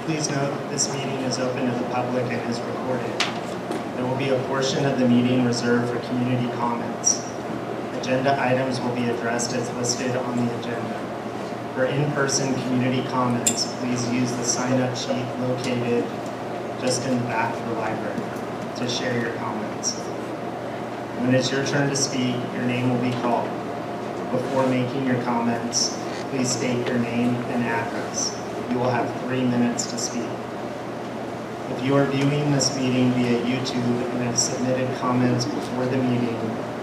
Please note that this meeting is open to the public and is recorded. There will be a portion of the meeting reserved for community comments. Agenda items will be addressed as listed on the agenda. For in-person community comments, please use the sign-up sheet located just in the back of the library to share your comments. When it's your turn to speak, your name will be called. Before making your comments, please state your name and address. You will have 3 minutes to speak. If you are viewing this meeting via YouTube and have submitted comments before the meeting,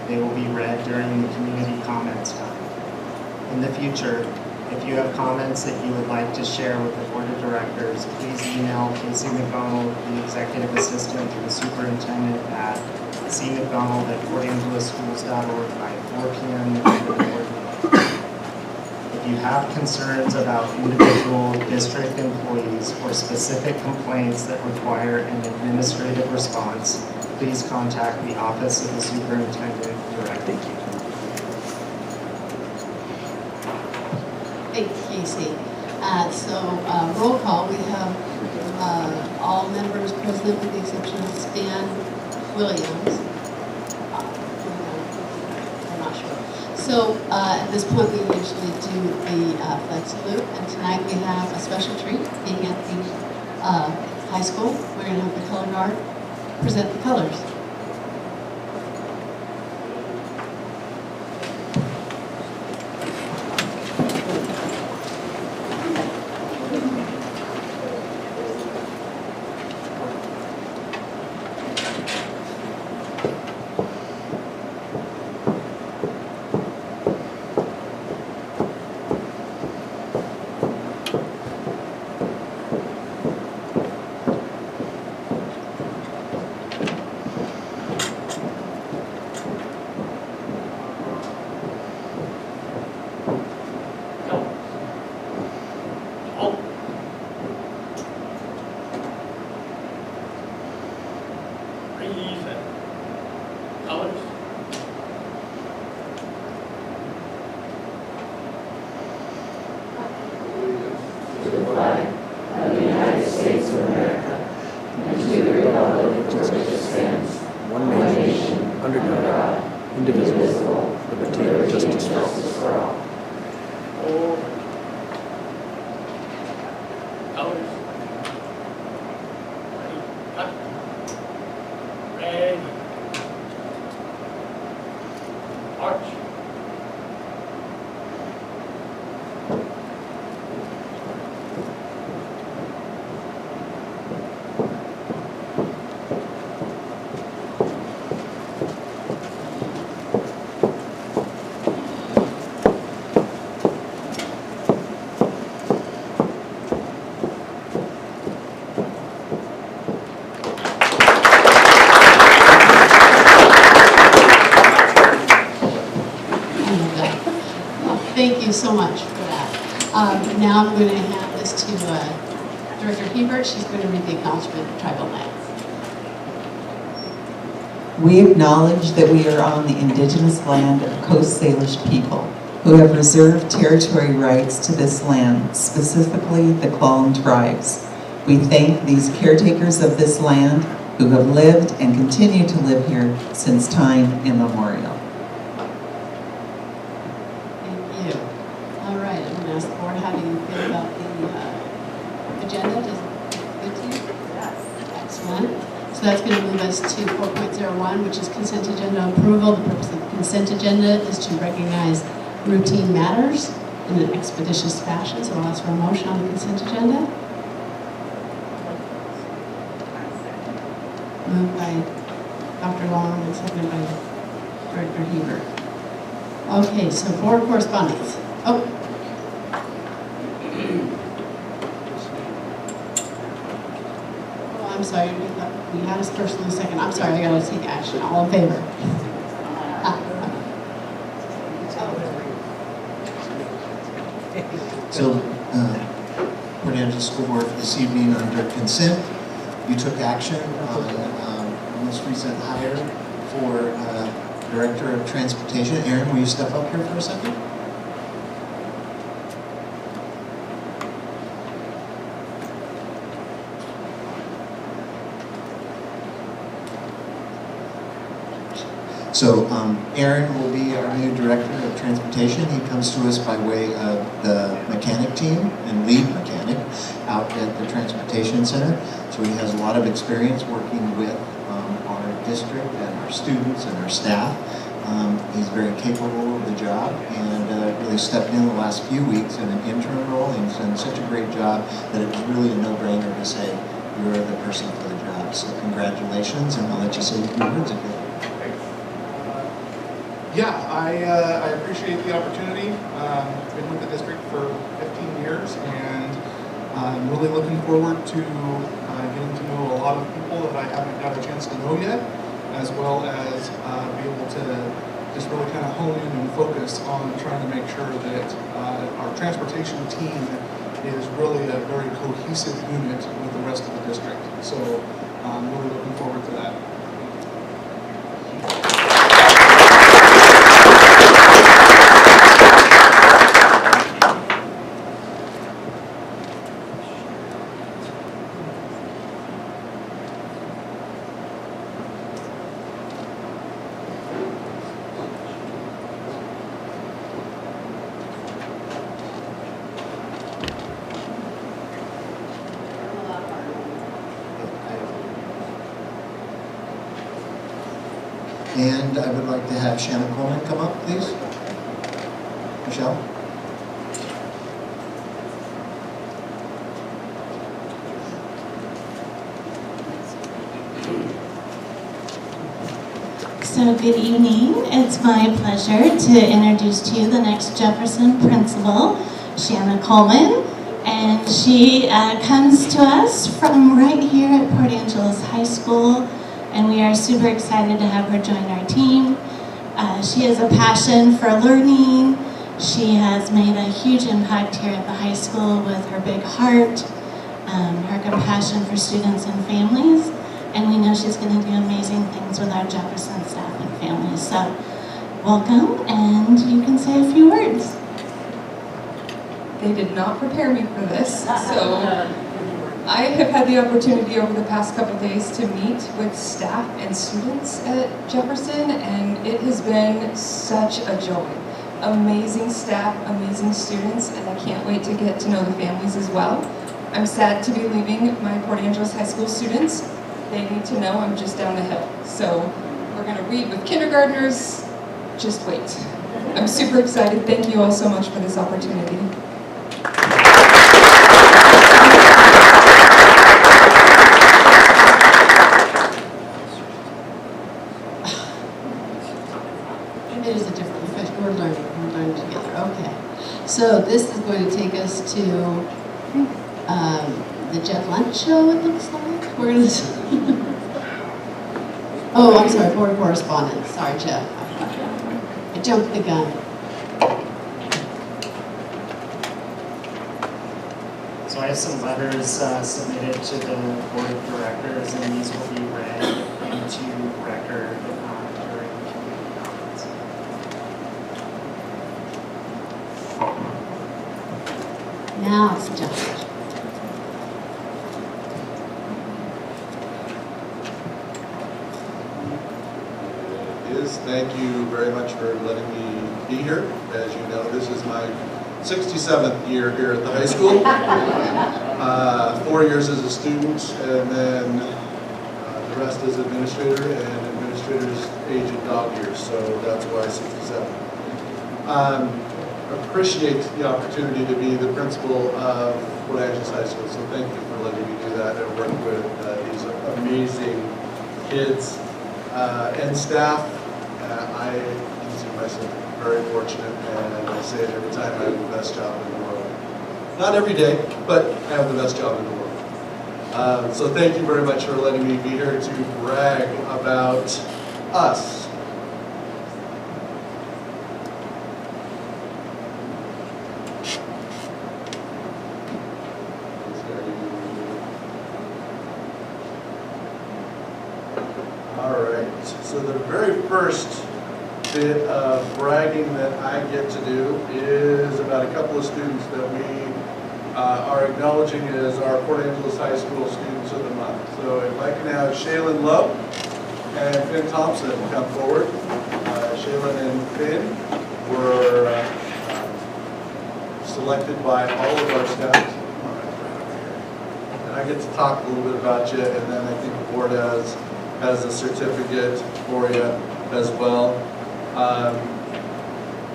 they will be read during the community comments time. In the future, if you have comments that you would like to share with the Board of Directors, please email Casey McDonald, the Executive Assistant to the Superintendent at cmcdonald@accordingtotheschools.org by 4 p.m. the night of the board meeting. If you have concerns about individual district employees or specific complaints that require an administrative response, please contact the Office of the Superintendent directly. Thank you, Casey. Roll call. We have all members present with the exception of Stan Williams. I'm not sure. So at this point, we usually do the flag salute, and tonight we have a special treat being at the high school. We're going to have the color guard present the colors. Thank you so much for that. Now I'm going to hand this to Director Hebert. She's going to read the acknowledgement of tribal lands. We acknowledge that we are on the indigenous land of Coast Salish people who have reserved territory rights to this land, specifically the Quorum tribes. We thank these caretakers of this land who have lived and continue to live here since time immemorial. That's going to move us to 4.01, which is consent agenda approval. The purpose of the consent agenda is to recognize routine matters in an expeditious fashion. So I'll ask for a motion on the consent agenda. Moved by Dr. Long and seconded by Director Hebert. Okay, so board correspondence. Oh. I'm sorry, we had us first in a second. I'm sorry, I gotta take action. All in favor? So, Port Angeles School Board for this evening under consent, you took action on the most recent hire for Director of Transportation. Aaron, will you step up here for a second? So Aaron will be our new Director of Transportation. He comes to us by way of the mechanic team and lead mechanic out at the Transportation Center. So he has a lot of experience working with our district and our students and our staff. He's very capable of the job and really stepped in the last few weeks in an interim role and he's done such a great job that it was really a no-brainer to say you're the person for the job. So congratulations, and I'll let you say a few words again. Yeah, I appreciate the opportunity. Been with the district for 15 years, and I'm really looking forward to getting to know a lot of people that I haven't got a chance to know yet, as well as be able to just really kind of hone in and focus on trying to make sure that our transportation team is really a very cohesive unit with the rest of the district. So I'm really looking forward to that. And I would like to have Shannon Coleman come up, please. Michelle? So good evening. It's my pleasure to introduce to you the next Jefferson principal, Shanna Coleman. And she comes to us from right here at Port Angeles High School. And we are super excited to have her join our team. She has a passion for learning. She has made a huge impact here at the high school with her big heart, her compassion for students and families. And we know she's going to do amazing things with our Jefferson staff and families. So welcome, and you can say a few words. They did not prepare me for this, so I have had the opportunity over the past couple days to meet with staff and students at Jefferson, and it has been such a joy. Amazing staff, amazing students, and I can't wait to get to know the families as well. I'm sad to be leaving my Port Angeles High School students. They need to know I'm just down the hill. So we're going to read with kindergartners. Just wait. I'm super excited. Thank you all so much for this opportunity. It is a different profession. We're learning together. Okay. So this is going to take us to the Jet Lunch show, it looks like. We're going to... Oh, I'm sorry, board correspondence. Sorry, Jeff. I jumped the gun. So I have some letters submitted to the board of directors, and these will be read into record during community comments. Now it's Jeff. Thank you very much for letting me be here. As you know, this is my 67th year here at the high school. 4 years as a student, and then the rest as administrator, and administrator's age and dog years, so that's why 67. Appreciate the opportunity to be the principal of Port Angeles High School, so thank you for letting me do that and work with these amazing kids and staff. I consider myself very fortunate, and I say it every time, I have the best job in the world. Not every day, but I have the best job in the world. So thank you very much for letting me be here to brag about us. All right, so the very first bit of bragging that I get to do is about a couple of students that we are acknowledging as our Port Angeles High School Students of the Month. So if I can have Shaylin Lowe and Finn Thompson come forward. Shaylin and Finn were selected by all of our staff. And I get to talk a little bit about you, and then I think the board has a certificate for you as well.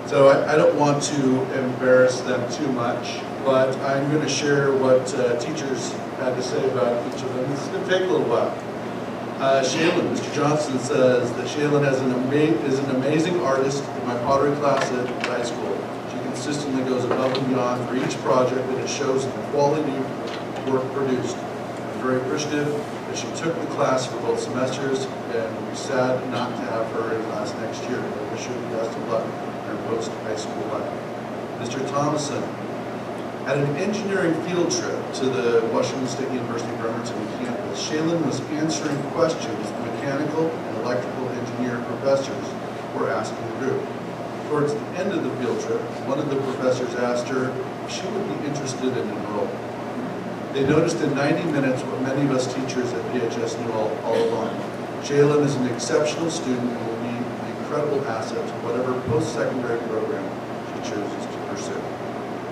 So I don't want to embarrass them too much, but I'm going to share what teachers had to say about each of them. This is going to take a little while. Shaylin, Mr. Johnson says that Shaylin is an amazing artist in my pottery class at high school. She consistently goes above and beyond for each project, and it shows in the quality of work produced. I'm very appreciative that she took the class for both semesters, and we're sad not to have her in class next year. I wish her the best of luck in her post-high school life. Mr. Thomason, at an engineering field trip to the Washington State University Bremerton campus, Shaylin was answering questions the mechanical and electrical engineer professors were asking the group. Towards the end of the field trip, one of the professors asked her if she would be interested in enrolling. They noticed in 90 minutes what many of us teachers at PHS knew all along. Shaylin is an exceptional student and will be an incredible asset to whatever post-secondary program she chooses to pursue.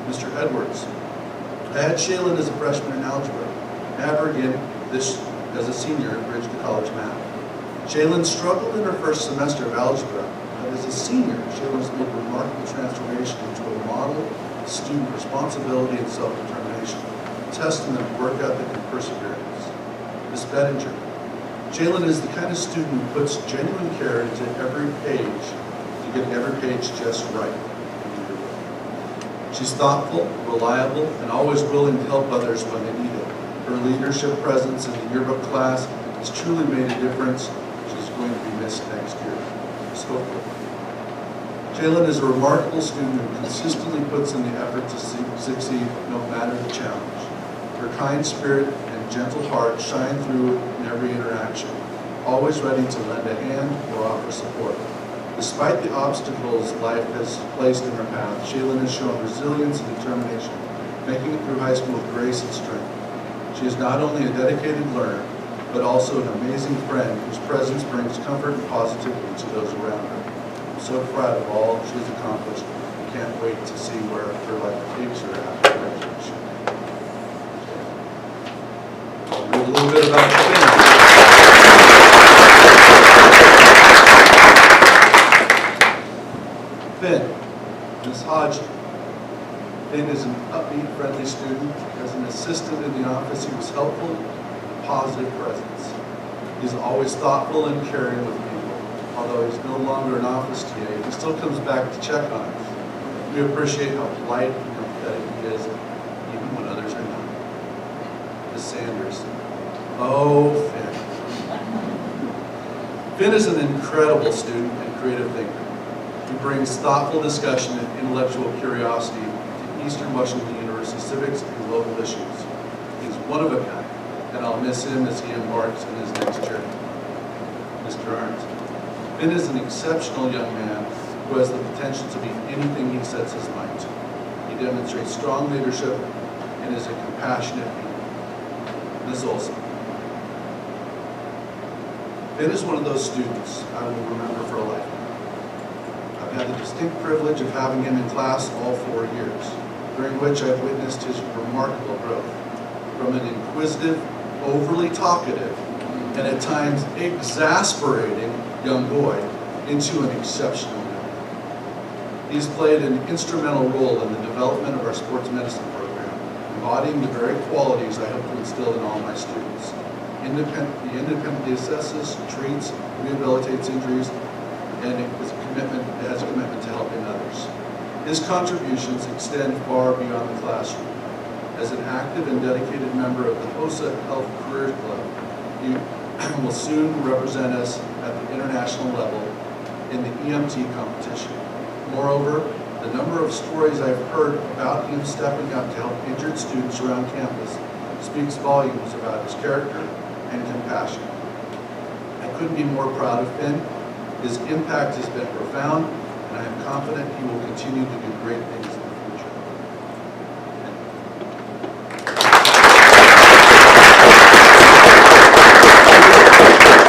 Mr. Edwards, I had Shaylin as a freshman in algebra. Never again, this as a senior at Bridge to College Math. Shaylin struggled in her first semester of algebra, but as a senior, Shaylin has made a remarkable transformation into a model of student responsibility and self-determination, a testament of work ethic and perseverance. Ms. Bettinger, Shaylin is the kind of student who puts genuine care into every page to getting every page just right. She's thoughtful, reliable, and always willing to help others when they need it. Her leadership presence in the yearbook class has truly made a difference. She's going to be missed next year. Ms. Hopeful. Shaylin is a remarkable student who consistently puts in the effort to succeed no matter the challenge. Her kind spirit and gentle heart shine through in every interaction, always ready to lend a hand or offer support. Despite the obstacles life has placed in her path, Shaylin has shown resilience and determination, making it through high school with grace and strength. She is not only a dedicated learner, but also an amazing friend whose presence brings comfort and positivity to those around her. I'm so proud of all she has accomplished. I can't wait to see where her life takes her after graduation. I'll read a little bit about Finn. Finn, Ms. Hodge. Finn is an upbeat, friendly student. As an assistant in the office, he was helpful and a positive presence. He's always thoughtful and caring with people. Although he's no longer an office TA, he still comes back to check on us. We appreciate how polite and empathetic he is, even when others are not. Ms. Sanders. Oh, Finn. Finn is an incredible student and creative thinker. He brings thoughtful discussion and intellectual curiosity to Eastern Washington University civics and local issues. He's one of a kind, and I'll miss him as he embarks on his next journey. Mr. Arndt. Finn is an exceptional young man who has the potential to be anything he sets his mind to. He demonstrates strong leadership and is a compassionate leader. Ms. Olson. Finn is one of those students I will remember for a lifetime. I've had the distinct privilege of having him in class all 4 years, during which I've witnessed his remarkable growth. From an inquisitive, overly talkative, and at times exasperating young boy into an exceptional young man. He's played an instrumental role in the development of our sports medicine program, embodying the very qualities I hope to instill in all my students. He independently assesses, treats, rehabilitates injuries, and has a commitment to helping others. His contributions extend far beyond the classroom. As an active and dedicated member of the HOSA Health Career Club, he will soon represent us at the international level in the EMT competition. Moreover, the number of stories I've heard about him stepping up to help injured students around campus speaks volumes about his character and compassion. I couldn't be more proud of Finn. His impact has been profound, and I am confident he will continue to do great things in the future.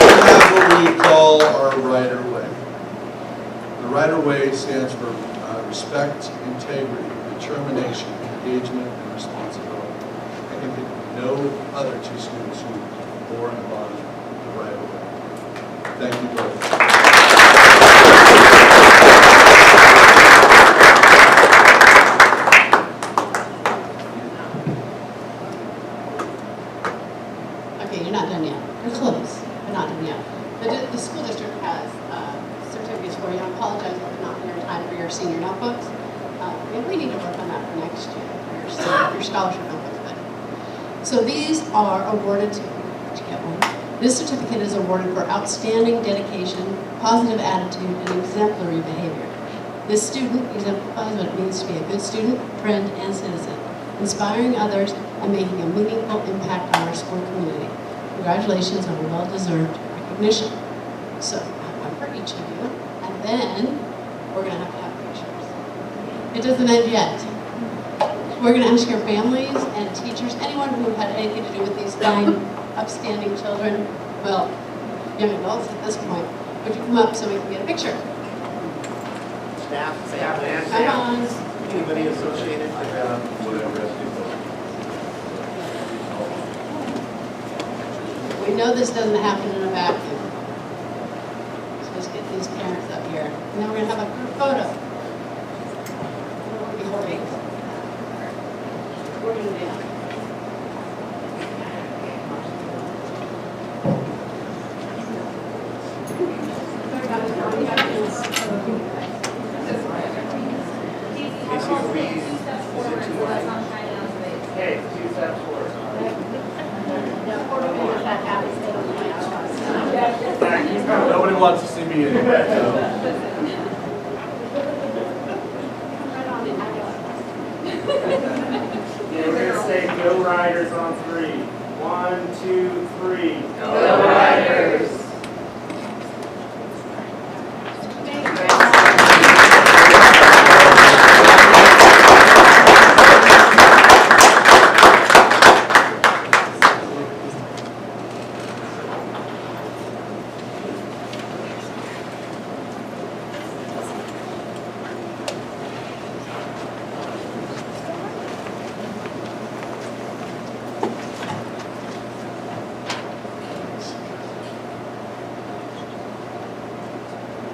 We have what we call our Rider Way. The stands for respect, integrity, determination, engagement, and responsibility. I can think of no other two students who bore and embodied the right of way. Thank you both. Okay, you're not done yet. You're close, but not done yet. The school district has certificates for you. I apologize if they're not in your time for your senior notebooks. We need to work on that for next year, for your scholarship notebooks. But. So these are awarded to, did you get one? This certificate is awarded for outstanding dedication, positive attitude, and exemplary behavior. This student exemplifies what it means to be a good student, friend, and citizen, inspiring others and making a meaningful impact on our school community. Congratulations on a well-deserved recognition. So, I have one for each of you, and then we're going to have pictures. It doesn't end yet. We're going to ask your families and teachers, anyone who had anything to do with these 9 upstanding children, well, young adults at this point, would you come up so we can get a picture? Staff and Come on. anybody associated with We know this doesn't happen in a vacuum. So let's get these parents up here. And then we're going to have a group photo. Before we we're going to do. Okay, 2 steps forward. Nobody wants to see me anyway. We're going to say go Riders on 3. 1, 2, 3. Go Riders!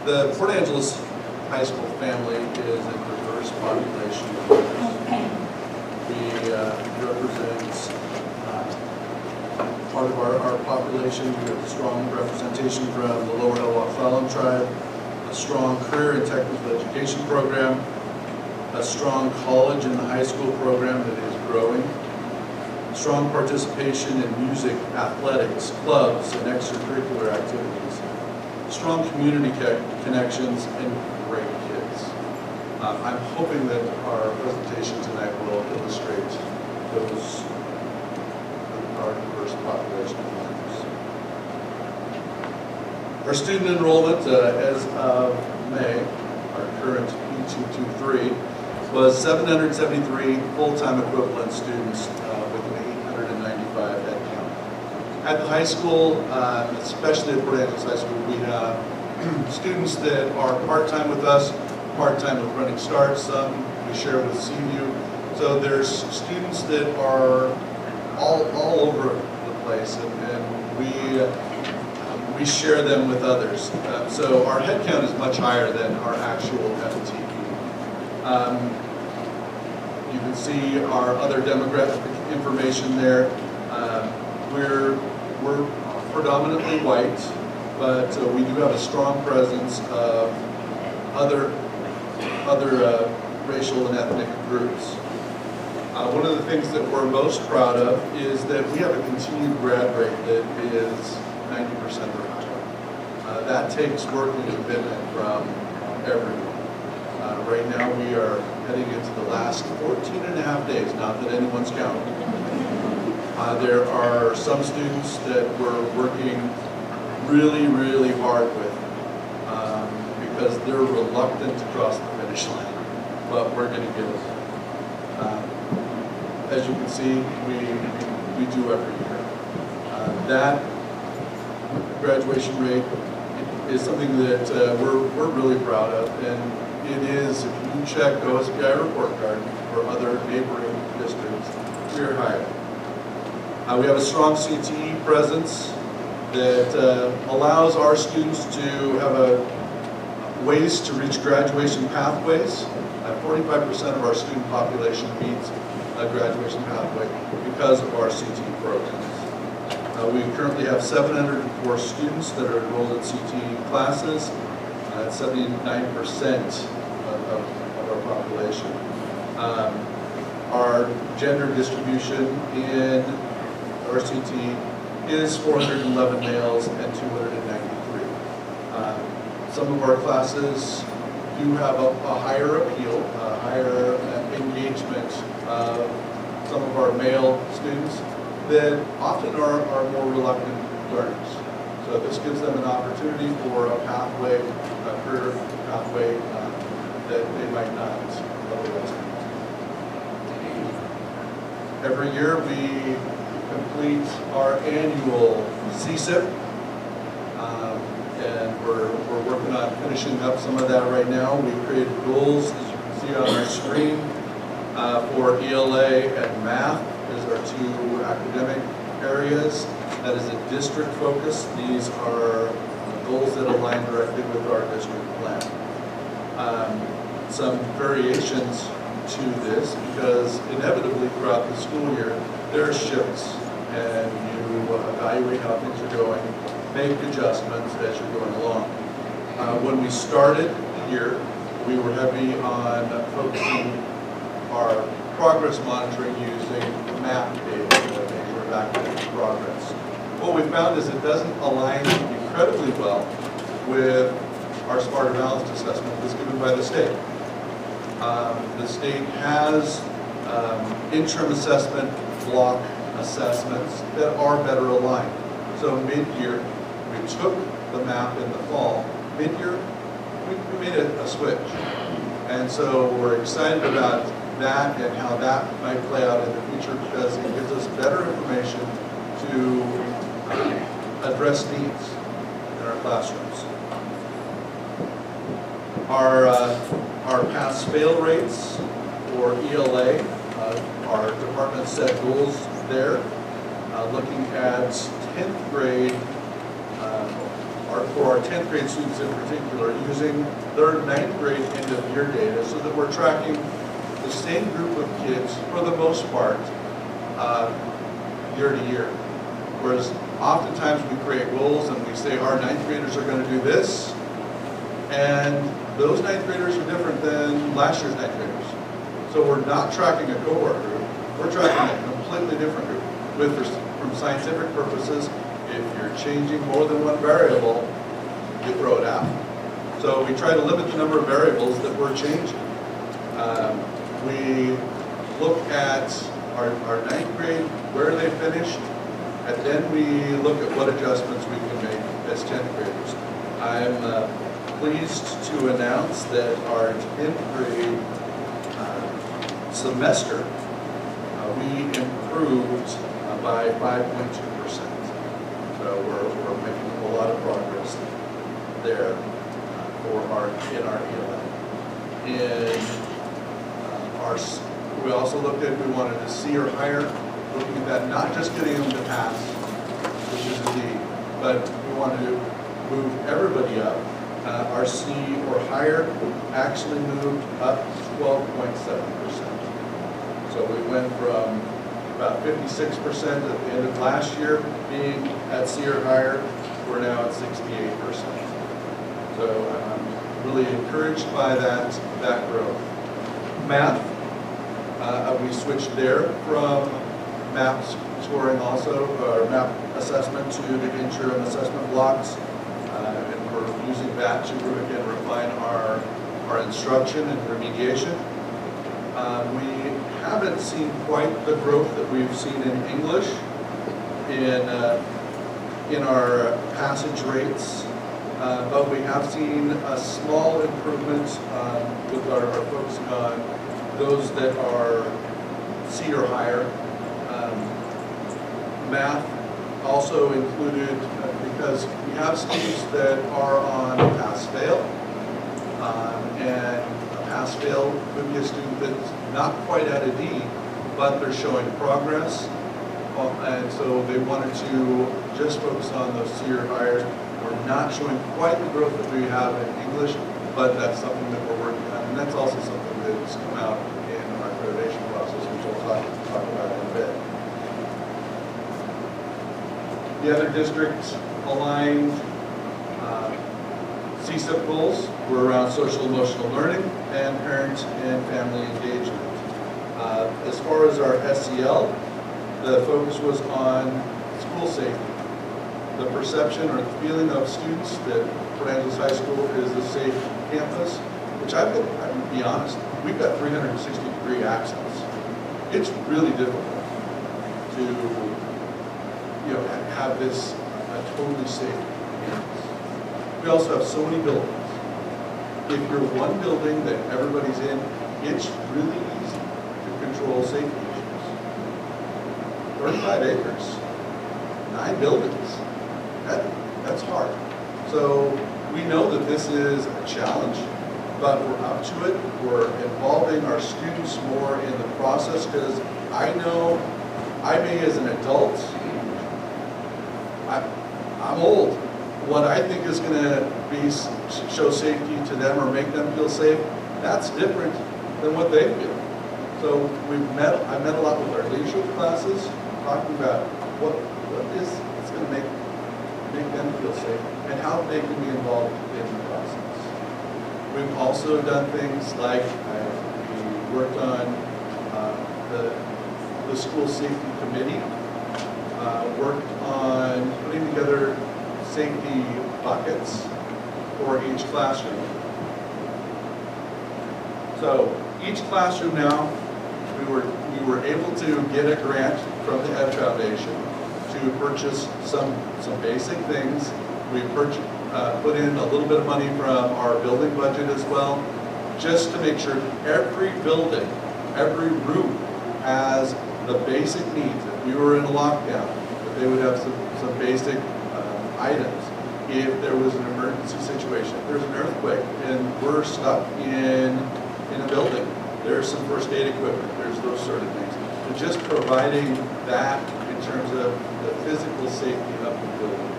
The Port Angeles High School family is a diverse population. We represent part of our population. We have strong representation from the Lower Elwha tribe, a strong career and technical education program, a strong college and high school program that is growing, strong participation in music, athletics, clubs, and extracurricular activities, strong community connections, and great kids. I'm hoping that our presentation tonight will illustrate those our diverse population of members. Our student enrollment as of May, our current P223, was 773 full-time equivalent students with an 895 head count. At the high school, especially at Port Angeles High School, we have students that are part-time with us, part-time with Running Start, some we share with CU. So there's students that are all over the place, and we share them with others. So our head count is much higher than our actual FTE. You can see our other demographic information there. We're predominantly white, but we do have a strong presence of other racial and ethnic groups. One of the things that we're most proud of is that we have a continued grad rate that is 90% or higher. That takes work and commitment from everyone. Right now we are heading into the last 14 and a half days, not that anyone's counting. There are some students that we're working really, really hard with because they're reluctant to cross the finish line, but we're going to get it. As you can see, we do every year. That graduation rate is something that we're really proud of, and it is, if you check OSPI report card for other neighboring districts, we are higher. We have a strong CTE presence that allows our students to have ways to reach graduation pathways. 45% of our student population meets a graduation pathway because of our CTE programs. We currently have 704 students that are enrolled in CTE classes. That's 79% of our population. Our gender distribution in our CTE is 411 males and 293. Some of our classes do have a higher appeal, a higher engagement of some of our male students that often are more reluctant learners. So this gives them an opportunity for a pathway, a career pathway that they might not otherwise have. Every year we complete our annual CSIP, and we're working on finishing up some of that right now. We created goals, as you can see on our screen, for ELA and math as our two academic areas. That is a district focus. These are goals that align directly with our district plan. Some variations to this, because inevitably throughout the school year, there are shifts, and you evaluate how things are going, make adjustments as you're going along. When we started here, we were heavy on focusing our progress monitoring using map data to measure academic progress. What we found is it doesn't align incredibly well with our smarter balanced assessment that's given by the state. The state has interim assessment block assessments that are better aligned. So mid-year, we took the map in the fall. Mid-year, we made a switch. And so we're excited about that and how that might play out in the future, because it gives us better information to address needs in our classrooms. Our pass-fail rates for ELA, our department set goals there, looking at 10th grade, for our 10th grade students in particular, using their 9th grade end of year data, so that we're tracking the same group of kids for the most part year to year. Whereas oftentimes we create goals and we say our 9th graders are going to do this, and those 9th graders are different than last year's 9th graders. So we're not tracking a cohort group, we're tracking a completely different group. From scientific purposes, if you're changing more than one variable, you throw it out. So we try to limit the number of variables that we're changing. We look at our 9th grade, where they finished, and then we look at what adjustments we can make as 10th graders. I'm pleased to announce that our 10th grade semester, we improved by 5.2%. So we're making a lot of progress there in our ELA. We also looked at, we wanted to C or higher, looking at that, not just getting them to pass, which is a D, but we wanted to move everybody up. Our C or higher actually moved up 12.7%. So we went from about 56% at the end of last year being at C or higher. We're now at 68%. So I'm really encouraged by that growth. Math, we switched there from map scoring also, or map assessment to the interim assessment blocks. And we're using that to again refine our instruction and remediation. We haven't seen quite the growth that we've seen in English in our passage rates, but we have seen a small improvement with our focusing on those that are C or higher. Math also included, because we have students that are on pass-fail, And a pass-fail could be a student that's not quite at a D, but they're showing progress. And so they wanted to just focus on those C or higher. We're not showing quite the growth that we have in English, but that's something that we're working on. And that's also something that's come out in our accreditation process, which we'll talk about in a bit. The other districts aligned CSIP goals were around social emotional learning and parent and family engagement. As far as our SEL, the focus was on school safety. The perception or the feeling of students that Port Angeles High School is a safe campus, which I'm going to be honest, we've got 360-degree access. It's really difficult to have this a totally safe campus. We also have so many buildings. If you're one building that everybody's in, it's really easy to control safety issues. 35 acres, 9 buildings, that's hard. So we know that this is a challenge, but we're up to it. We're involving our students more in the process because I know I may as an adult, I'm old. What I think is going to show safety to them or make them feel safe, that's different than what they feel. So I've met a lot with our leadership classes, talking about what is it's going to make them feel safe and how they can be involved in the process. We've also done things like we worked on the school safety committee, worked on putting together safety buckets for each classroom. So each classroom now, we were able to get a grant from the Ed Foundation to purchase some basic things. We put in a little bit of money from our building budget as well, just to make sure every building, every room has the basic needs. If we were in a lockdown, that they would have some basic items. If there was an emergency situation, if there's an earthquake and we're stuck in a building, there's some first aid equipment, there's those sort of things. But just providing that in terms of the physical safety of the building.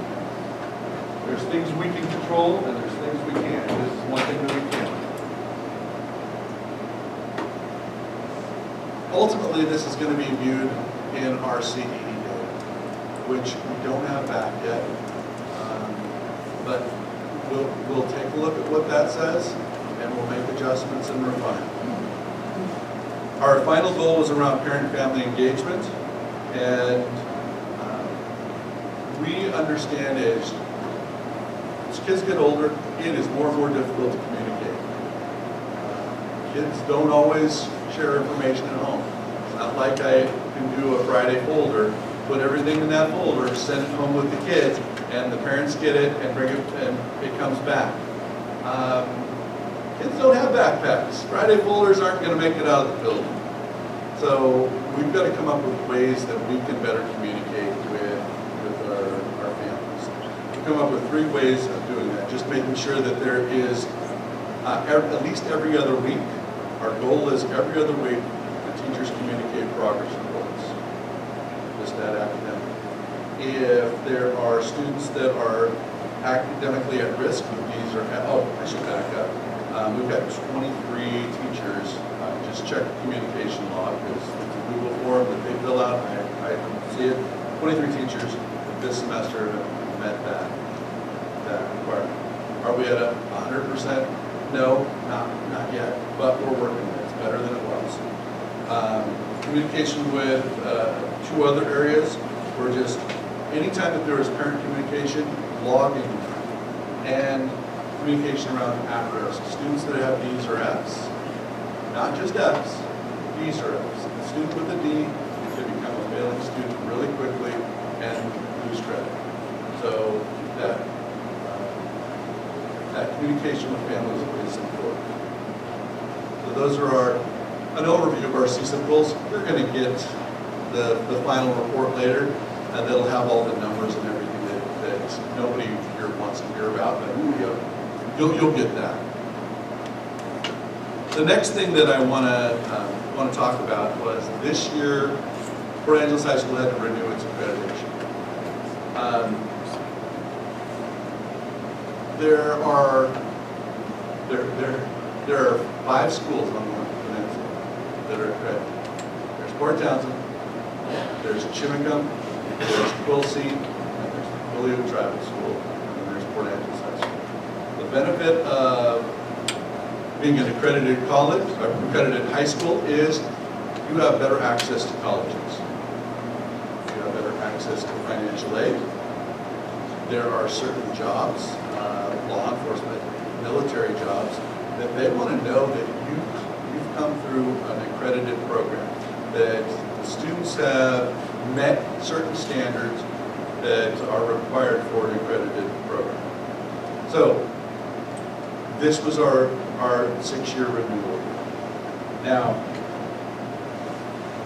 There's things we can control and there's things we can't. This is one thing that we can't. Ultimately, this is going to be viewed in our CEE data, which we don't have back yet. But we'll take a look at what that says, and we'll make adjustments and refine. Our final goal was around parent-family engagement, and we understand as kids get older, it is more and more difficult to communicate. Kids don't always share information at home. It's not like I can do a Friday folder, put everything in that folder, send it home with the kids, and the parents get it and bring it, and it comes back. Kids don't have backpacks. Friday folders aren't going to make it out of the building. So we've got to come up with ways that we can better communicate with our families. We've come up with 3 ways of doing that. Just making sure that there is, at least every other week, our goal is every other week, the teachers communicate progress reports. Just that academic. If there are students that are academically at risk with these, or I should back up. We've got 23 teachers. Just check the communication log because it's a Google form that they fill out. I see it. 23 teachers this semester have met that requirement. Are we at 100%? No, not yet. But we're working on it. It's better than it was. Communication with 2 other areas. We're just anytime that there is parent communication, logging, and communication around at-risk. Students that have D's or F's, not just F's, D's or F's. A student with a D can become a failing student really quickly and lose credit. So that communication with families is important. So those are an overview of our CSIP goals. You're going to get the final report later, and that'll have all the numbers and everything that nobody here wants to hear about, but you'll get that. The next thing that I want to talk about was this year, Port Angeles High School had to renew its accreditation. There are 5 schools on the peninsula that are accredited. There's Port Townsend, there's Chimingum, there's Quilcene, and there's William Tribal School, and then there's Port Angeles High School. The benefit of being an accredited college, or accredited high school, is you have better access to colleges. You have better access to financial aid. There are certain jobs, law enforcement, military jobs, that they want to know that you've come through an accredited program, that the students have met certain standards that are required for an accredited program. So this was our 6-year renewal. Now,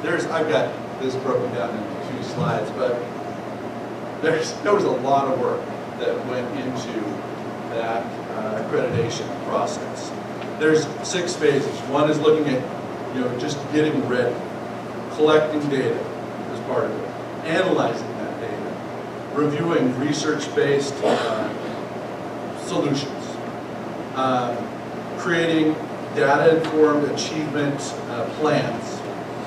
I've got this broken down into 2 slides, but there was a lot of work that went into that accreditation process. There's 6 phases. One is looking at, just getting ready, collecting data as part of it, analyzing that data, reviewing research-based solutions, creating data-informed achievement plans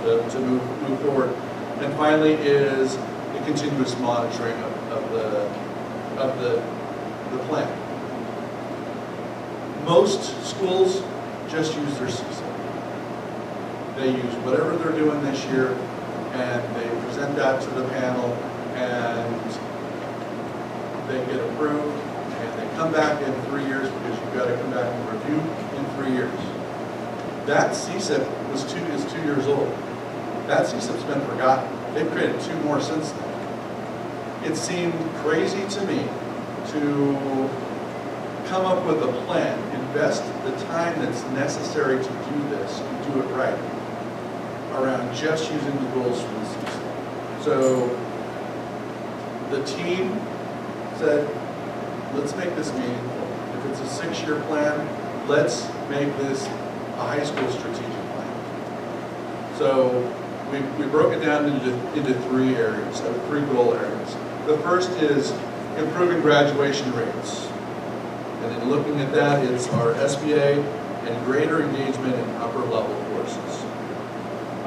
to move forward, and finally is the continuous monitoring of the plan. Most schools just use their CSEP. They use whatever they're doing this year, and they present that to the panel, and they get approved, and they come back in 3 years, because you've got to come back and review in 3 years. That CSEP is 2 years old. That CSEP's been forgotten. They've created 2 more since then. It seemed crazy to me to come up with a plan, invest the time that's necessary to do this, and do it right, around just using the goals from the CSEP. So the team said, let's make this meaningful. If it's a 6-year plan, let's make this a high school strategic plan. So we broke it down into 3 areas, 3 goal areas. The first is improving graduation rates. And in looking at that, it's our SBA and greater engagement in upper level courses.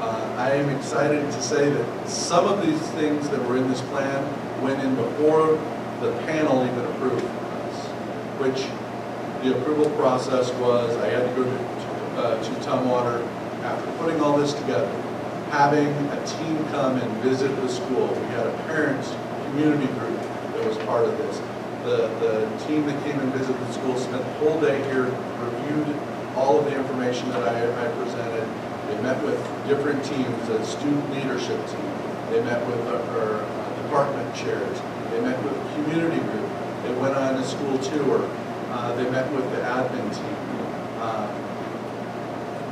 I am excited to say that some of these things that were in this plan went in before the panel even approved us, which the approval process was, I had to go to Tumwater after putting all this together, having a team come and visit the school. We had a parents community group that was part of this. The team that came and visited the school spent the whole day here, reviewed all of the information that I presented. They met with different teams, a student leadership team. They met with our department chairs. They met with the community group. They went on a school tour. They met with the admin team.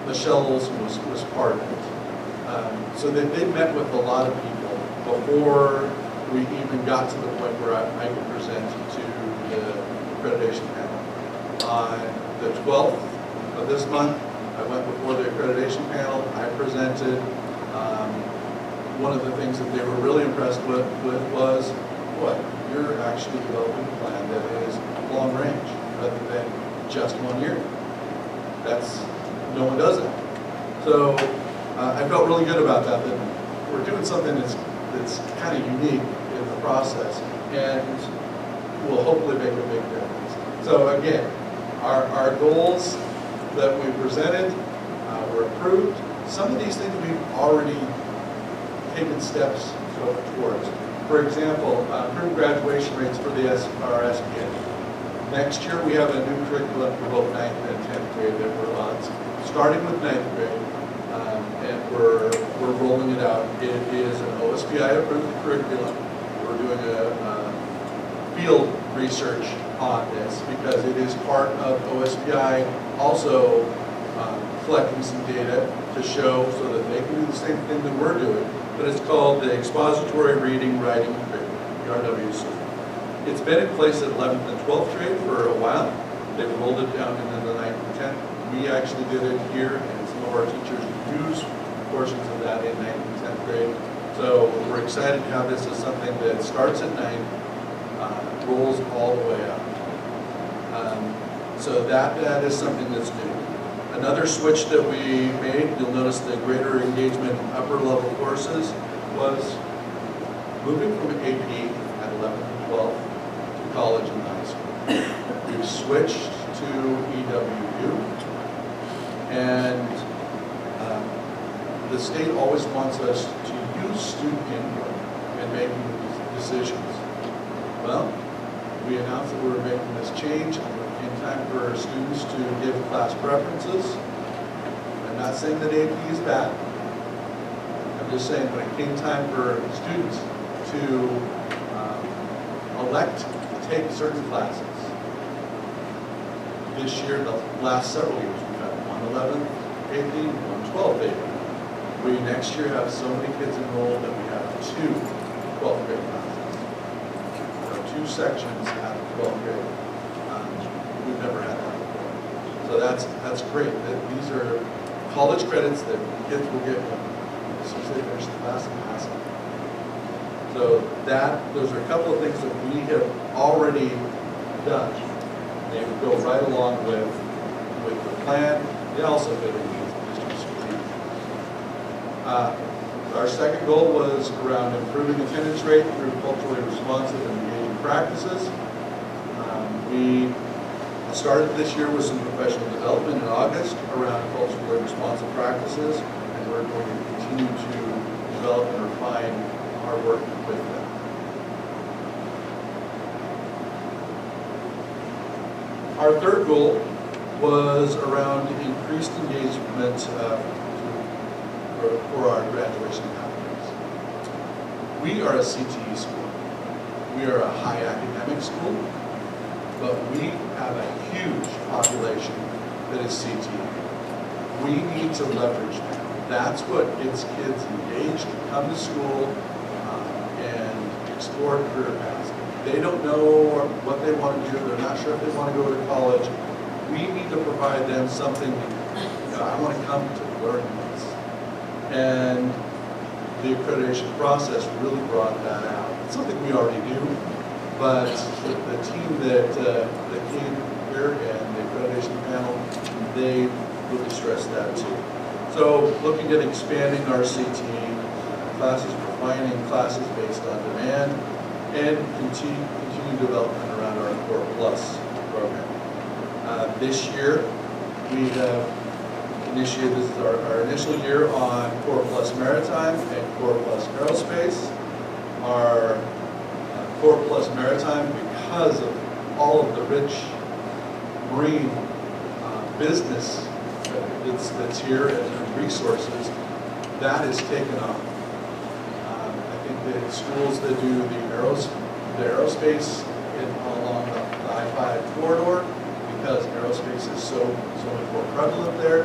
Michelle Olson was part of it. So they met with a lot of people before we even got to the point where I could present to the accreditation panel. On the 12th of this month, I went before the accreditation panel. I presented. One of the things that they were really impressed with was, what, you're actually developing a plan that is long range rather than just 1 year. No one does that. So I felt really good about that we're doing something that's kind of unique in the process and will hopefully make a big difference. So again, our goals that we presented were approved. Some of these things we've already taken steps towards. For example, improved graduation rates for our SBA. Next year we have a new curriculum for both 9th and 10th grade that we're on, starting with 9th grade. And we're rolling it out. It is an OSBI approved curriculum. We're doing a field research on this because it is part of OSBI also collecting some data to show so that they can do the same thing that we're doing. But it's called the Expository Reading Writing Curriculum, the RWC. It's been in place at 11th and 12th grade for a while. They've rolled it down into the 9th and 10th. We actually did it here, and some of our teachers use portions of that in 9th and 10th grade. So we're excited to have this as something that starts at 9, rolls all the way up. So that is something that's new. Another switch that we made, you'll notice the greater engagement in upper level courses, was moving from AP at 11 and 12 to college and high school. We've switched to EWU, and the state always wants us to use student input in making these decisions. Well, we announced that we were making this change in time for our students to give class preferences. I'm not saying that AP is bad. I'm just saying when it came time for students to elect to take certain classes, this year, the last several years, we've had 111 AP, 112 AP. We next year have so many kids enrolled that we have 2 12th grade classes. There are 2 sections out of 12th grade. We've never had that before. So that's great. These are college credits that kids will get as soon as they finish the class and pass it. So those are a couple of things that we have already done. They would go right along with the plan. They also fit in with district strategy. Our second goal was around improving attendance rate through culturally responsive and engaging practices. We started this year with some professional development in August around culturally responsive practices, and we're going to continue to develop and refine our work with them. Our third goal was around increased engagement for our graduation pathways. We are a CTE school. We are a high academic school, but we have a huge population that is CTE. We need to leverage that. That's what gets kids engaged, come to school, and explore career paths. They don't know what they want to do. They're not sure if they want to go to college. We need to provide them something. I want to come to learn this. And the accreditation process really brought that out. It's something we already do, but the team that came here and the accreditation panel, they really stressed that too. So looking at expanding our CTE classes, refining classes based on demand, and continue development around our Core Plus program. This year, we have initiated, this is our initial year on Core Plus Maritime and Core Plus Aerospace. Our Core Plus Maritime, because of all of the rich marine business that's here and resources, that is taken off. I think the schools that do the aerospace along the I-5 corridor, because aerospace is so much more prevalent there,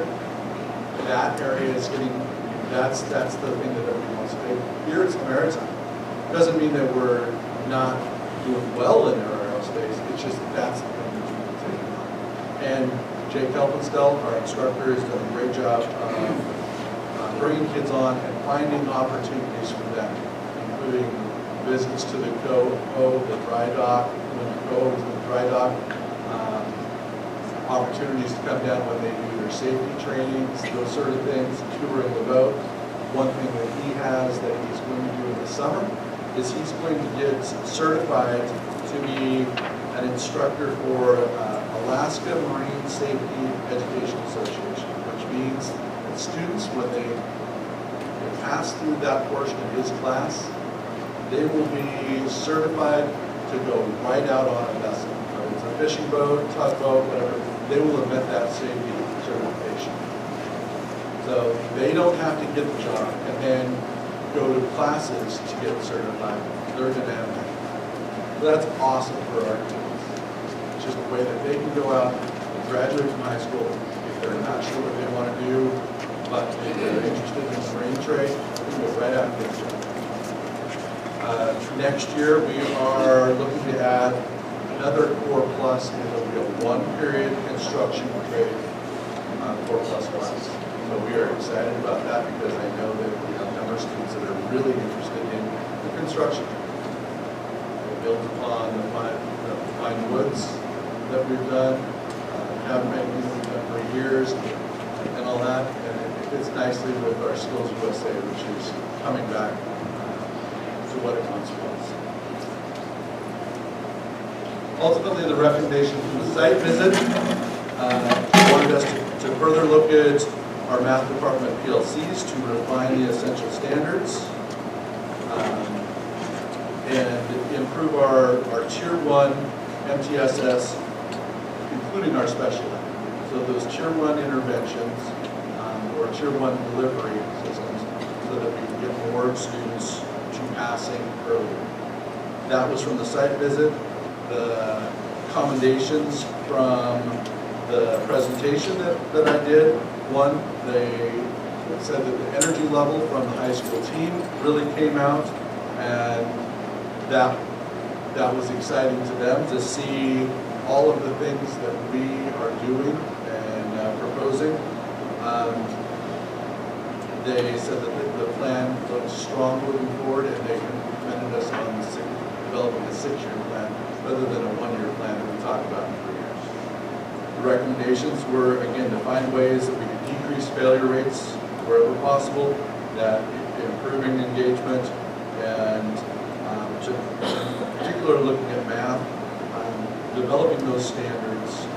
that area is getting, that's the thing that everybody wants to do. Here it's maritime. Doesn't mean that we're not doing well in our aerospace, it's just that's the thing that we're taking on. And Jake Helpenstell, our instructor, has done a great job of bringing kids on and finding opportunities for them, including visits to the the dry dock, when you go over to the dry dock, opportunities to come down when they do their safety trainings, those sort of things, touring the boat. One thing that he has that he's going to do in the summer is he's going to get certified to be an instructor for Alaska Marine Safety Education Association, which means that students, when they pass through that portion of his class, they will be certified to go right out on a vessel. Whether it's a fishing boat, tugboat, whatever, they will have met that safety certification. So they don't have to get the job and then go to classes to get certified. They're going to have that. So that's awesome for our kids. It's just a way that they can go out and graduate from high school if they're not sure what they want to do, but if they're interested in the marine trade, they can go right out and get a job. Next year, we are looking to add another Core Plus, and it'll be a one-period construction trade 4+ class. So we are excited about that because I know that we have a number of students that are really interested in the construction. It builds upon the fine woods that we've done, cabinet making that we've done for years, and all that. And it fits nicely with our Skills USA, which is coming back to what it once was. Ultimately, the recommendation from the site visit wanted us to further look at our math department PLCs to refine the essential standards and improve our Tier 1 MTSS, including our special ed. So those Tier 1 interventions or Tier 1 delivery systems so that we can get more students to passing earlier. That was from the site visit. The commendations from the presentation that I did. One, they said that the energy level from the high school team really came out, and that was exciting to them to see all of the things that we are doing and proposing. They said that the plan looks strong moving forward, and they commended us on developing a 6-year plan rather than a 1-year plan that we talked about in 3 years. The recommendations were, again, to find ways that we can decrease failure rates wherever possible, that improving engagement, and particularly looking at math, developing those standards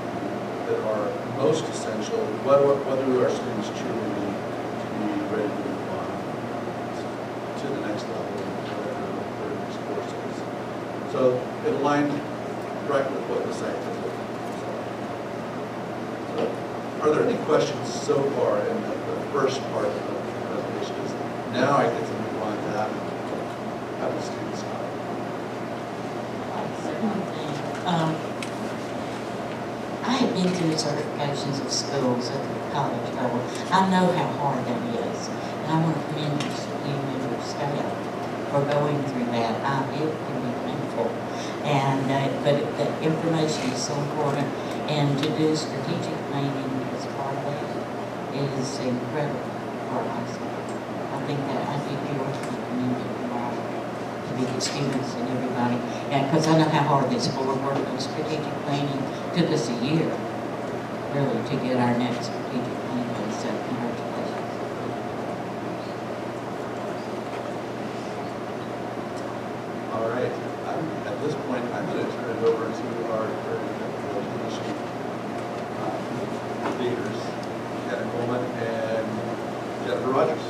that are most essential, whether our students truly need to be ready to move on to the next level in whatever their next course is. So it aligned right with what the site was looking for. So, are there any questions so far in the first part of the presentation? Now I get to move on to have the students talk. I have been through certifications of schools at the college level. I know how hard that is. And I want to commend you and your staff for going through that. It can be painful. And, but the information is so important. And to do strategic planning as part of that is incredible for us. I think that I think you ought to be commended to be the students and everybody. And because I know how hard this board worked on strategic planning. Took us a year, really, to get our next strategic plan. So congratulations. All right. At this point, I'm going to turn it over to our education leaders, Hannah Coleman and Jennifer Rogers.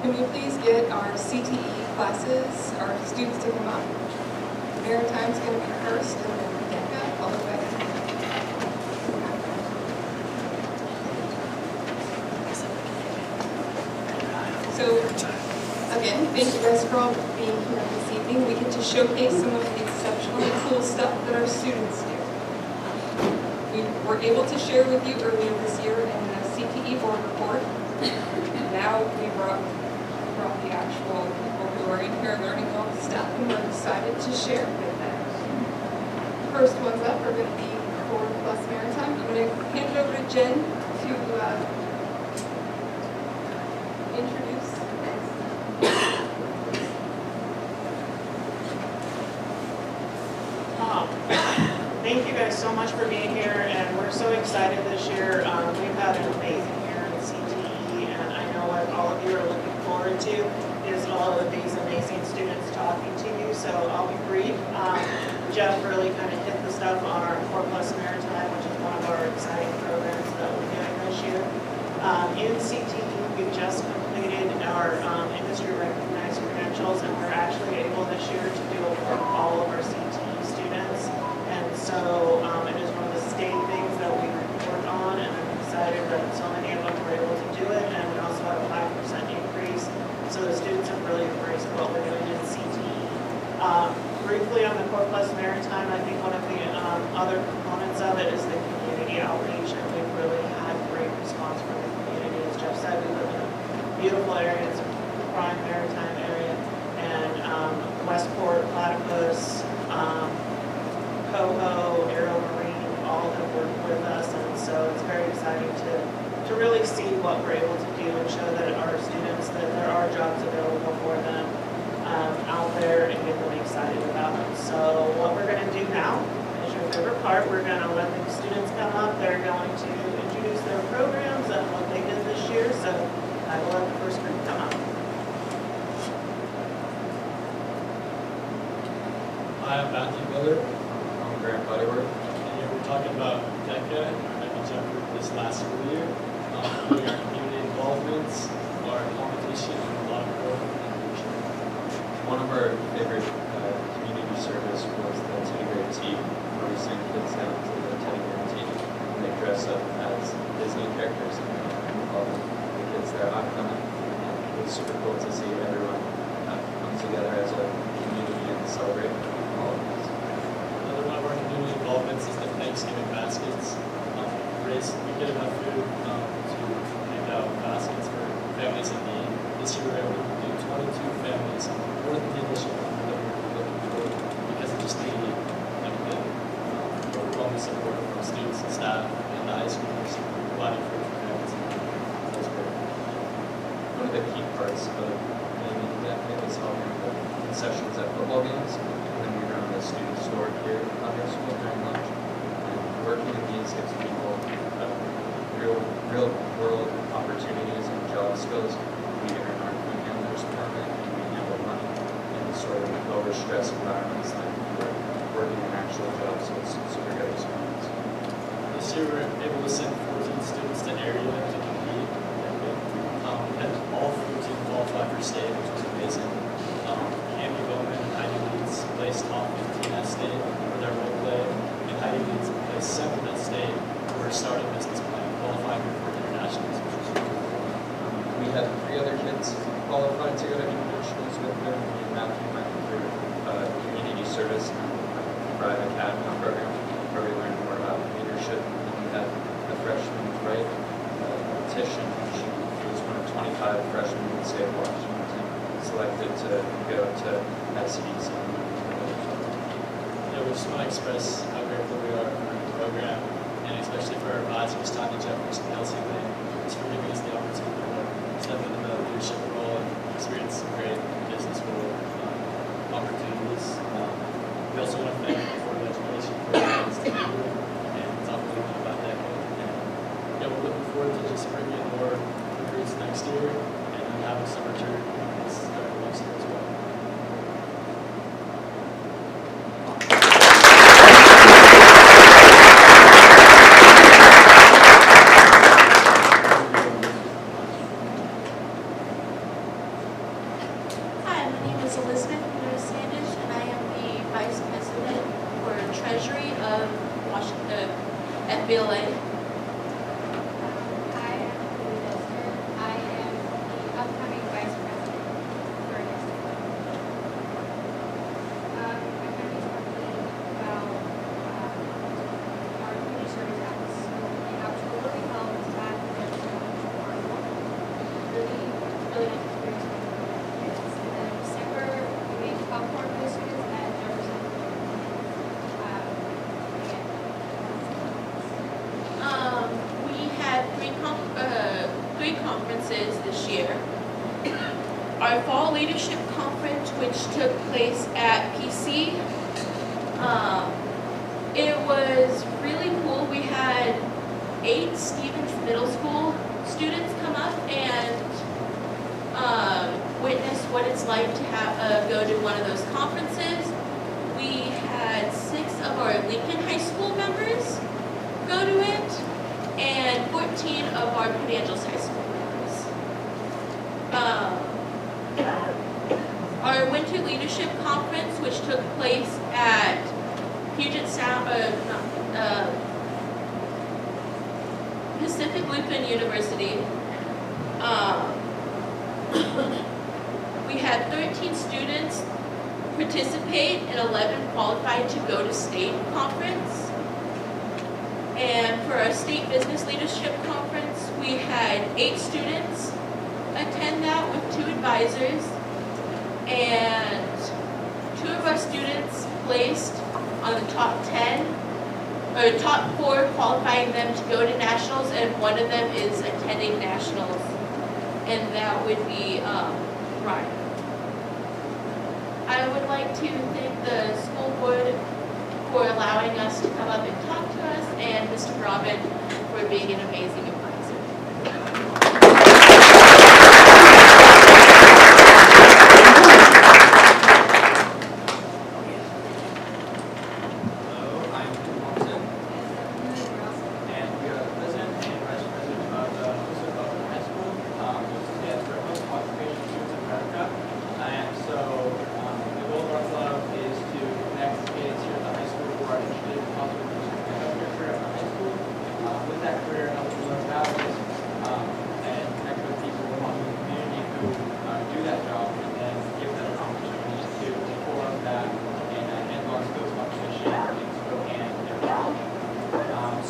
Can we please get our CTE classes, our students to come up? Maritime's going to be first, and then DECA, followed by So, again, thank you guys for all being here this evening. We get to showcase some of the exceptionally cool stuff that our students do. We were able to share with you earlier this year in the CTE board report. Now we brought the actual people who are in here learning all the stuff, and we're excited to share with them. First ones up are going to be Quorum plus Maritime. I'm going to hand it over to Jen to introduce. Thank you guys so much for being here, and we're so excited this year. We've had an amazing year in CTE, and I know what all of you are looking forward to is all of these amazing students talking to you, so I'll be brief. Jeff really kind of hit the stuff on our Core Plus Maritime, which is one of our exciting programs that we're doing this year. In CTE, we've just completed our industry recognized credentials, and we're actually able this year to do it for all of our CTE students. And so it is one of the state things that we report on, and I'm excited that so many of them were able to do it, and we also had a 5% increase. So the students have really embraced what we're doing in CTE. Briefly on the Core Plus Maritime, I think one of the other components of it is the community outreach, and we've really had great response jobs for the community. As Jeff said, we live in a beautiful area, it's a prime maritime area, and Westport, Platypus, Coho, Aero Marine, all have worked with us, and so it's very exciting to really see what we're able to do and show that our students that there are jobs available for them out there and get them excited about them. So what we're going to do now is your favorite part. We're going to let the students come up. They're going to introduce their programs and what they did this year. So I will let the first group come up. Hi, I'm Matthew Miller from Grand Bodywork, and here we're talking about DECA and our MHM group this last school year, doing our community involvements, our competition, and a lot of growth and leadership. One of our favorite community service was the Teddy Bear Tea, where we send kids down to the Teddy Bear Tea, and they dress up as Disney characters, and all the kids there have come in. It was super cool to see everyone come together as a community and celebrate. Another one of our community involvements is the Thanksgiving baskets. We get enough food to hand out baskets for families in need. This year we were able to do 22 families, more than the initial number that we were looking for because of just the overwhelming support from students and staff and the high schoolers providing food for families in need. That was great. One of the key parts of maybe that is helping the concessions at football games. The student store here on our school during lunch, and working with these gives people real world opportunities and job skills. We earn our food handlers permit, and we handle money in sort of lower stress environments than we're working in actual jobs, so it's super good experience. This year we were able to send 14 students to area to compete. And all 14 qualified for state, which was amazing. Cammy Bowman and Heidi Leeds placed top 15 at state for their role play, and Heidi Leeds placed 7th at state for her starting business plan, qualifying for internationals, which was really cool. We had 3 other kids qualified to go to internationals with them. Me and Matthew went through community service and private academy program where we learned more about leadership. And we had a freshman, right, Tish, and she was one of 25 freshmen in the state of Washington selected to go to SEDC. Yeah, we just want to express how grateful we are for the program, and especially for our advisors, Tanya Jefferson and Elsie Lane, for giving us the opportunity to step into the leadership role and experience some great business school opportunities. We also want to thank the Board of Education for allowing us to be here and talk a little bit about that. And yeah, we're looking forward to just bringing in more recruits next year and then having some return next year as well. Hi, my name is Elizabeth Sanders, and I am the Vice President for Treasury of Washington FBLA. I am Julie Dester. I am the upcoming Vice President for District. I'm going to be talking about our community service efforts in October. We held a staff event in Arnold. Really nice experience. And then in December, we made popcorn for the students at Jefferson. We had three conferences this year. Our Fall Leadership Conference, which took place at PC, it was really cool. We had 8 Stevens Middle School students come up and witness what it's like to have go to one of those conferences. We had 6 of our Lincoln High School members go to it, and 14 of our Port Angeles High School members. Our Winter Leadership Conference, which took place at Puget Sound, Pacific Lutheran University. We had 13 students participate and 11 qualified to go to state conference. And for our state business leadership conference, we had 8 students attend that with 2 advisors. And 2 of our students placed on the top 10, or top 4, qualifying them to go to nationals, and one of them is attending nationals, and that would be Ryan. I would like to thank the school board for allowing us to come up and talk to us, and Mr. Brahman for being an amazing advisor.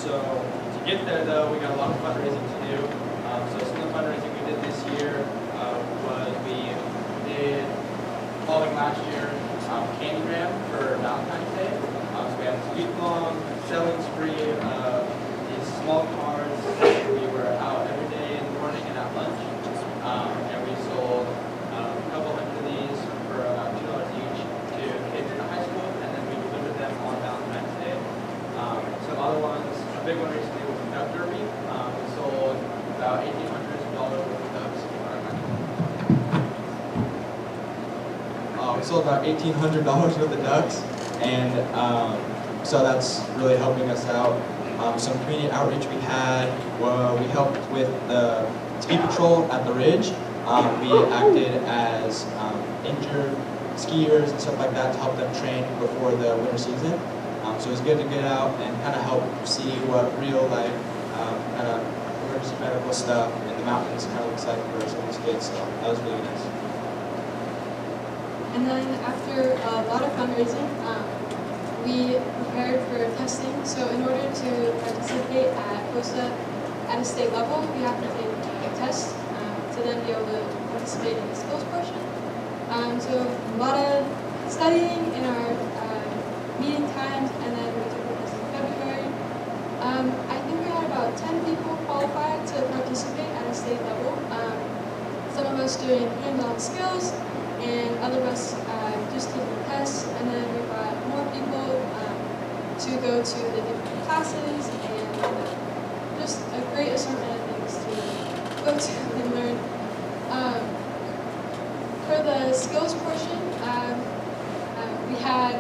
So to get there though, we got a lot of fundraising to do. So some of the fundraising we did this year was we did, following last year, Candygram for Valentine's Day. So we had this week-long selling spree of these small cards. We were out every day in the morning and at lunch. And we sold a couple hundred of these for about $2 each to kids in the high school, and then we delivered them on Valentine's Day. Some other ones, a big one recently was the Duck Derby. We sold about $1,800 worth of ducks. We sold about $1,800 worth of ducks, and so that's really helping us out. Some community outreach we had, we helped with the ski patrol at the Ridge. We acted as injured skiers and stuff like that to help them train before the winter season. So it was good to get out and kind of help see what real life kind of emergency medical stuff in the mountains kind of looks like for some of these kids. So that was really nice. And then after a lot of fundraising, we prepared for testing. So in order to participate at COSA at a state level, we have to take a test to then be able to participate in the skills portion. So a lot of studying in our meeting times, and then we took the test in February. I think we had about 10 people qualified to participate at a state level. Some of us doing hands-on skills, and other of us just taking the tests, and then we got more people to go to the different classes, and just a great assortment of things to go to and learn. For the skills portion, we had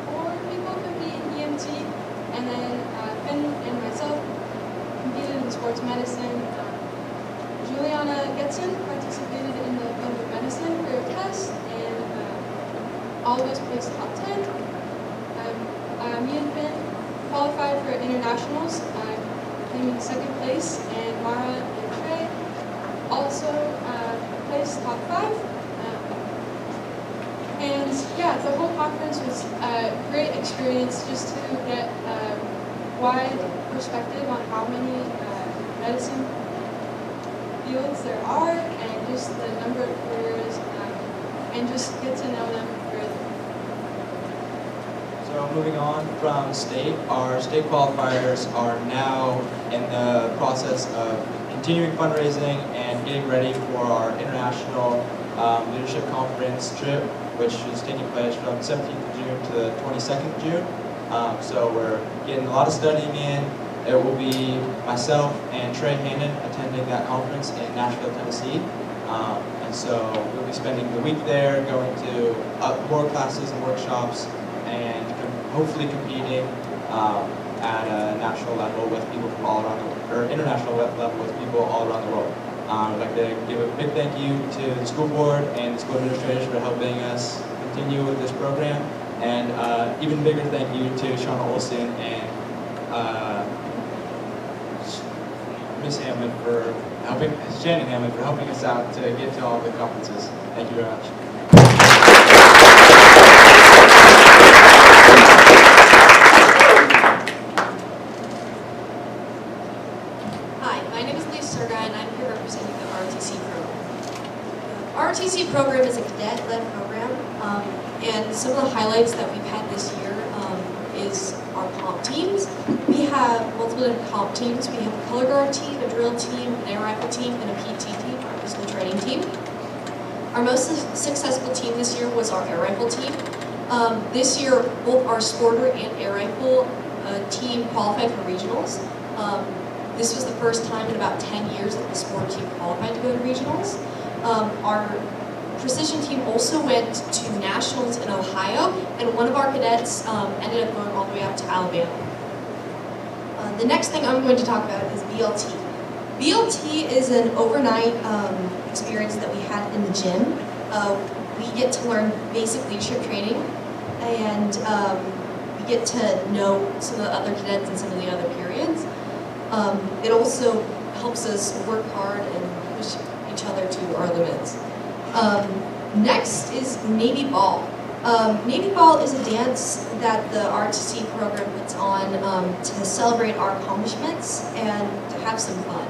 4 people compete in EMT, and then Finn and myself competed in sports medicine. Juliana Getson participated in the field of medicine for a test, and all of us placed top 10. Me and Finn qualified for internationals, came in 2nd place, and Mara and Trey also placed top 5. And yeah, the whole conference was a great experience just to get a wide perspective on how many medicine fields there are, and just the number of careers, and just get to know them further. So moving on from state, our state qualifiers are now in the process of continuing fundraising and getting ready for our international leadership conference trip, which is taking place from 17th of June to the 22nd of June. So we're getting a lot of studying in. It will be myself and Trey Hannon attending that conference in Nashville, Tennessee. And so we'll be spending the week there, going to more classes and workshops, and hopefully competing at a national level with people from all around the world, or international level with people all around the world. I'd like to give a big thank you to the school board and the school administrators for helping us continue with this program, and even bigger thank you to Shauna Olson and Miss Hammond for helping, Shannon Hammond for helping us out to get to all the conferences. Thank you very much. Our RTC program is a cadet-led program, and some of the highlights that we've had this year is our comp teams. We have multiple different comp teams. We have a color guard team, a drill team, an air rifle team, and a PT team, our physical training team. Our most successful team this year was our air rifle team. This year, both our sporter and air rifle team qualified for regionals. This was the first time in about 10 years that the sport team qualified to go to regionals. Our precision team also went to nationals in Ohio, and one of our cadets ended up going all the way out to Alabama. The next thing I'm going to talk about is BLT. BLT is an overnight experience that we had in the gym. We get to learn basic leadership training, and we get to know some of the other cadets in some of the other periods. It also helps us work hard and push each other to our limits. Next is Navy Ball. Navy Ball is a dance that the RTC program puts on to celebrate our accomplishments and to have some fun.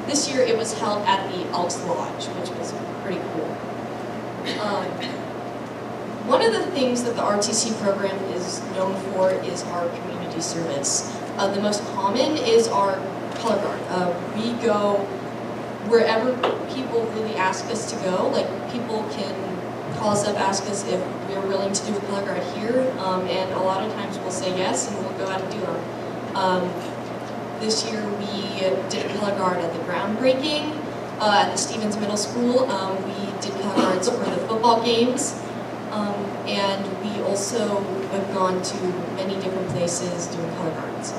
This year it was held at the Elks Lodge, which was pretty cool. One of the things that the RTC program is known for is our community service. The most common is our color guard. We go wherever people really ask us to go. Like, people can call us up, ask us if we're willing to do a color guard here, and a lot of times we'll say yes, and we'll go out and do them. This year we did a color guard at the groundbreaking at the Stevens Middle School. We did color guards for the football games, and we also have gone to many different places doing color guards.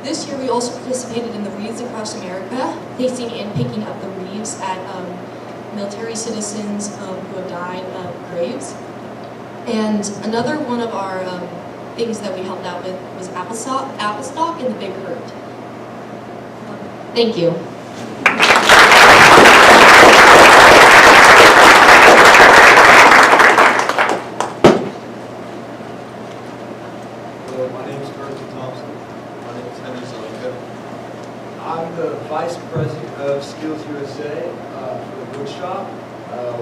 This year we also participated in the Wreaths Across America, placing and picking up the wreaths at military citizens who have died of graves. And another one of our things that we helped out with was apple stock in the Big Hurt. Thank you. Hello, my name is Kirsten Thompson. My name is Henry Zelenka. I'm the Vice President of Skills USA for the Wood Shop,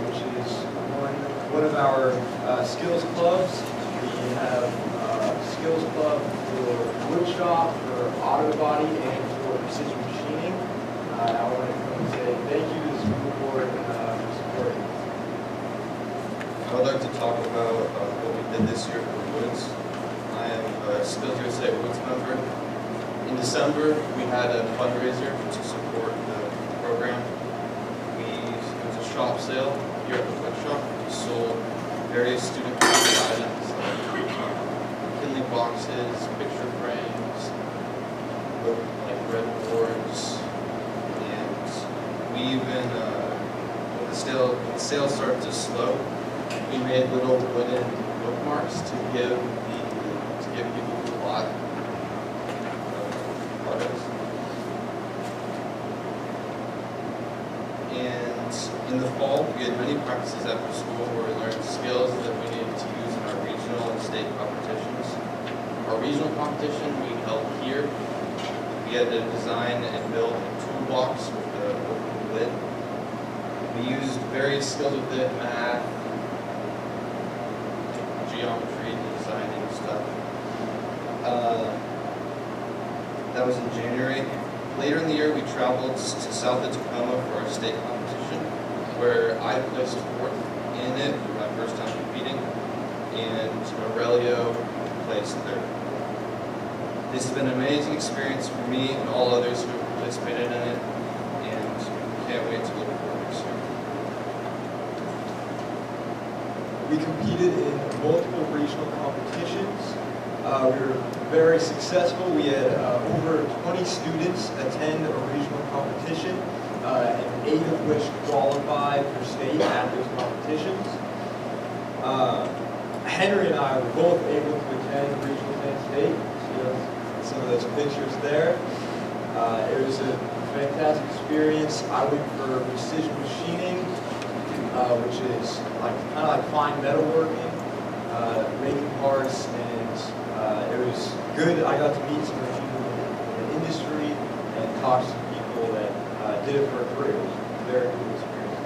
which is one of our skills clubs. We have skills club for wood shop, for auto body, and for precision machining. I want to come and say thank you to the school board for supporting. I would like to talk about what we did this year for Woods. I am a Skills USA Woods member. In December, we had a fundraiser to support the program. It was a shop sale here at the wood shop. We sold various student-related items like Kinley boxes, picture frames, like red boards, and we even, when the sale started to slow, we made little wooden bookmarks to give people who bought products. And in the fall, we had many practices after school where we learned skills that we needed to use in our regional and state competitions. Our regional competition we held here. We had to design and build a toolbox with the open lid. We used various skills with it, math, geometry, designing stuff. That was in January. Later in the year, we traveled to south of Tacoma for our state competition, where I placed fourth in it for my first time competing, and Aurelio placed third. This has been an amazing experience for me and all others who have participated in it, and we can't wait to look forward next year. We competed in multiple regional competitions. We were very successful. We had over 20 students attend a regional competition, and 8 of which qualified for state at those competitions. Henry and I were both able to attend regionals and state. Some of those pictures there. It was a fantastic experience. I went for precision machining, which is kind of like fine metalworking, making parts, and it was good. I got to meet some of the people in the industry and talk to some people that did it for a career. It was a very cool experience.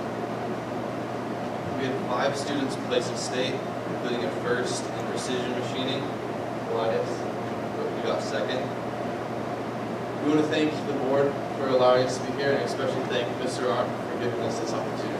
5 students placed in state, including a first in precision machining, Elias, who got second. We want to thank the board for allowing us to be here, and especially thank Mr. Arndt for giving us this opportunity.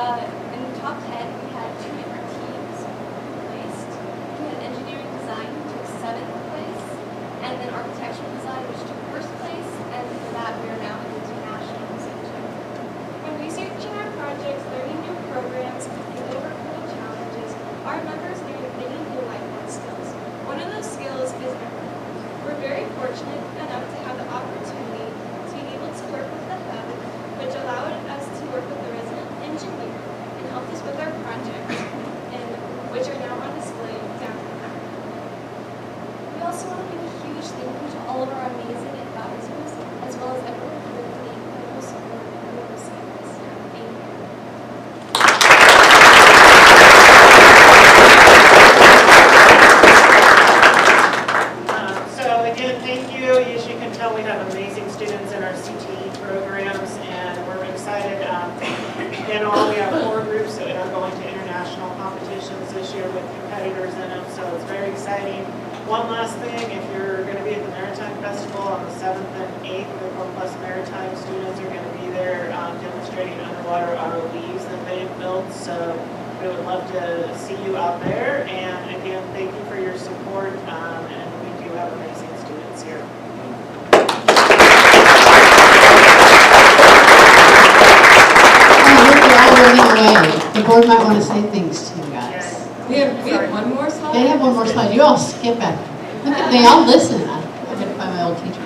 In the top 10, we had 2 different teams placed. We had engineering design, who took 7th place, and then architectural design, which took 1st place, and for that, we are now able to national section. When researching our projects, learning new programs, and overcoming challenges, our members learned many new lifelong skills. One of those skills is empathy. We're very fortunate enough to have the opportunity to be able to work with the hub, which allowed us to work with the resident engineer and helped us with our projects, and which are now on display downtown. We also want to give a huge thank you to all of our amazing advisors, as well as everyone for the incredible support we have received this year. Thank you. So again, thank you. As you can tell, we have amazing students in our CTE programs, and we're excited. In all, we have 4 groups that are going to international competitions this year with competitors in them, so it's very exciting. One last thing, if you're going to be at the Maritime Festival on the 7th and 8th, the Plus Maritime students are going to be there demonstrating underwater ROVs that they've built, so we would love to see you out there. And again, thank you for your support, and we do have amazing students here. The board might want to say things to you guys. We have one more slide? They have one more slide. You all skip back. Look at, they all listen. I'm going to find my old teacher.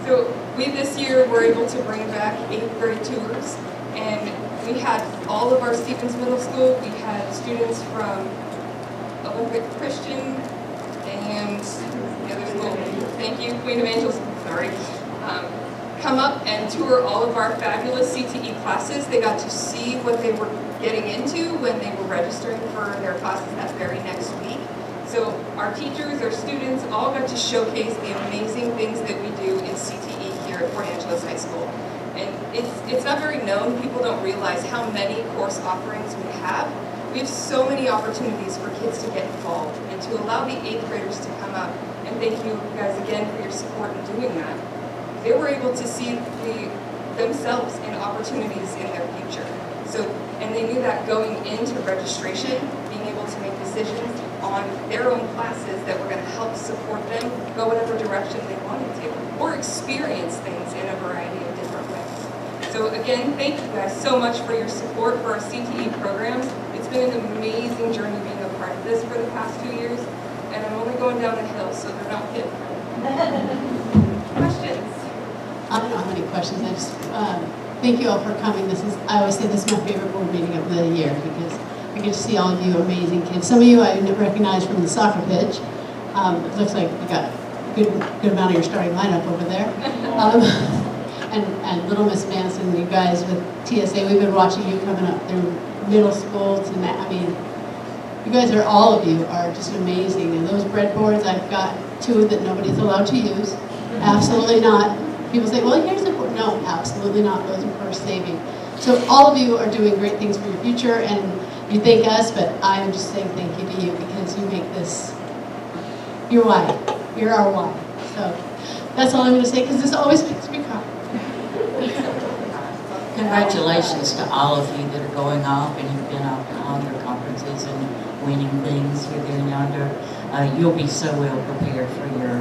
So we this year were able to bring back 8th grade tours, and we had all of our Stevens Middle School. We had students from Olympic Christian and the other school. Thank you, Queen of Angels. Sorry. Come up and tour all of our fabulous CTE classes. They got to see what they were getting into when they were registering for their classes that very next week. So our teachers, our students, all got to showcase the amazing things that we do in CTE here at Port Angeles High School. And it's not very known. People don't realize how many course offerings we have. We have so many opportunities for kids to get involved and to allow the 8th graders to come up. And thank you guys again for your support in doing that. They were able to see themselves in opportunities in their future. So, and they knew that going into registration, being able to make decisions on their own classes that were going to help support them go whatever direction they wanted to, or experience things in a variety of different ways. So again, thank you guys so much for your support for our CTE programs. It's been an amazing journey being a part of this for the past 2 years, and I'm only going down the hill, so they're not hit. Questions? I don't have any questions. I just thank you all for coming. I always say this is my favorite board meeting of the year because I get to see all of you amazing kids. Some of you I never recognized from the soccer pitch. It looks like you got a good amount of your starting lineup over there. And Little Miss Manson, you guys with TSA, we've been watching you coming up through middle school to I mean, you guys are, all of you are just amazing. And those breadboards, I've got 2 that nobody's allowed to use. Absolutely not. People say, well, here's the board. No, absolutely not. Those are for saving. So all of you are doing great things for your future, and you thank us, but I am just saying thank you to you because you make this your why. You're our why. So that's all I'm going to say because this always makes me cry. Congratulations to all of you that are going off and you've been off to all your conferences and winning things here, there, and yonder. You'll be so well prepared for your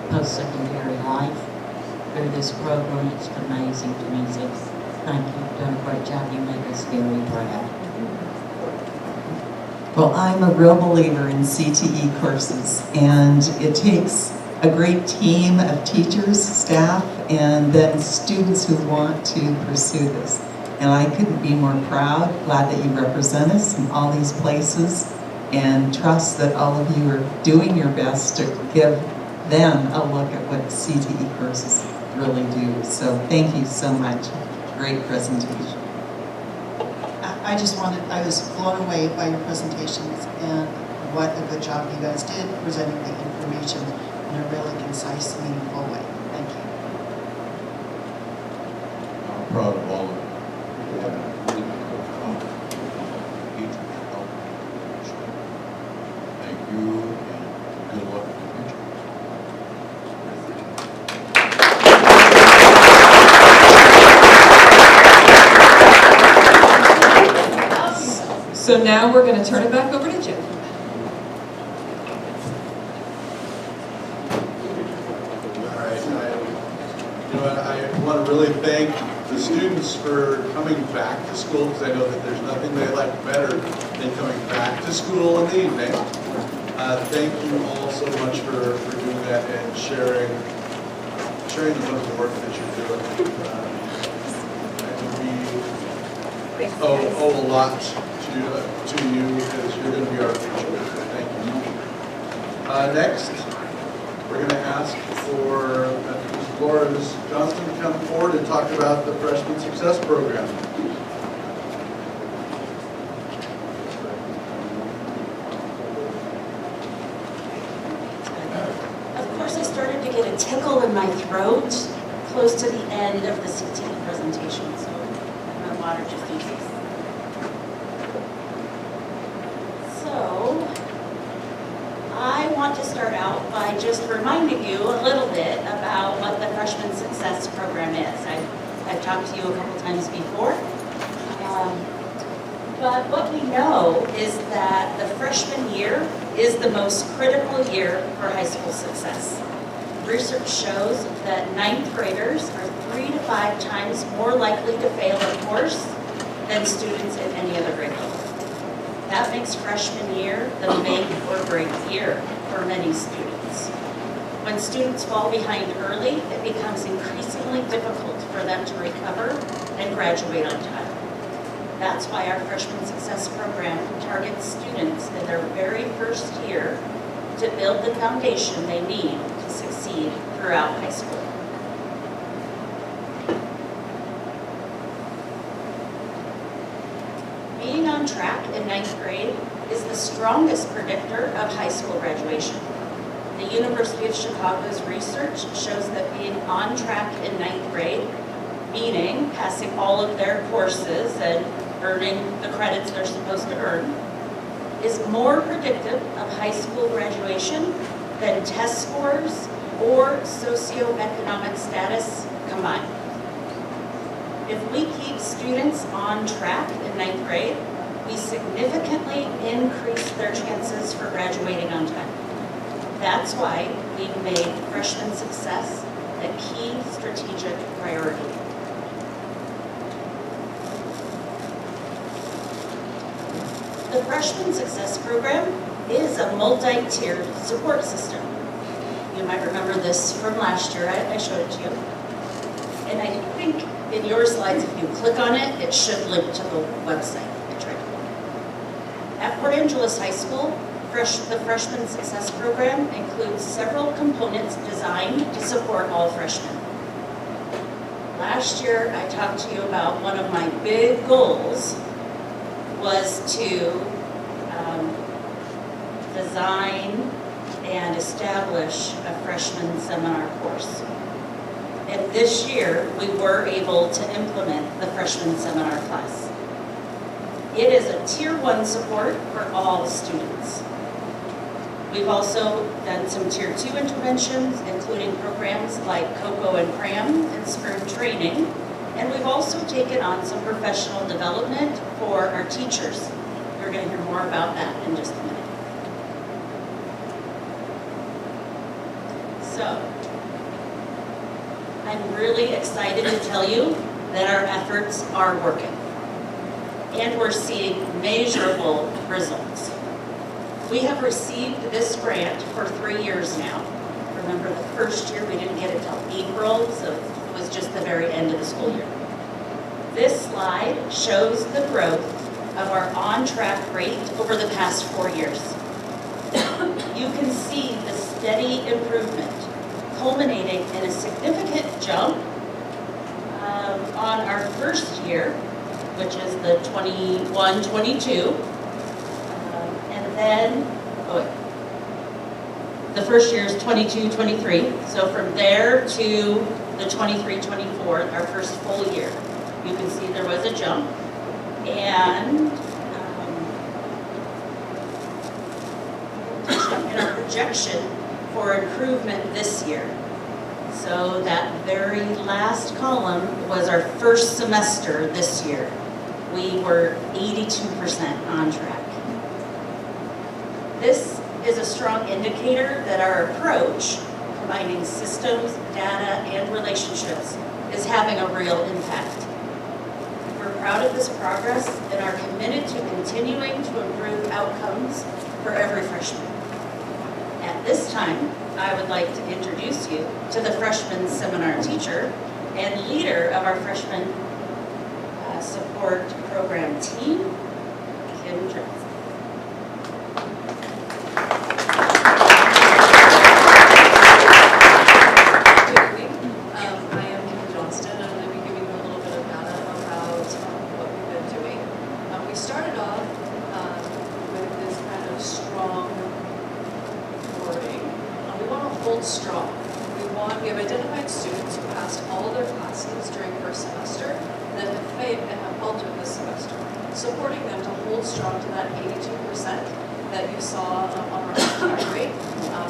post-secondary life through this program. It's amazing to me. So thank you. You've done a great job. You make us very proud. Well, I'm a real believer in CTE courses, and it takes a great team of teachers, staff, and then students who want to pursue this. And I couldn't be more proud, glad that you represent us in all these places, and trust that all of you are doing your best to give them a look at what CTE courses really do. So thank you so much. Great presentation. I was blown away by your presentations and what a good job you guys did presenting the information in a really concise, meaningful way. Thank you. I'm proud of all of you. You have a really good job. Teachers help. Thank you and good luck in the future. So now we're going to turn it back over to Jim. All right, I want to really thank the students for coming back to school, because I know that there's nothing they like better than coming back to school in the evening. Thank you all so much for doing that and sharing the wonderful work that you're doing. And we owe a lot to you, because you're going to be our future. Thank you. Next, we're going to ask for Ms. Laura Johnston to come forward and talk about the Freshman Success Program. Of course, I started to get a tickle in my throat close to the end of the CTE presentation, so my water just in case. So, I want to start out by just reminding you a little bit about what the Freshman Success Program is. I've talked to you a couple times before, but what we know is that the freshman year is the most critical year for high school success. Research shows that ninth graders are 3 to 5 times more likely to fail a course than students at any other grade level. That makes freshman year the make or break year for many students. When students fall behind early, it becomes increasingly difficult for them to recover and graduate on time. That's why our Freshman Success Program targets students in their very first year to build the foundation they need to succeed throughout high school. Being on track in ninth grade is the strongest predictor of high school graduation. The University of Chicago's research shows that being on track in ninth grade, meaning passing all of their courses and earning the credits they're supposed to earn, is more predictive of high school graduation than test scores or socioeconomic status combined. If we keep students on track in ninth grade, we significantly increase their chances for graduating on time. That's why we've made freshman success a key strategic priority. The Freshman Success Program is a multi-tiered support system. You might remember this from last year. I showed it to you. And I think in your slides, if you click on it, it should link to the website. I tried to. At Port Angeles High School, the Freshman Success Program includes several components designed to support all freshmen. Last year, I talked to you about one of my big goals was to design and establish a freshman seminar course. And this year, we were able to implement the freshman seminar class. It is a Tier 1 support for all students. We've also done some Tier 2 interventions, including programs like Cocoa and Cram and spring training. And we've also taken on some professional development for our teachers. You're going to hear more about that in just a minute. So, I'm really excited to tell you that our efforts are working. And we're seeing measurable results. We have received this grant for 3 years now. Remember, the first year we didn't get it till April, so it was just the very end of the school year. This slide shows the growth of our on-track rate over the past 4 years. You can see the steady improvement culminating in a significant jump on our first year, which is the 21-22, and then, the first year is 22-23, so from there to the 23-24, our first full year, you can see there was a jump, and our projection for improvement this year. So that very last column was our first semester this year. We were 82% on track. This is a strong indicator that our approach, combining systems, data, and relationships, is having a real impact. We're proud of this progress and are committed to continuing to improve outcomes for every freshman. At this time, I would like to introduce you to the freshman seminar teacher and leader of our freshman support program team, Kim Johnson. Strong. We have identified students who passed all of their classes during first semester that have failed and have faltered this semester, supporting them to hold strong to that 82% that you saw on our track rate,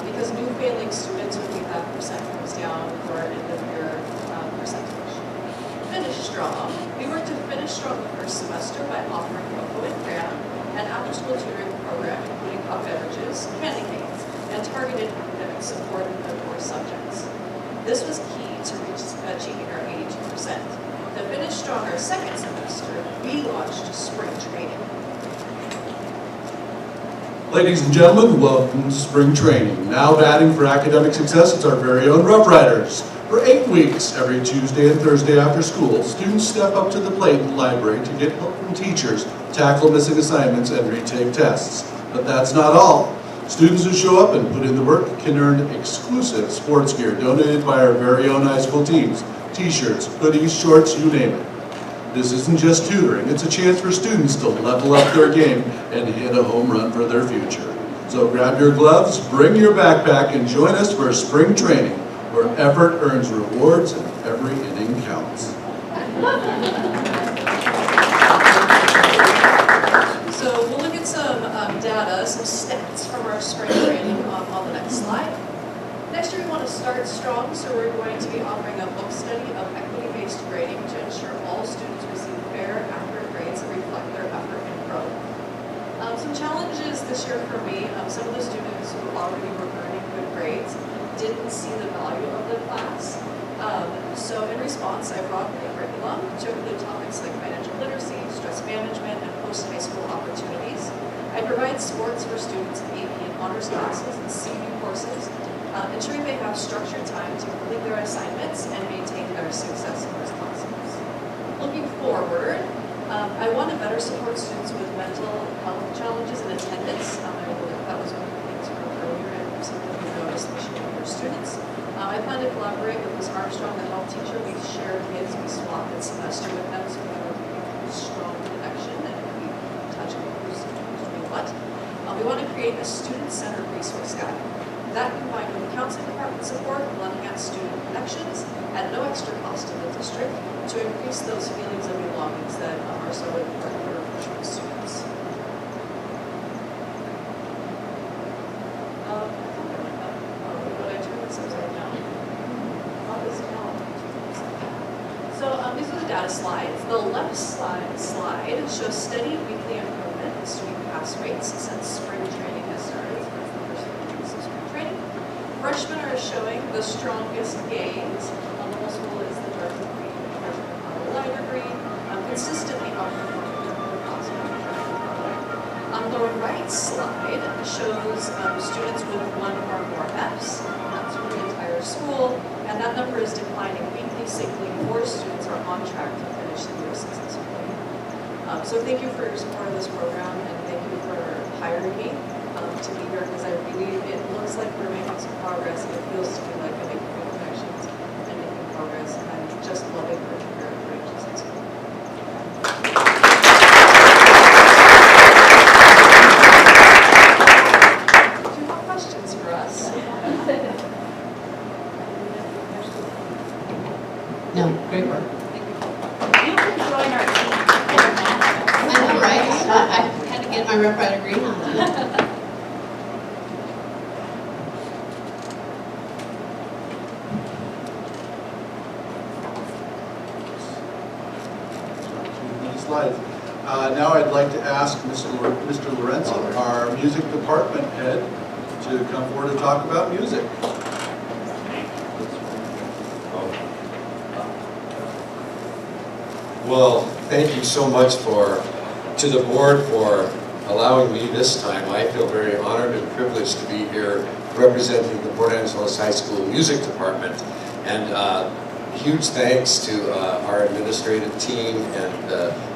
because new failing students, when we have percent comes down for an end of year percentage. Finish strong. We worked to finish strong the first semester by offering cocoa and cram and after-school tutoring program, including hot beverages, candy canes, and targeted academic support in the core subjects. This was key to achieving our 82%. To finish strong our second semester, we launched spring training. Ladies and gentlemen, welcome to spring training. Now batting for academic success, it's our very own Rough Riders. For 8 weeks, every Tuesday and Thursday after school, students step up to the plate in the library to get help from teachers, tackle missing assignments, and retake tests. But that's not all. Students who show up and put in the work can earn exclusive sports gear donated by our very own high school teams. T-shirts, hoodies, shorts, you name it. This isn't just tutoring, it's a chance for students to level up their game and hit a home run for their future. So grab your gloves, bring your backpack, and join us for spring training, where effort earns rewards and every inning counts. So we'll look at some data, some stats from our spring training on the next slide. Next year we want to start strong, so we're going to be offering a book study of equity-based grading to ensure all students receive fair, accurate grades that reflect their effort and growth. Some challenges this year for me, some of the students who already were earning good grades didn't see the value of the class. So in response, I brought the curriculum to include topics like financial literacy, stress management, and post-high school opportunities. I provide sports for students in AP and honors classes and CB courses, ensuring they have structured time to complete their assignments and maintain their success in those classes. Looking forward, I want to better support students with mental health challenges and attendance. I know that was one of the things from earlier and something we noticed this year with our students. I plan to collaborate with Ms. Armstrong, the health teacher. We share kids, we swap that semester with them so we have a strong connection and we touch on who's doing what. We want to create a student-centered resource guide. That combined with counseling department support, looking at student connections at no extra cost to the district to increase those feelings of belongings that are so important for freshman students. These are the data slides. The left slide shows steady weekly improvement in student pass rates since spring training has started. So that's the first 3 weeks of spring training. Freshmen are showing the strongest gains. The middle school is the dark green, freshmen are the lighter green, consistently outperforming the positive. The right slide shows students with 1 or more Fs. That's for the entire school, and that number is declining weekly, sickly. More students are on track to finish the year successfully. So thank you for your support of this program, and thank you for hiring me to be here, because I believe it looks like we're making some progress, and it feels to me like I'm making good connections and making progress, and I'm just loving working here at Accreditation High School. Do you have questions for us? No, great work. You can join our team. I know, right? I had to get my Rough Rider green on that. Many slides. Now I'd like to ask Mr. Lorenzo, our music department head, to come forward and talk about music. Well, thank you so much to the board for allowing me this time. I feel very honored and privileged to be here representing the Port Angeles High School Music Department. And huge thanks to our administrative team and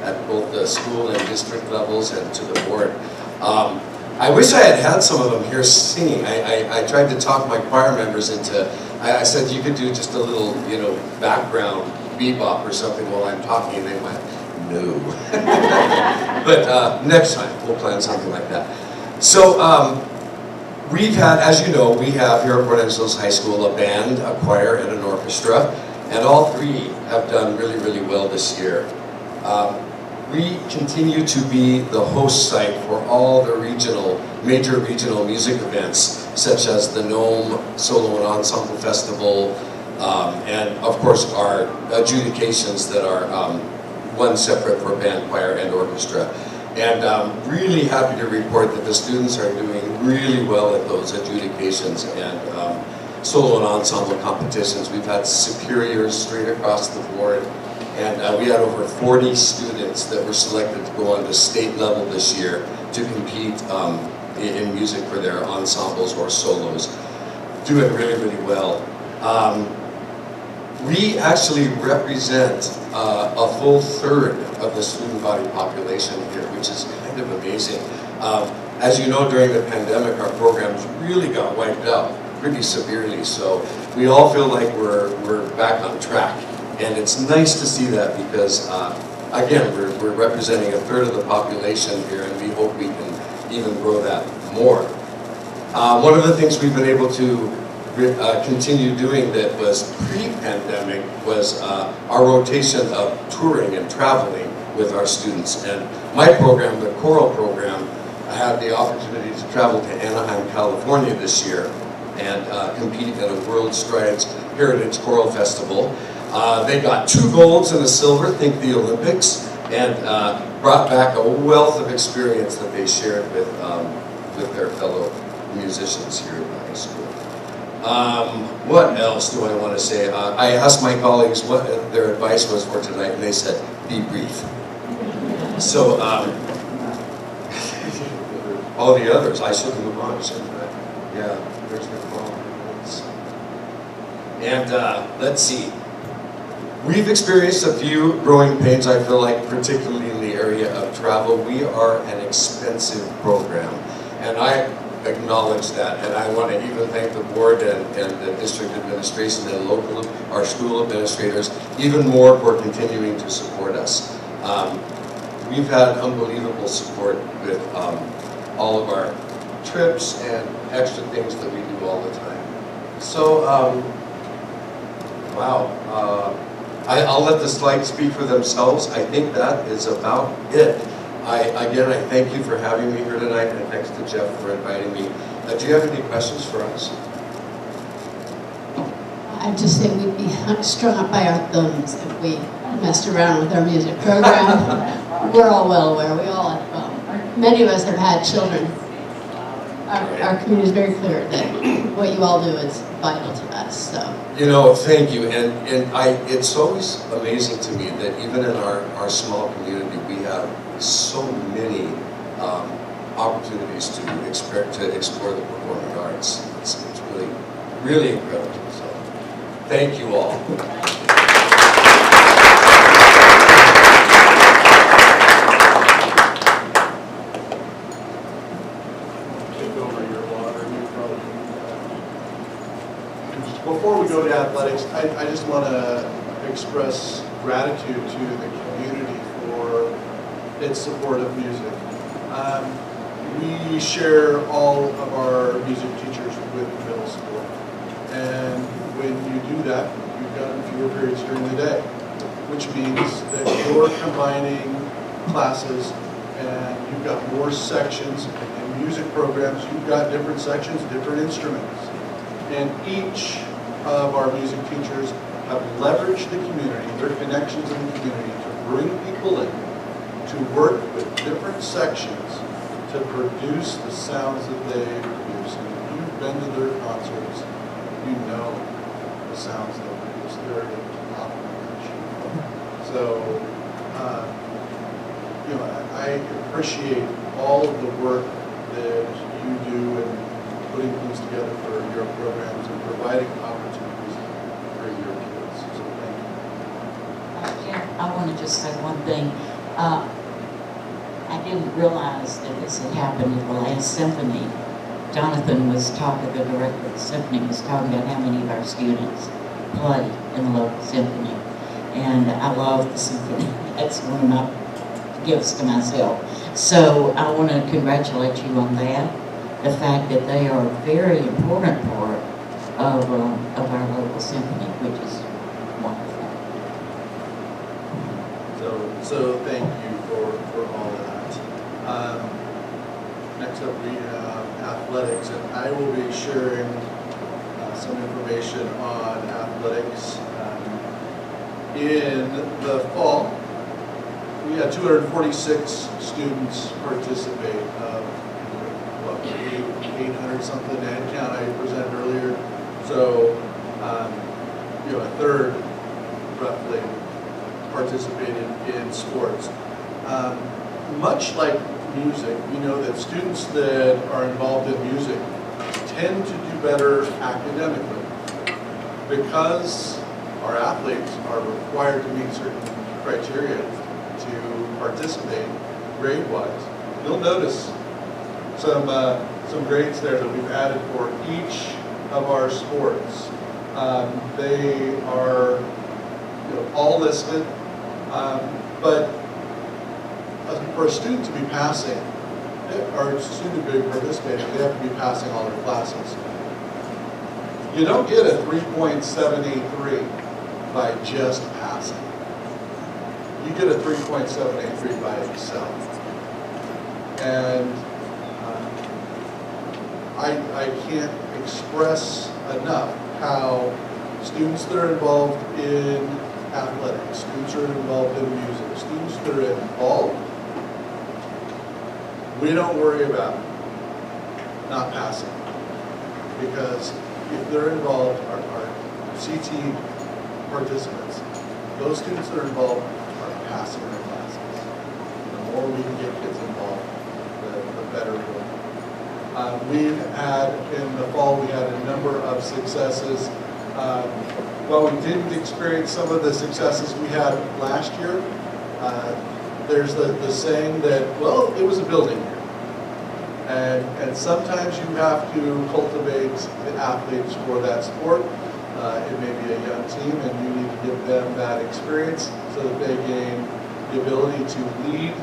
at both the school and district levels, and to the board. I wish I had some of them here singing. I tried to talk my choir members into, I said you could do just a little, background bebop or something while I'm talking, and they went, no. But next time, we'll plan something like that. So, we've had, as you know, we have here at Port Angeles High School a band, a choir, and an orchestra, and all three have done really, really well this year. We continue to be the host site for all the major regional music events, such as the Nome Solo and Ensemble Festival, and of course our adjudications that are one separate for band, choir, and orchestra. And I'm really happy to report that the students are doing really well at those adjudications and solo and ensemble competitions. We've had superiors straight across the board, and we had over 40 students that were selected to go on to state level this year to compete in music for their ensembles or solos. Doing really, really well. We actually represent a full third of the student body population here, which is kind of amazing. As you know, during the pandemic, our programs really got wiped out pretty severely, so we all feel like we're back on track. And it's nice to see that because, again, we're representing a third of the population here, and we hope we can even grow that more. One of the things we've been able to continue doing that was pre-pandemic was our rotation of touring and traveling with our students. And my program, the choral program, I had the opportunity to travel to Anaheim, California this year and compete at a World Strides Heritage Choral Festival. They got 2 golds and a silver, think the Olympics, and brought back a wealth of experience that they shared with their fellow musicians here at the high school. What else do I want to say? I asked my colleagues what their advice was for tonight, and they said, be brief. So, all the others, I should move on, shouldn't I? Yeah, there's the call. And let's see. We've experienced a few growing pains, I feel like, particularly in the area of travel. We are an expensive program, and I acknowledge that, and I want to even thank the board and the district administration and our school administrators even more for continuing to support us. We've had unbelievable support with all of our trips and extra things that we do all the time. So, wow. I'll let the slides speak for themselves. I think that is about it. Again, I thank you for having me here tonight, and thanks to Jeff for inviting me. Do you have any questions for us? I'd just say we'd be strung up by our thumbs if we messed around with our music program. We're all well aware. We all have, well, many of us have had children. Our community is very clear that what you all do is vital to us. So. You know, thank you, and it's always amazing to me that even in our small community, we have so many opportunities to explore the performing arts. It's really, really incredible. So, thank you all. I just want to express gratitude to the community for its support of music. We share all of our music teachers with the middle school. And when you do that, you've got fewer periods during the day, which means that you're combining classes and you've got more sections. In music programs, you've got different sections, different instruments. And each of our music teachers have leveraged the community, their connections in the community, to bring people in, to work with different sections to produce the sounds that they produce. And if you've been to their concerts, you know the sounds they produce. They're top notch. So, you know, I appreciate all of the work that you do in putting things together for your programs and providing opportunities for your kids. So thank you. Jen, I want to just say one thing. I didn't realize that this had happened at the last symphony. Jonathan was talking, the director of the symphony was talking about how many of our students play in the local symphony. And I love the symphony. That's one of my gifts to myself. So I want to congratulate you on that. The fact that they are a very important part of our local symphony, which is wonderful. So thank you for all that. Next up we have athletics, and I will be sharing some information on athletics. In the fall, we had 246 students participate. 800 something head count I presented earlier. So, you know, a third roughly participated in sports. Much like music, we know that students that are involved in music tend to do better academically because our athletes are required to meet certain criteria to participate grade-wise. You'll notice some grades there that we've added for each of our sports. They are, you know, all listed, but for a student to be passing, or a student to be participating, they have to be passing all their classes. You don't get a 3.783 by just passing. You get a 3.783 by itself. And I can't express enough how students that are involved in athletics, students that are involved in music, students that are involved, we don't worry about not passing. Because if they're involved, our CT participants, those students that are involved are passing their classes. The more we can get kids involved, the better we'll do. We've had, in the fall, we had a number of successes. While we didn't experience some of the successes we had last year, there's the saying that, well, it was a building year. And sometimes you have to cultivate the athletes for that sport. It may be a young team, and you need to give them that experience so that they gain the ability to lead.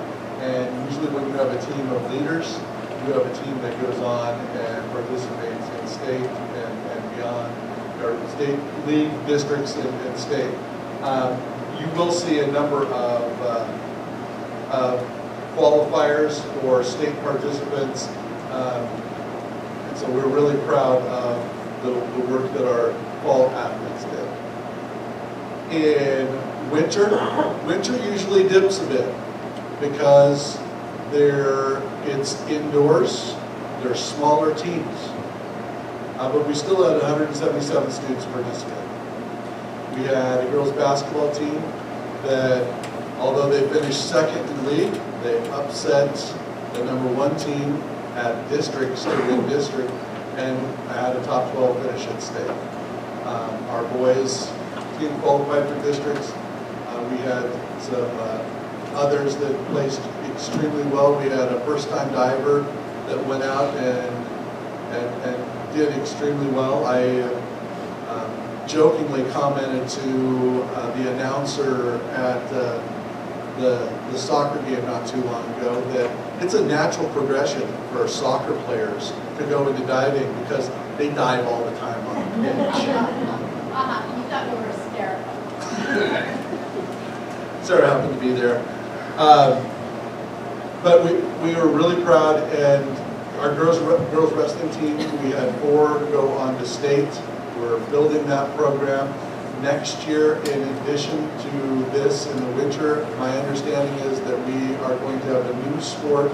And usually when you have a team of leaders, you have a team that goes on and participates in state and beyond, or state league, districts, and state. You will see a number of qualifiers for state participants. And so we're really proud of the work that our fall athletes did. In winter usually dips a bit because it's indoors, they're smaller teams. But we still had 177 students participate. We had a girls basketball team that, although they finished second in the league, they upset the #1 team at districts to win district and had a top 12 finish at state. Our boys team qualified for districts. We had some others that placed extremely well. We had a first-time diver that went out and did extremely well. jokingly commented to the announcer at the soccer game not too long ago that it's a natural progression for soccer players to go into diving because they dive all the time on the pitch. You thought we were hysterical. Sarah happened to be there. But we were really proud, and our girls wrestling team, we had 4 go on to state. We're building that program. Next year, in addition to this in the winter, my understanding is that we are going to have a new sport,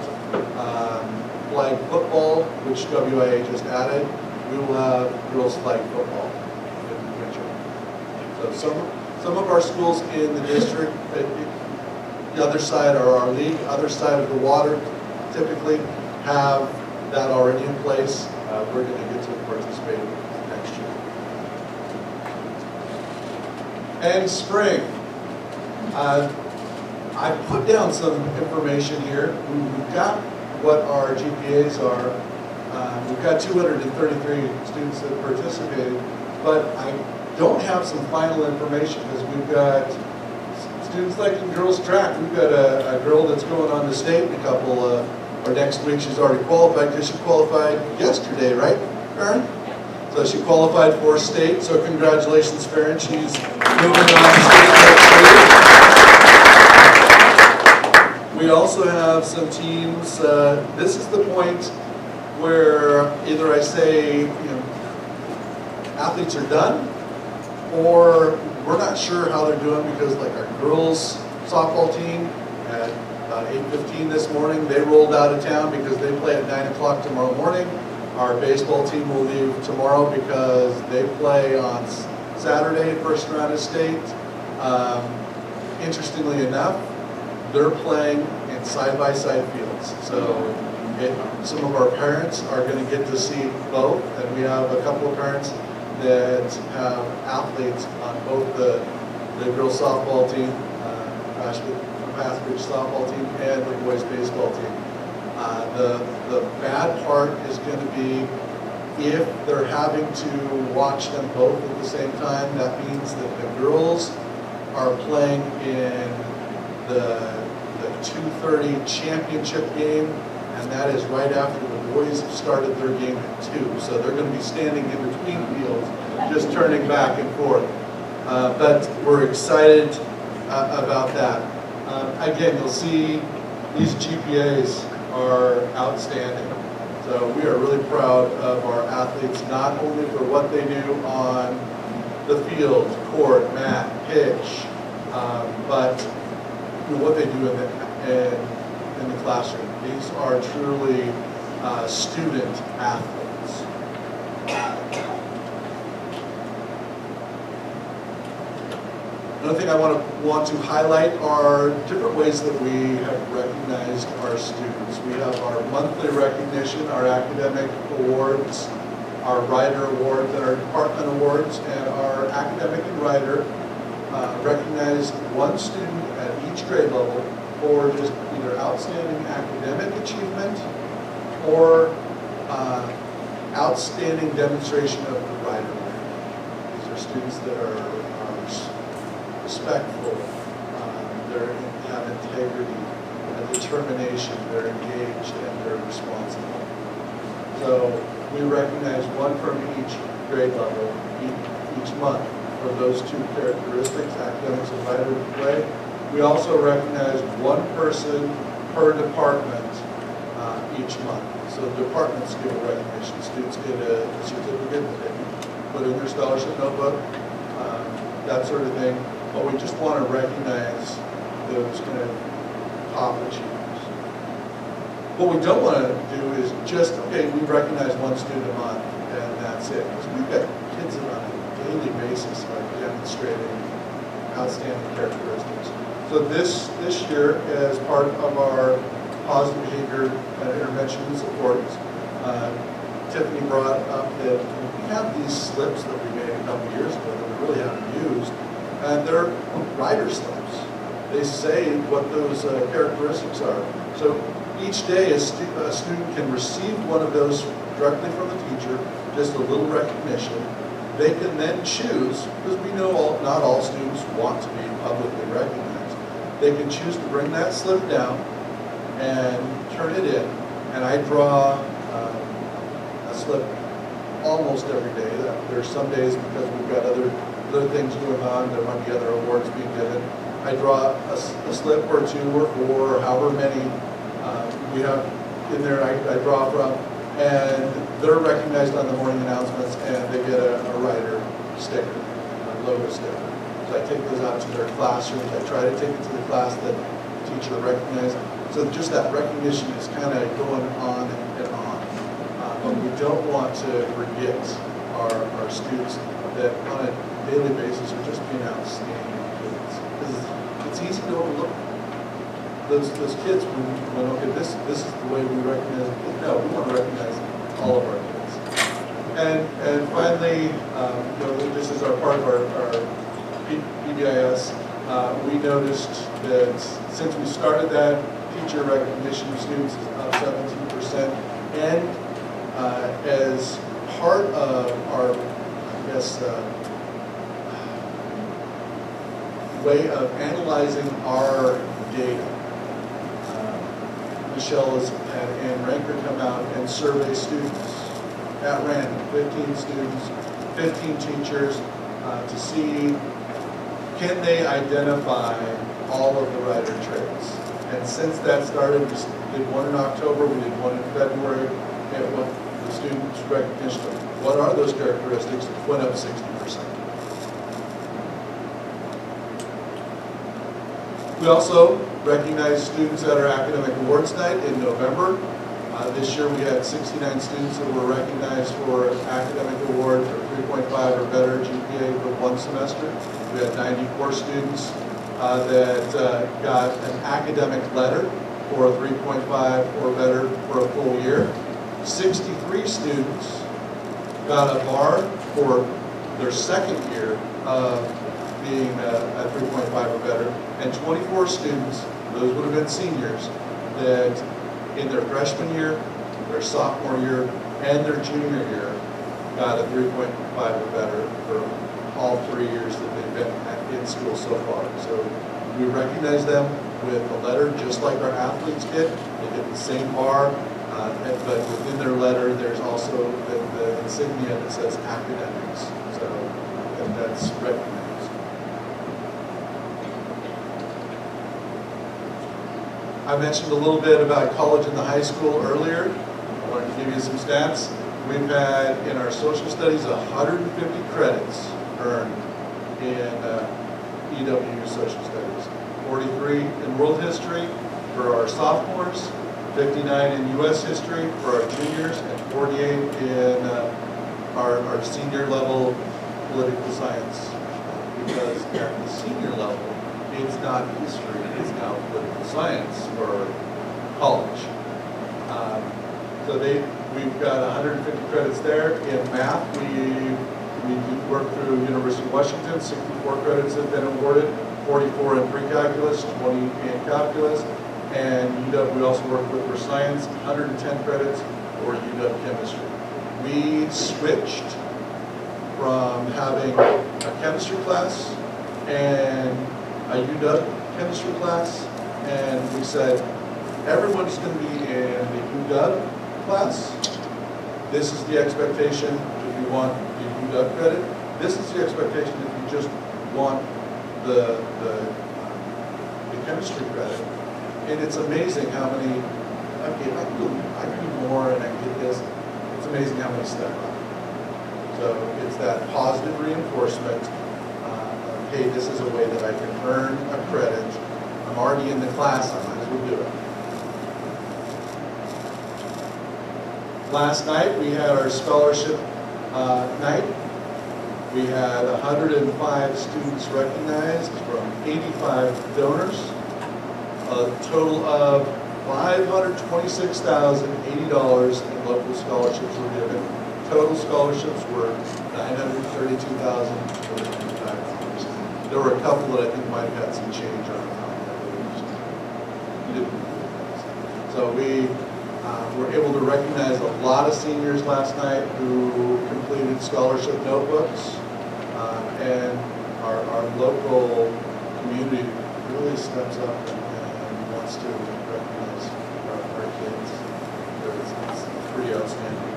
flag football, which WIA just added. We will have girls flag football in the winter. So some of our schools in the district, the other side are our league, other side of the water typically have that already in place. We're going to get to participate next year. And spring. I put down some information here. We've got what our GPAs are. We've got 233 students that participated, but I don't have some final information because we've got students like in girls track. We've got a girl that's going on to state in a couple, or next week. She's already qualified because she qualified yesterday, right, Farron? So she qualified for state, so congratulations, Farron. She's moving on to state next week. We also have some teams. This is the point where either I say, athletes are done, or we're not sure how they're doing because like our girls softball team at about 8:15 this morning, they rolled out of town because they play at 9 o'clock tomorrow morning. Our baseball team will leave tomorrow because they play on Saturday, first round of state. Interestingly enough, they're playing in side-by-side fields. So some of our parents are going to get to see both, and we have a couple of parents that have athletes on both the girls softball team, Ashbridge softball team, and the boys baseball team. The bad part is going to be if they're having to watch them both at the same time. That means that the girls are playing in the 2:30 championship game, and that is right after the boys have started their game at 2. So they're going to be standing in between fields, just turning back and forth. But we're excited about that. Again, you'll see these GPAs are outstanding. So we are really proud of our athletes, not only for what they do on the field, court, mat, pitch, but what they do in the classroom. These are truly student athletes. Another thing I want to highlight are different ways that we have recognized our students. We have our monthly recognition, our academic awards, our writer awards, and our department awards, and our academic and writer recognized one student at each grade level for just either outstanding academic achievement or outstanding demonstration of the writer. These are students that are respectful, they have integrity, determination, they're engaged, and they're responsible. So we recognize one from each grade level each month for those two characteristics, academics and writer play. We also recognize one person per department each month. So the departments give a recognition. Students get a certificate that they can put in their scholarship notebook, that sort of thing. But we just want to recognize those kind of top achievers. What we don't want to do is just, okay, we recognize one student a month and that's it. Because we've got kids that on a daily basis are demonstrating outstanding characteristics. So this year, as part of our positive behavior intervention and support, Tiffany brought up that we have these slips that we made a couple years ago that we really haven't used, and they're rider slips. They say what those characteristics are. So each day a student can receive one of those directly from the teacher, just a little recognition, they can then choose, because we know not all students want to be publicly recognized, they can choose to bring that slip down and turn it in. And I draw a slip almost every day. There's some days because we've got other things going on, there might be other awards being given. I draw a slip or two or four or however many we have in there I draw from, and they're recognized on the morning announcements, and they get a writer sticker, a logo sticker. So I take those out to their classrooms. I try to take it to the class that the teacher recognizes. So just that recognition is kind of going on and on. But we don't want to forget our students that on a daily basis are just being outstanding kids. Because it's easy to overlook those kids when okay, this is the way we recognize them. No, we want to recognize all of our kids. And finally, this is our part of our PBIS. We noticed that since we started that, teacher recognition of students is up 17%. And as part of our, I guess, way of analyzing our data, Michelle and Ranker come out and survey students at random, 15 students, 15 teachers, to see can they identify all of the writer traits. And since that started, we did one in October, we did one in February, and what the students' recognition of what are those characteristics went up 60%. We also recognize students at our academic awards night in November. This year we had 69 students that were recognized for academic award for 3.5 or better GPA for one semester. We had 94 students that got an academic letter for a 3.5 or better for a full year. 63 students got a bar for their second year of being at 3.5 or better, and 24 students, those would have been seniors, that in their freshman year, their sophomore year, and their junior year got a 3.5 or better for all 3 years that they've been in school so far. So we recognize them with a letter just like our athletes get. They get the same bar, but within their letter there's also the insignia that says academics. So that's recognized. I mentioned a little bit about college and the high school earlier. I wanted to give you some stats. We've had in our social studies 150 credits earned in EW social studies. 43 in world history for our sophomores, 59 in U.S. history for our juniors, and 48 in our senior level political science. Because at the senior level, it's not history, it's now political science for college. So we've got 150 credits there. In math, we work through University of Washington, 64 credits have been awarded, 44 in pre-calculus, 20 in calculus. And UW, we also work with for science, 110 credits for UW chemistry. We switched from having a chemistry class and a UW chemistry class, and we said, everyone's going to be in the UW class. This is the expectation if you want the UW credit. This is the expectation if you just want the chemistry credit. And it's amazing how many, okay, I can do more and I can get this. It's amazing how many step up. So it's that positive reinforcement. Hey, this is a way that I can earn a credit. I'm already in the class, I might as well do it. Last night we had our scholarship night. We had 105 students recognized from 85 donors. A total of $526,080 in local scholarships were given. Total scholarships were $932,000. There were a couple that I think might have had some change on them. So we We're able to recognize a lot of seniors last night who completed scholarship notebooks. And our local community really steps up and wants to recognize our kids. It's pretty outstanding.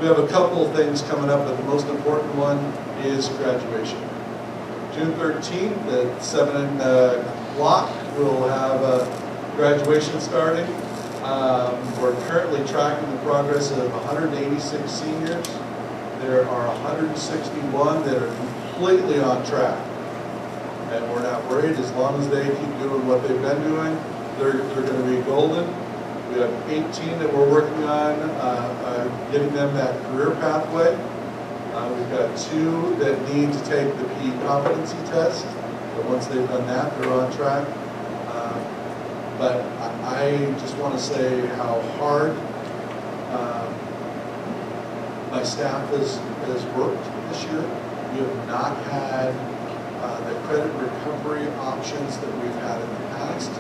We have a couple of things coming up, but the most important one is graduation. June 13th at 7 o'clock, we'll have graduation starting. We're currently tracking the progress of 186 seniors. There are 161 that are completely on track. And we're not worried. As long as they keep doing what they've been doing, they're going to be golden. We have 18 that we're working on getting them that career pathway. We've got 2 that need to take the PE competency test. But once they've done that, they're on track. But I just want to say how hard my staff has worked this year. We have not had the credit recovery options that we've had in the past.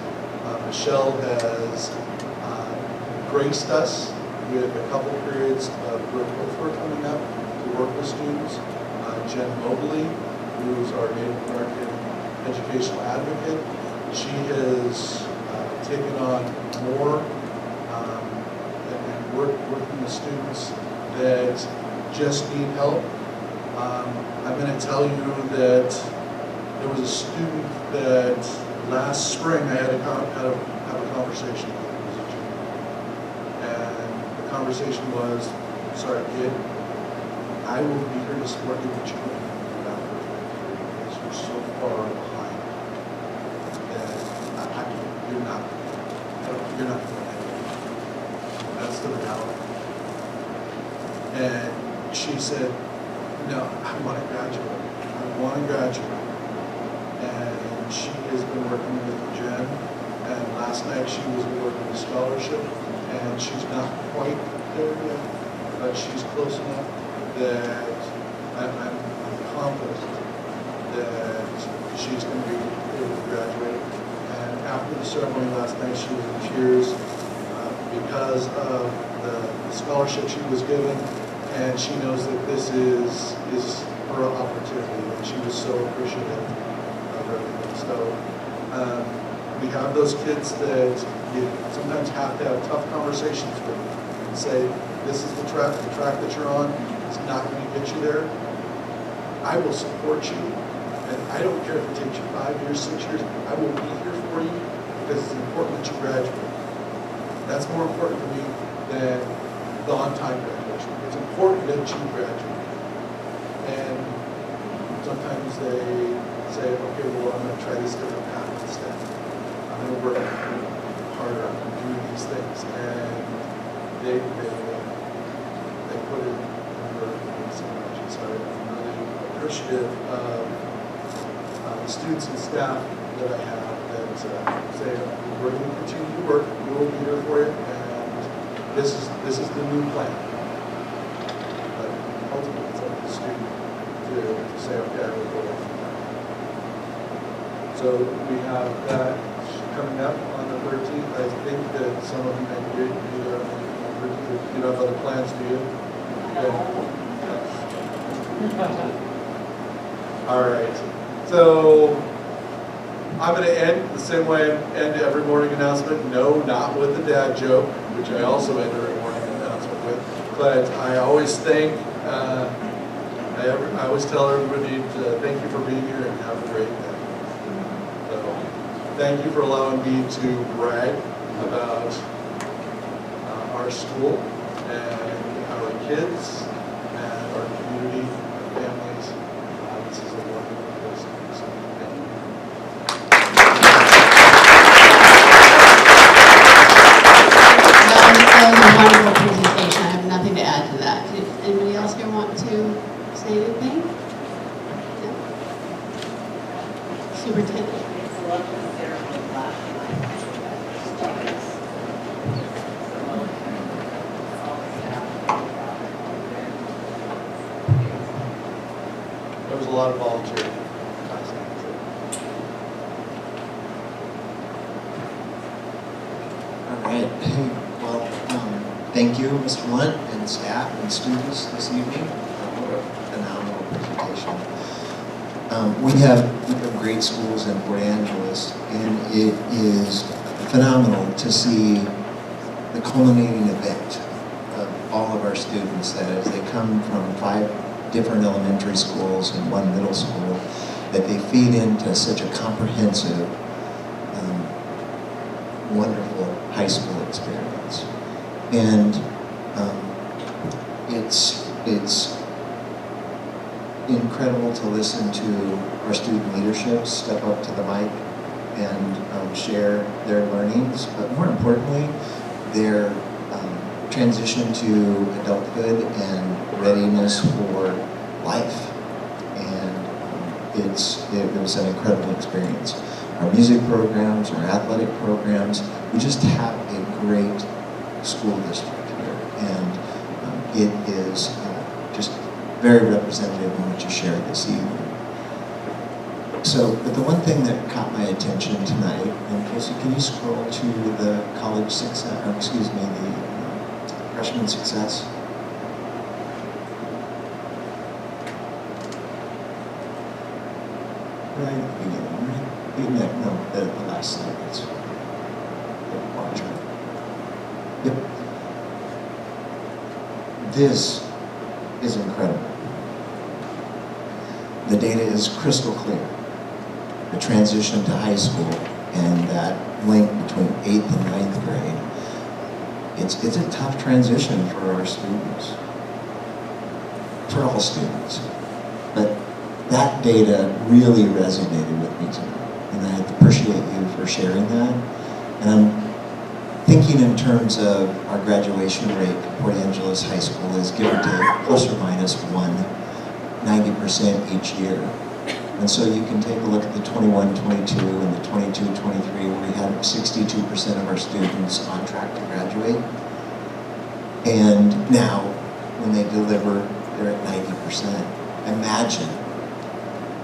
Michelle has graced us with a couple periods of her coming up to work with students. Jen Mobley, who's our Native American educational advocate, she has taken on more and working with students that just need help. I'm going to tell you that there was a student that last spring I had to have a conversation with. It was a junior. And the conversation was, sorry kid, I will be here to support you, but you don't need to do that because you're so far behind that you're not going to make it. That's the reality. And she said, no, I want to graduate. I want to graduate. And she has been working with Jen. And last night she was awarded a scholarship. And she's not quite there yet, but she's close enough that I'm confident that she's going to be able to graduate. And after the ceremony last night, she was in tears because of the scholarship she was given. And she knows that this is her opportunity, and she was so appreciative of everything. So we have those kids that you sometimes have to have tough conversations with and say, this is the track that you're on. It's not going to get you there. I will support you, and I don't care if it takes you 5 years, 6 years. I will be here for you because it's important that you graduate. That's more important to me than the on-time graduation. It's important that you graduate. And sometimes they say, okay, well, I'm going to try this different path instead. I'm going to work harder. I'm going to do these things. And they put it in work so much. And so I'm really appreciative of the students and staff that I have that say, we're going to continue to work. We will be here for you. And this is the new plan. Ultimately, it's up to the student to say, okay, I will go with that. So we have that coming up on the 13th. I think that some of you may be there on the 13th. You don't have other plans, do you? Okay. All right. So I'm going to end the same way I end every morning announcement. No, not with the dad joke, which I also end every morning announcement with. But I always thank. I always tell everybody to thank you for being here and have a great day. So, thank you for allowing me to brag about our school and our kids and our community and families. This is a wonderful place to be. So, thank you. That was a wonderful presentation. I have nothing to add to that. Did anybody else here want to say anything? No? Superintendent. There was a lot of volunteering. right. Well, thank you, Mr. Lunt and staff and students this evening. What a phenomenal presentation. We have great schools in Port Angeles, and it is phenomenal to see the culminating event of all of our students, that as they come from 5 different elementary schools and 1 middle school, that they feed into such a comprehensive, wonderful high school experience. And it's incredible to listen to our student leadership step up to the mic and share their learnings, but more importantly, their transition to adulthood and readiness for life. And it was an incredible experience. Our music programs, our athletic programs, we just have a great school district here. And it is just very representative of what you shared this evening. So, but the one thing that caught my attention tonight, and Casey, can you scroll to the college success, or excuse me, the freshman success? Right at the beginning, right? No, the last slide. It's the bar chart. Yep. This is incredible. The data is crystal clear. The transition to high school and that link between 8th and 9th grade, it's a tough transition for our students, for all students. But that data really resonated with me tonight, and I appreciate you for sharing that. And I'm thinking in terms of our graduation rate at Port Angeles High School is give or take plus or minus 90% each year. And so you can take a look at the 21-22 and the 22-23, where we had 62% of our students on track to graduate. And now, when they deliver, they're at 90%.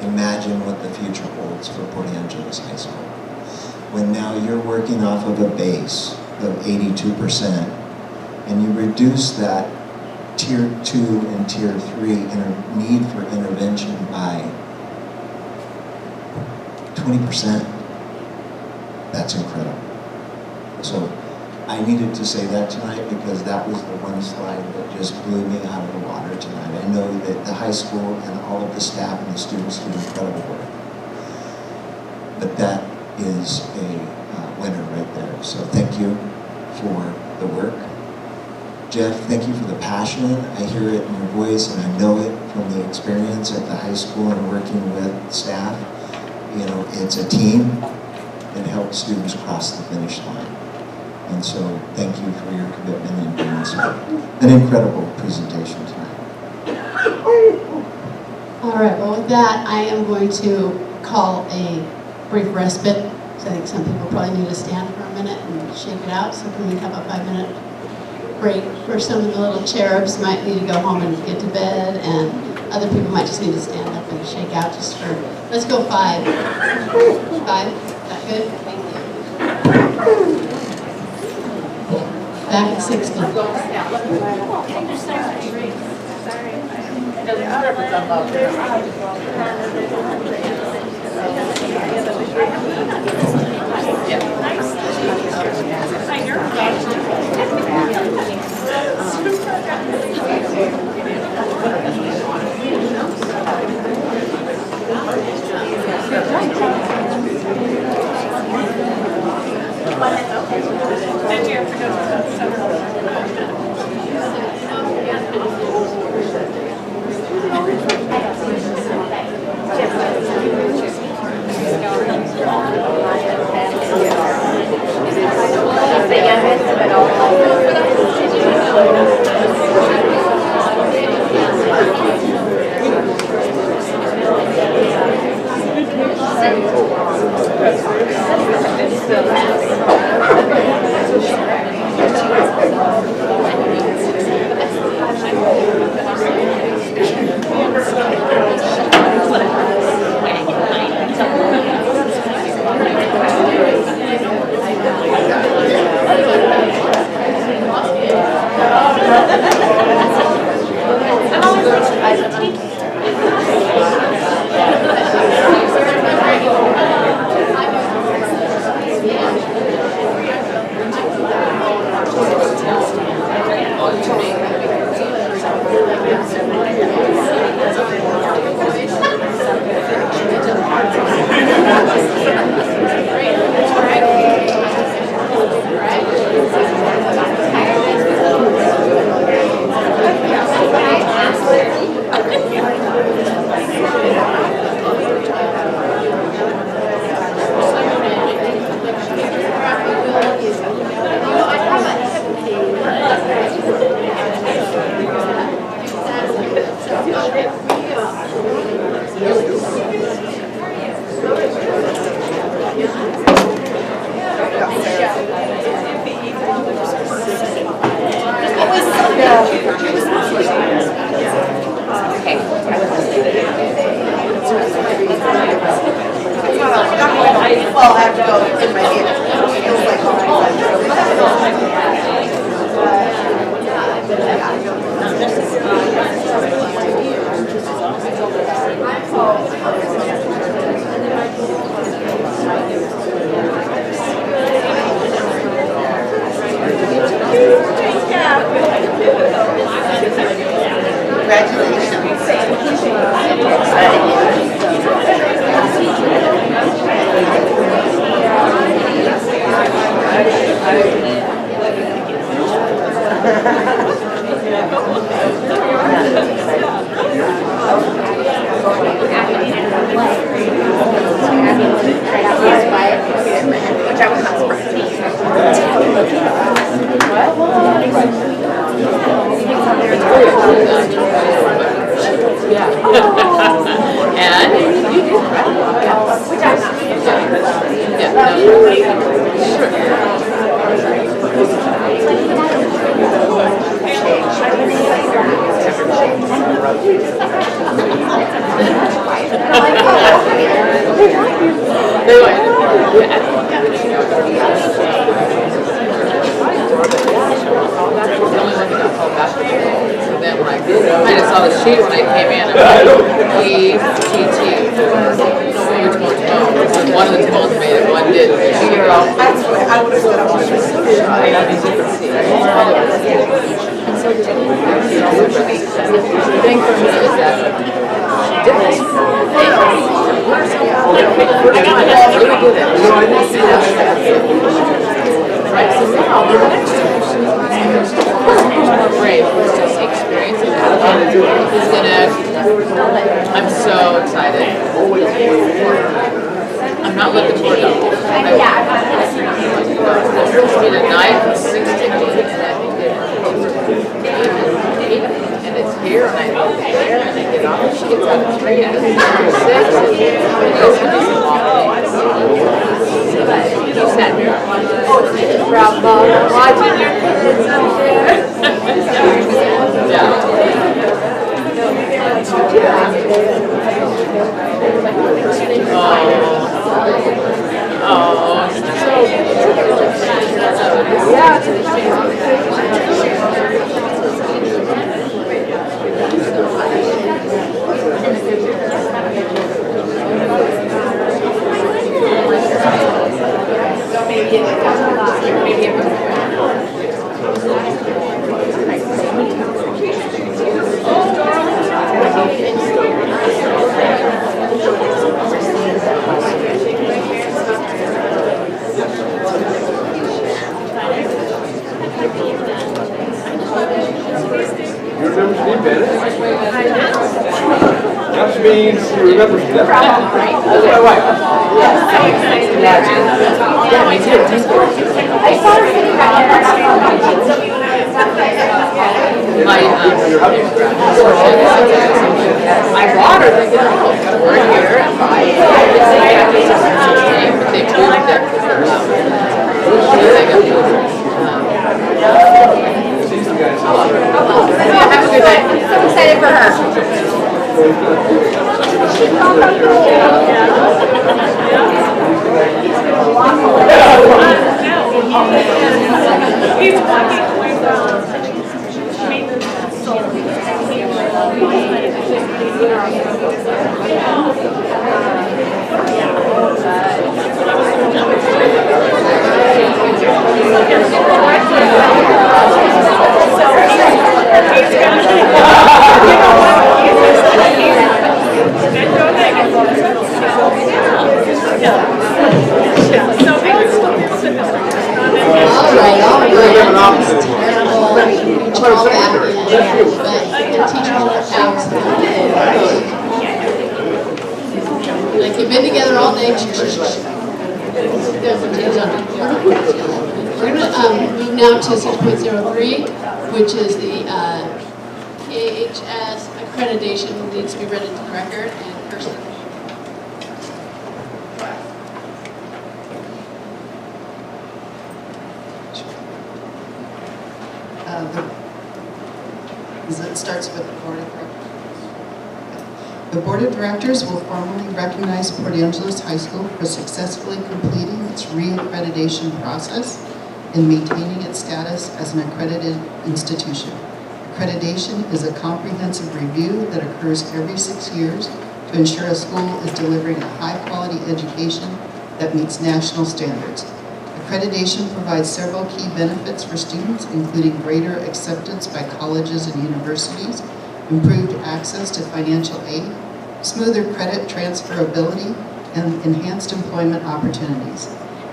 Imagine what the future holds for Port Angeles High School. When now you're working off of a base of 82%, and you reduce that Tier 2 and Tier 3 need for intervention by 20%. That's incredible. So I needed to say that tonight because that was the one slide that just blew me out of the water tonight. I know that the high school and all of the staff and the students do incredible work. But that is a winner right there. So thank you for the work. Jeff, thank you for the passion. I hear it in your voice and I know it from the experience at the high school and working with staff. You know, it's a team that helps students cross the finish line. And so thank you for your commitment in doing so. An incredible presentation tonight. All right, well with that, I am going to call a brief respite. So I think some people probably need to stand for a minute and shake it out. So can we have a 5-minute break for some of the little cherubs might need to go home and get to bed, and other people might just need to stand up and shake out just for, let's go 5. 5, is that good? Thank you. Back at 60. Did you have to go to the center? Well, I have to go in my head. It feels like I just saw the sheet when I came in. E-T-T. Which one's both? One of the both made it, one didn't. that's what I would have said. I was thing for me is that she did this. Really did it. Right, so now the next who's more brave, who's just experiencing that, who's gonna, I'm so excited. I'm not looking for it. It's supposed to be the 9th, 16th, and it's here, and I go there, and I get off, she gets out at 3, and it's 6, and it's gonna be some long you sat here, proud mom, watching your kids up there. You remember Steve Bennett? That means you remember Steve. That's my wife. Yeah, me too. I saw her sitting back there. I brought her thinking, oh, we're here at 5. But they moved there. Have a good night. I'm so excited for her. He's walking away from maintenance Like you've been together all day. We're going to move now to 6.03, which is the KHS accreditation needs to be read into the record and person. It starts with the Board of Directors. The Board of Directors will formally recognize Port Angeles High School for successfully completing its re-accreditation process and maintaining its status as an accredited institution. Accreditation is a comprehensive review that occurs every 6 years to ensure a school is delivering a high-quality education that meets national standards. Accreditation provides several key benefits for students, including greater acceptance by colleges and universities, improved access to financial aid, smoother credit transferability, and enhanced employment opportunities.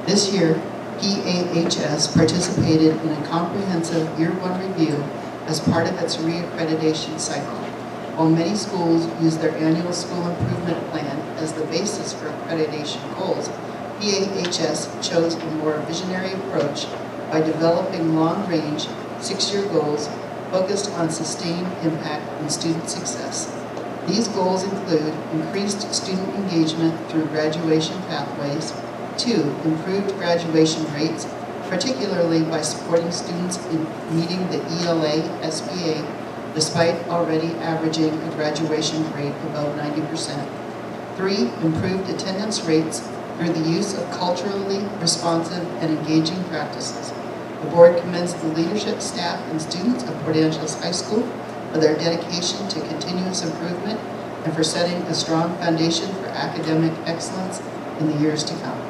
This year, PAHS participated in a comprehensive Year 1 review as part of its re-accreditation cycle. While many schools use their annual school improvement plan as the basis for accreditation goals, PAHS chose a more visionary approach by developing long-range, 6-year goals focused on sustained impact and student success. These goals include increased student engagement through graduation pathways, 2, improved graduation rates, particularly by supporting students in meeting the ELA SBA despite already averaging a graduation rate above 90%. 3, improved attendance rates through the use of culturally responsive and engaging practices. The board commends the leadership, staff, and students of Port Angeles High School for their dedication to continuous improvement and for setting a strong foundation for academic excellence in the years to come.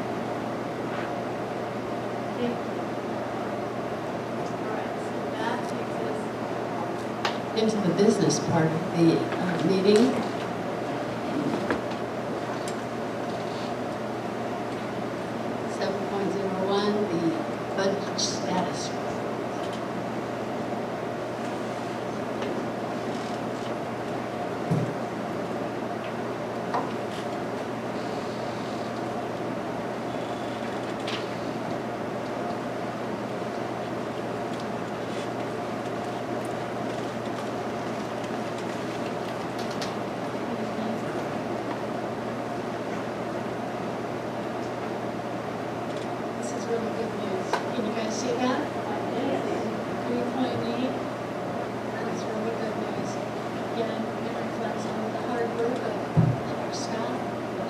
Into the business part of the meeting. 7.01, the budget status.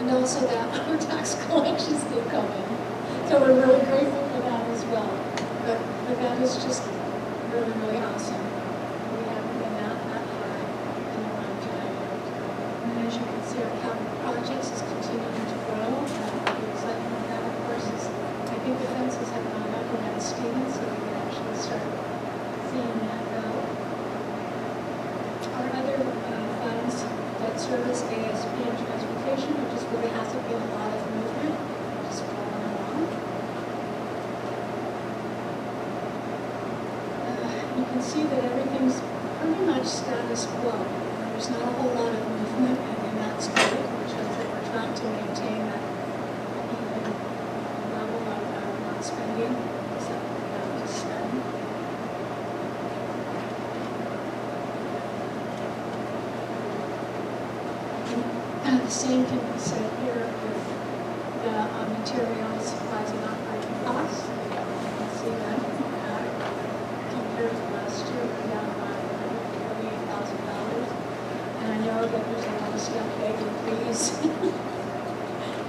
Also that our tax collections did come in. So we're really grateful for that as well. But that is just really, really awesome. We haven't been that high in a long time. And as you can see, our capital projects is continuing to grow. The excitement of that, of course, is I think the fences have gone up around Stevens, so we can actually start seeing that go. Our other funds, debt service, ASP, and transportation, which is where there hasn't been a lot of movement, just following along. You can see that everything's pretty much status quo. There's not a whole lot of movement, and that's good, which is that we're trying to maintain that even level of not spending, except for not to spend. The same can be said here with the materials, supplies, and operating costs. You can see that compared to last year, we're down by $48,000. And I know that there's a lot of stuff begging, please.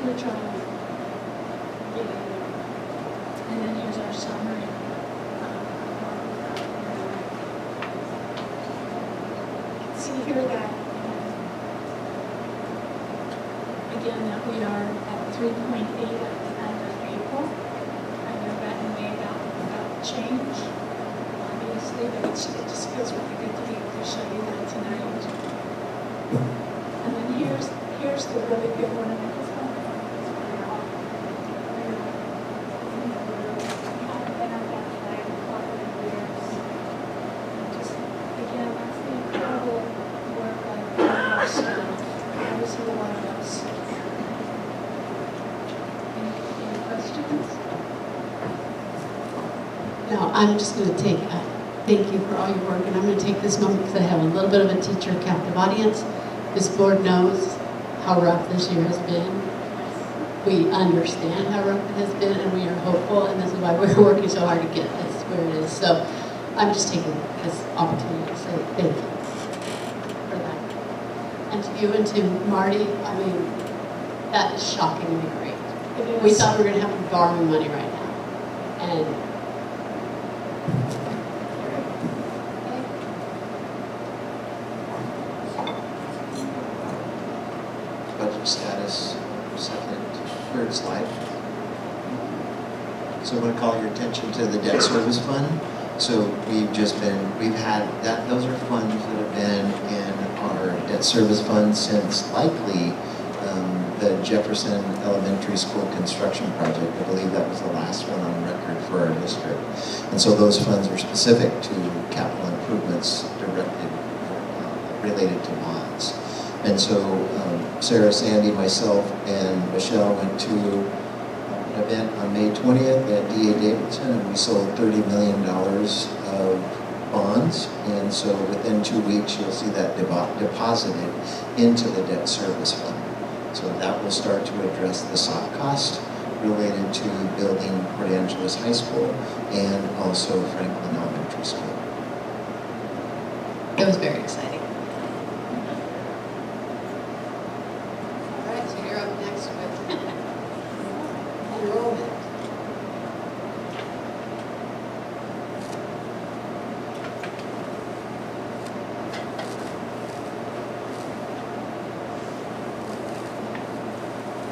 We're trying to get in there. And then here's our summary. You can see here that again, that we are at 3.8 at the end of April. I know that may not change, obviously, but it just feels really good to be able to show you that tonight. And then here's the really good one. And this one haven't been at that high in a couple of years. Just, again, that's the incredible work of our staff. Every single one of us. Now, I'm just going to thank you for all your work, and I'm going to take this moment because I have a little bit of a teacher captive audience. This board knows how rough this year has been. We understand how rough it has been, and we are hopeful, and this is why we're working so hard to get this where it is. So I'm just taking this opportunity to say thank you. you and to Marty, I mean, that is shockingly great. It We is. thought we were going to have Garmin money right now. And Budget status, third slide. So I want to call your attention to the debt service fund. So we've had that, those are funds that have been in our debt service fund since likely the Jefferson Elementary School construction project. I believe that was the last one on record for our district. And so those funds are specific to capital improvements directed, related to bonds. And so Sarah, Sandy, myself, and Michelle went to an event on May 20th at D.A. Davidson, and we sold $30 million of bonds. And so within 2 weeks, you'll see that deposited into the debt service fund. So that will start to address the soft cost related to building Port Angeles High School and also Franklin Elementary School. it was very exciting. All right, so you're up next with enrollment.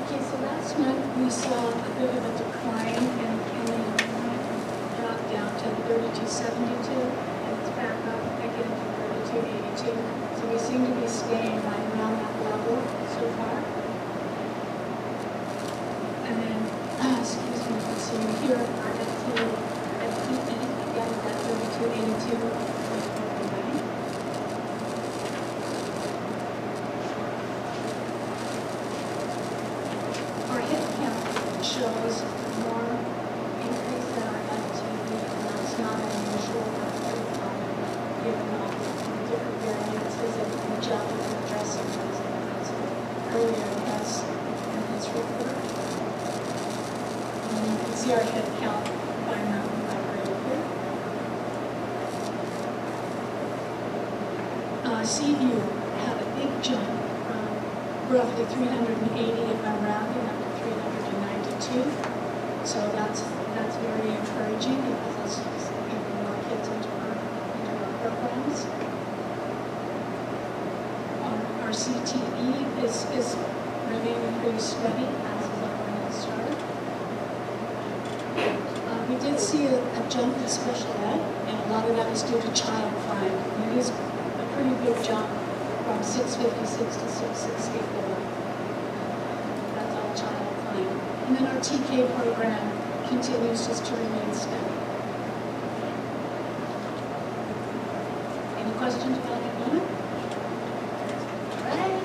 Okay, so last month we saw a bit of a decline in the enrollment, drop down to 3272, and it's back up again to 3282. So we seem to be staying right around that level so far. And then, excuse me, let's see, here our FTE, again, that 3282. Our hit count shows more increase in our FTE, and that's not unusual for pretty common, given all the different variances and jumping and addressing those things earlier in this report. And you can see our hit count by mountain by grade here. CU had a big jump from roughly 380, if I'm rounding, up to 392. So that's very encouraging because that's just getting more kids into our programs. Our CTE is remaining pretty steady, as is our Head Start. We did see a jump in special ed, and a lot of that is due to child find. And it is a pretty big jump from 656 to 664. That's all child find. And then our TK program continues just to remain steady. Any questions about that moment? All right.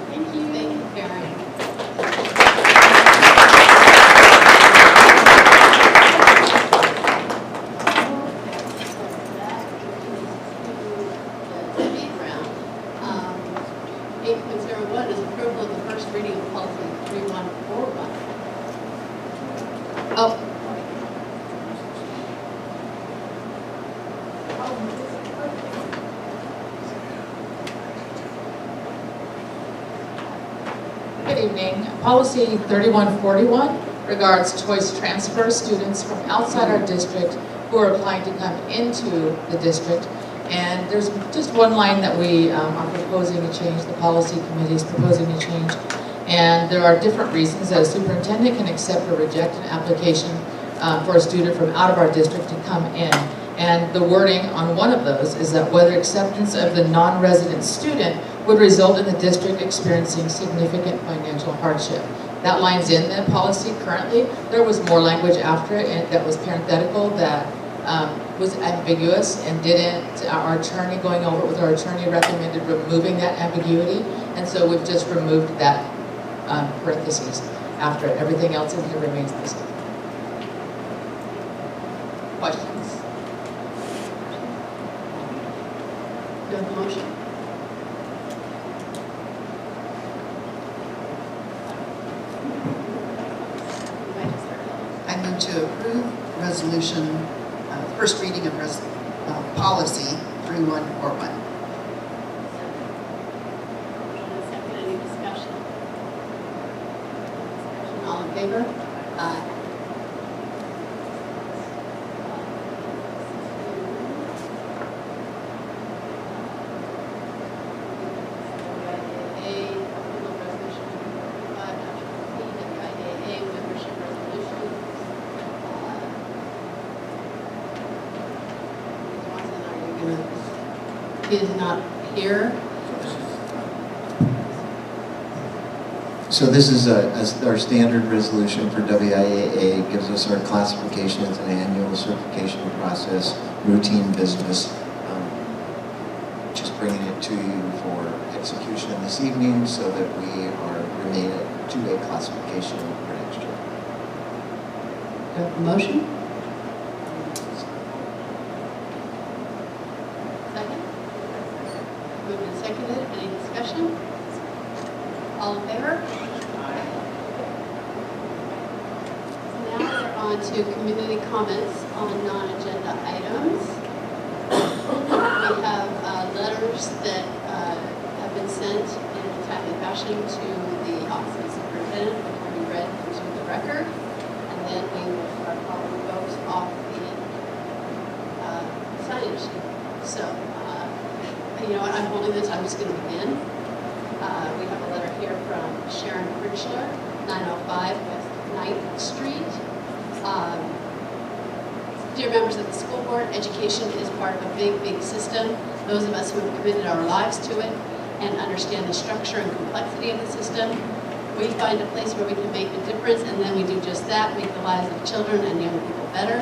Thank you. Thank you, Karen. Speed round. 8.01 is approval of the first reading of policy 3141. Oh. Good evening. Policy 3141 regards choice transfer students from outside our district who are applying to come into the district. And there's just one line that we are proposing to change, the policy committee is proposing to change. And there are different reasons that a superintendent can accept or reject an application for a student from out of our district to come in. And the wording on one of those is that whether acceptance of the non-resident student would result in the district experiencing significant financial hardship. That line's in the policy currently. There was more language after it and that was parenthetical that was ambiguous and didn't, our attorney, going over it with our attorney, recommended removing that ambiguity. And so we've just removed that parentheses after it. Everything else in here remains the same. Questions? Do you have a motion? I move to approve resolution, first reading of policy 3141. Aye. Is not here. So this is our standard resolution for WIAA. It gives us our classification. It's an annual certification process, routine business. Just bringing it to you for execution this evening so that we remain at 2A classification for next year. Do I have a motion? Second? Moved and seconded. Any discussion? All in favor? Now we're on to community comments on non-agenda items. We have letters that have been sent in a timely fashion to the Office of the Superintendent, which will be read into the record, and then we will start calling folks off the signage sheet. So, you know what, I'm holding this, I'm just going to begin. We have a letter here from Sharon Critchler, 905 West 9th Street. Dear members of the school board, education is part of a big, big system. Those of us who have committed our lives to it and understand the structure and complexity of the system, we find a place where we can make a difference, and then we do just that, make the lives of children and young people better.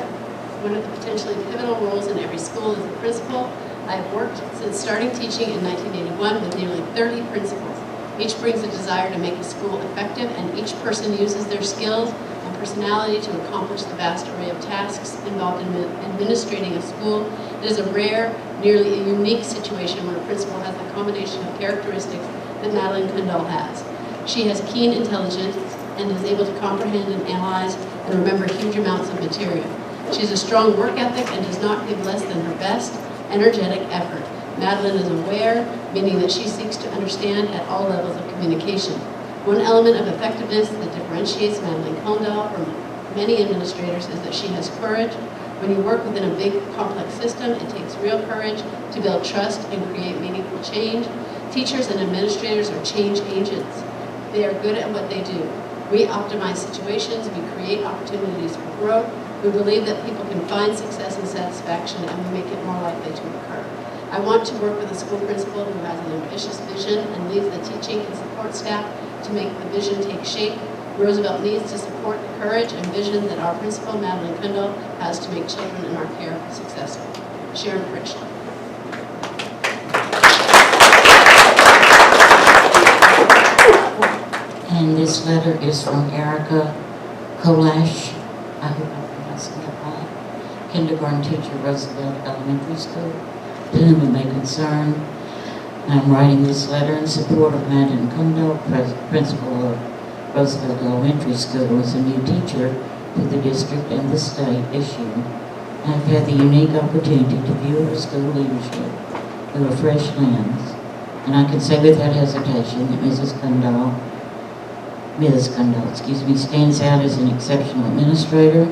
One of the potentially pivotal roles in every school is the principal. I've worked since starting teaching in 1981 with nearly 30 principals. Each brings a desire to make a school effective, and each person uses their skills and personality to accomplish the vast array of tasks involved in administrating a school. It is a rare, nearly a unique situation where a principal has the combination of characteristics that Madeline Kundal has. She has keen intelligence and is able to comprehend and analyze and remember huge amounts of material. She has a strong work ethic and does not give less than her best, energetic effort. Madeline is aware, meaning that she seeks to understand at all levels of communication. One element of effectiveness that differentiates Madeline Kundal from many administrators is that she has courage. When you work within a big, complex system, it takes real courage to build trust and create meaningful change. Teachers and administrators are change agents. They are good at what they do. We optimize situations, we create opportunities for growth. We believe that people can find success and satisfaction, and we make it more likely to occur. I want to work with a school principal who has an ambitious vision and leads the teaching and support staff to make the vision take shape. Roosevelt needs to support the courage and vision that our principal, Madeline Kundal, has to make children in our care successful. Sharon Critchler. And this letter is from Erica Kolash, I hope I'm pronouncing that right, kindergarten teacher, Roosevelt Elementary School, to whom it may concern. I'm writing this letter in support of Madeline Kundal, principal of Roosevelt Elementary School, as a new teacher to the district and the state this year. I've had the unique opportunity to view her school leadership through a fresh lens, and I can say without hesitation that Ms. Kundal, stands out as an exceptional administrator.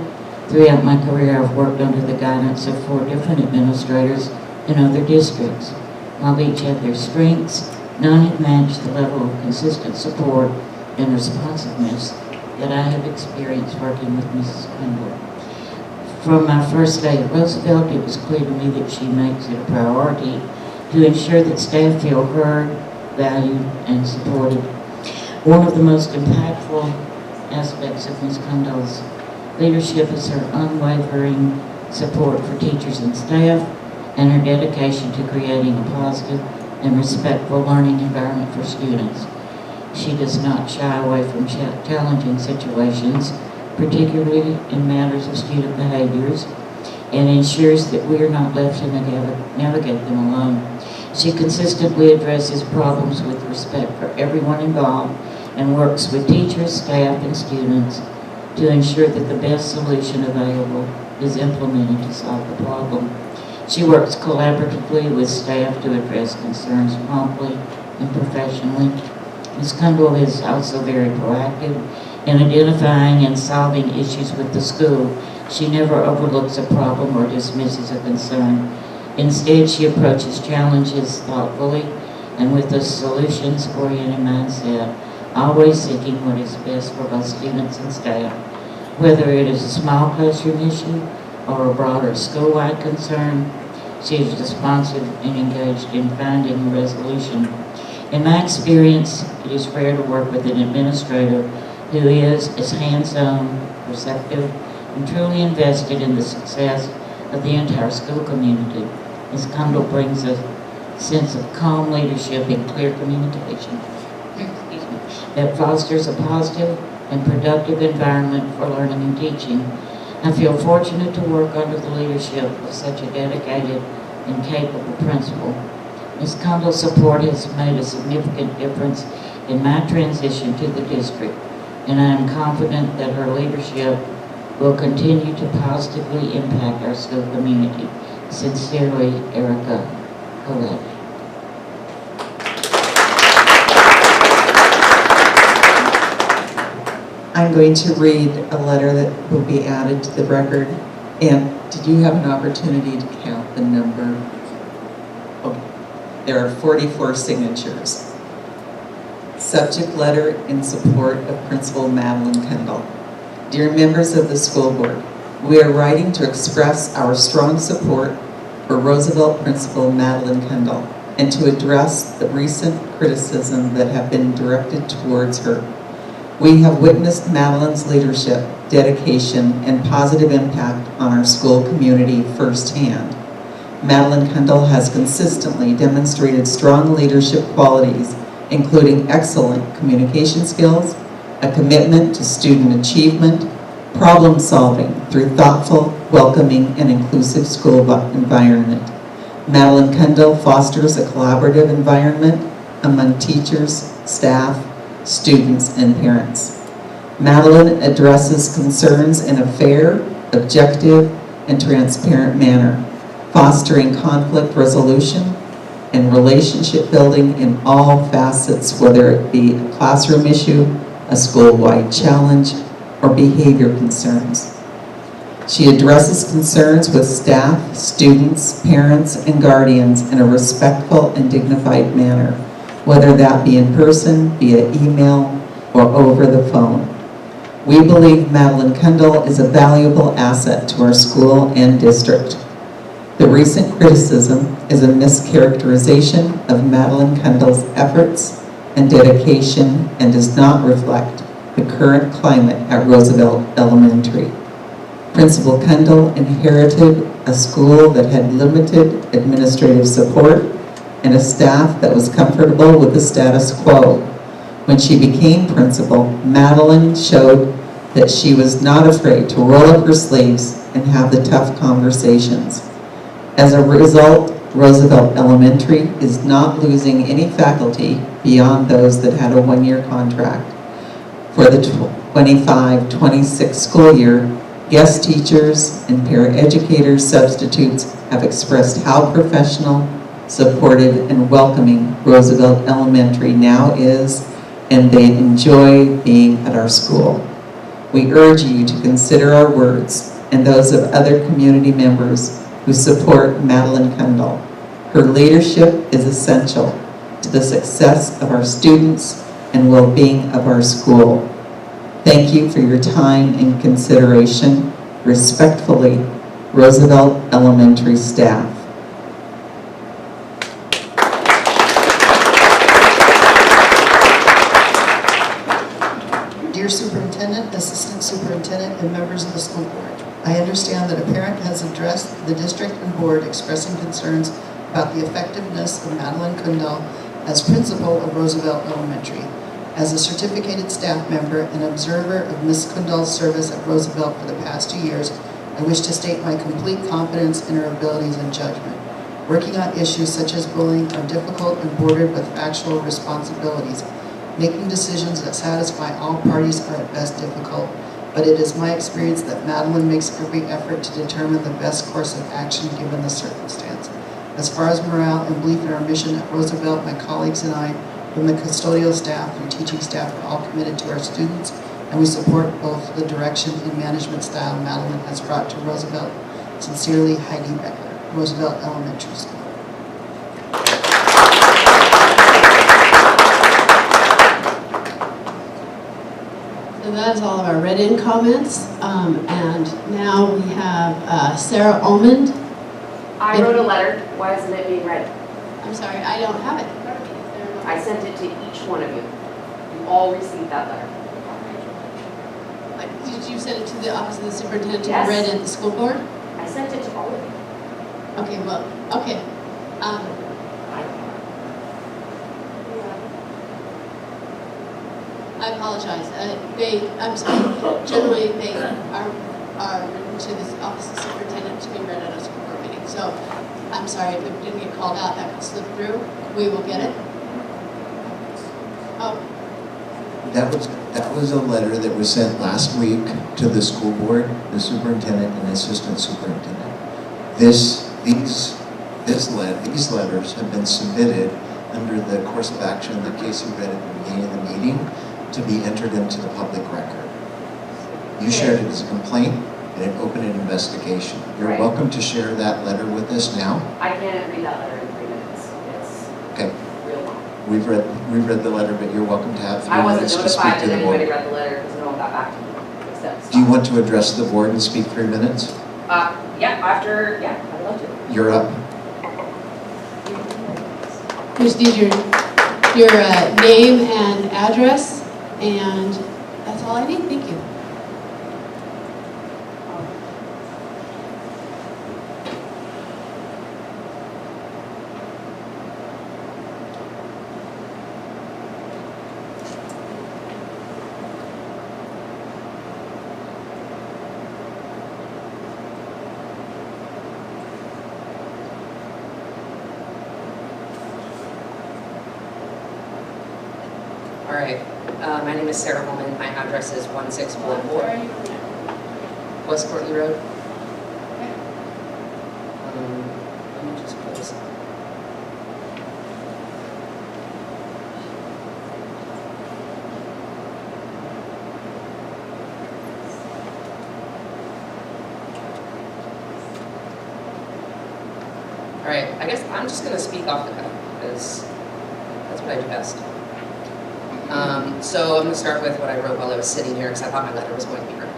Throughout my career, I've worked under the guidance of 4 different administrators in other districts. While each had their strengths, none had matched the level of consistent support and responsiveness that I have experienced working with Mrs. Kundal. From my first day at Roosevelt, it was clear to me that she makes it a priority to ensure that staff feel heard, valued, and supported. One of the most impactful aspects of Ms. Kundal's leadership is her unwavering support for teachers and staff and her dedication to creating a positive and respectful learning environment for students. She does not shy away from challenging situations, particularly in matters of student behaviors, and ensures that we are not left to navigate them alone. She consistently addresses problems with respect for everyone involved and works with teachers, staff, and students to ensure that the best solution available is implemented to solve the problem. She works collaboratively with staff to address concerns promptly and professionally. Ms. Kundal is also very proactive In identifying and solving issues with the school, she never overlooks a problem or dismisses a concern. Instead, she approaches challenges thoughtfully and with a solutions-oriented mindset, always seeking what is best for both students and staff. Whether it is a small classroom issue or a broader school-wide concern, she is responsive and engaged in finding a resolution. In my experience, it is rare to work with an administrator who is as hands-on, receptive, and truly invested in the success of the entire school community. Ms. Kundal brings a sense of calm leadership and clear communication that fosters a positive and productive environment for learning and teaching. I feel fortunate to work under the leadership of such a dedicated and capable principal. Ms. Kundal's support has made a significant difference in my transition to the district, and I am confident that her leadership will continue to positively impact our school community. Sincerely, Erica Colette. I'm going to read a letter that will be added to the record. And did you have an opportunity to count the number? Oh, there are 44 signatures. Subject letter in support of Principal Madeline Kundal. Dear members of the school board, we are writing to express our strong support for Roosevelt Principal Madeline Kundal and to address the recent criticism that have been directed towards her. We have witnessed Madeline's leadership, dedication, and positive impact on our school community firsthand. Madeline Kundal has consistently demonstrated strong leadership qualities, including excellent communication skills, a commitment to student achievement, problem solving through thoughtful, welcoming, and inclusive school environment. Madeline Kundal fosters a collaborative environment among teachers, staff, students, and parents. Madeline addresses concerns in a fair, objective, and transparent manner, fostering conflict resolution and relationship building in all facets, whether it be a classroom issue, a school-wide challenge, or behavior concerns. She addresses concerns with staff, students, parents, and guardians in a respectful and dignified manner, whether that be in person, via email, or over the phone. We believe Madeline Kundal is a valuable asset to our school and district. The recent criticism is a mischaracterization of Madeline Kundal's efforts and dedication and does not reflect the current climate at Roosevelt Elementary. Principal Kundal inherited a school that had limited administrative support and a staff that was comfortable with the status quo. When she became principal, Madeline showed that she was not afraid to roll up her sleeves and have the tough conversations. As a result, Roosevelt Elementary is not losing any faculty beyond those that had a one-year contract. For the 25-26 school year, guest teachers and paraeducators substitutes have expressed how professional, supportive, and welcoming Roosevelt Elementary now is, and they enjoy being at our school. We urge you to consider our words and those of other community members who support Madeline Kundal. Her leadership is essential to the success of our students and well-being of our school. Thank you for your time and consideration. Respectfully, Roosevelt Elementary staff. Dear Superintendent, Assistant Superintendent, and members of the school board, I understand that a parent has addressed the district and board expressing concerns about the effectiveness of Madeline Kundal as principal of Roosevelt Elementary. As a certificated staff member and observer of Ms. Kundal's service at Roosevelt for the past 2 years, I wish to state my complete confidence in her abilities and judgment. Working on issues such as bullying are difficult and bordered with factual responsibilities. Making decisions that satisfy all parties are at best difficult, but it is my experience that Madeline makes every effort to determine the best course of action given the circumstance. As far as morale and belief in our mission at Roosevelt, my colleagues and I, from the custodial staff and teaching staff, are all committed to our students and we support both the direction and management style Madeline has brought to Roosevelt. Sincerely, Heidi Becker, Roosevelt Elementary School. So that is all of our read-in comments, and now we have Sarah Almond. I wrote a letter. Why isn't it being read? I'm sorry, I don't have it in front of me. I sent it to each one of you. You all received that letter. Did you send it to the office of the superintendent to Yes. be read at the school board? I sent it to all of you. Okay, well, okay. I apologize. I'm sorry. Generally, they are written to the office of the superintendent to be read at a school board meeting. So I'm sorry if it didn't get called out. That could slip through. We will get it. Oh. That was a letter that was sent last week to the school board, the superintendent and assistant superintendent. These letters have been submitted under the course of action that Casey read at the beginning of the meeting to be entered into the public record. You shared it as a complaint and an open investigation. You're Right. welcome to share that letter with us now. I can't read that letter in 3 minutes. It's Okay. real long. We've read the letter, but you're welcome to have 3 I wasn't minutes to speak notified to that the board. anybody read the letter because no one got back to me except Do you want to address the board and speak 3 minutes? yeah, I'd love to. You're up. Just need your name and address, and that's all I need. Thank you. All right, my name is Sarah Holman. My address is 1644 West Courtney Road. Let me just pull this up. All right, I guess I'm just going to speak off the cuff because that's what I do best. So I'm going to start with what I wrote while I was sitting here because I thought my letter was going to be read.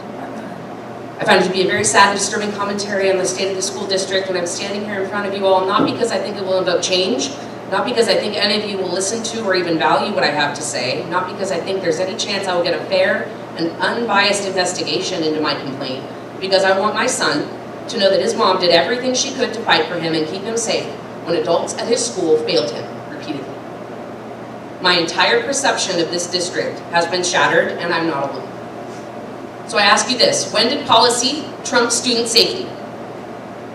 I find it to be a very sad and disturbing commentary on the state of the school district when I'm standing here in front of you all, not because I think it will invoke change, not because I think any of you will listen to or even value what I have to say, not because I think there's any chance I will get a fair and unbiased investigation into my complaint, because I want my son to know that his mom did everything she could to fight for him and keep him safe when adults at his school failed him repeatedly. My entire perception of this district has been shattered, and I'm not alone. So I ask you this: when did policy trump student safety?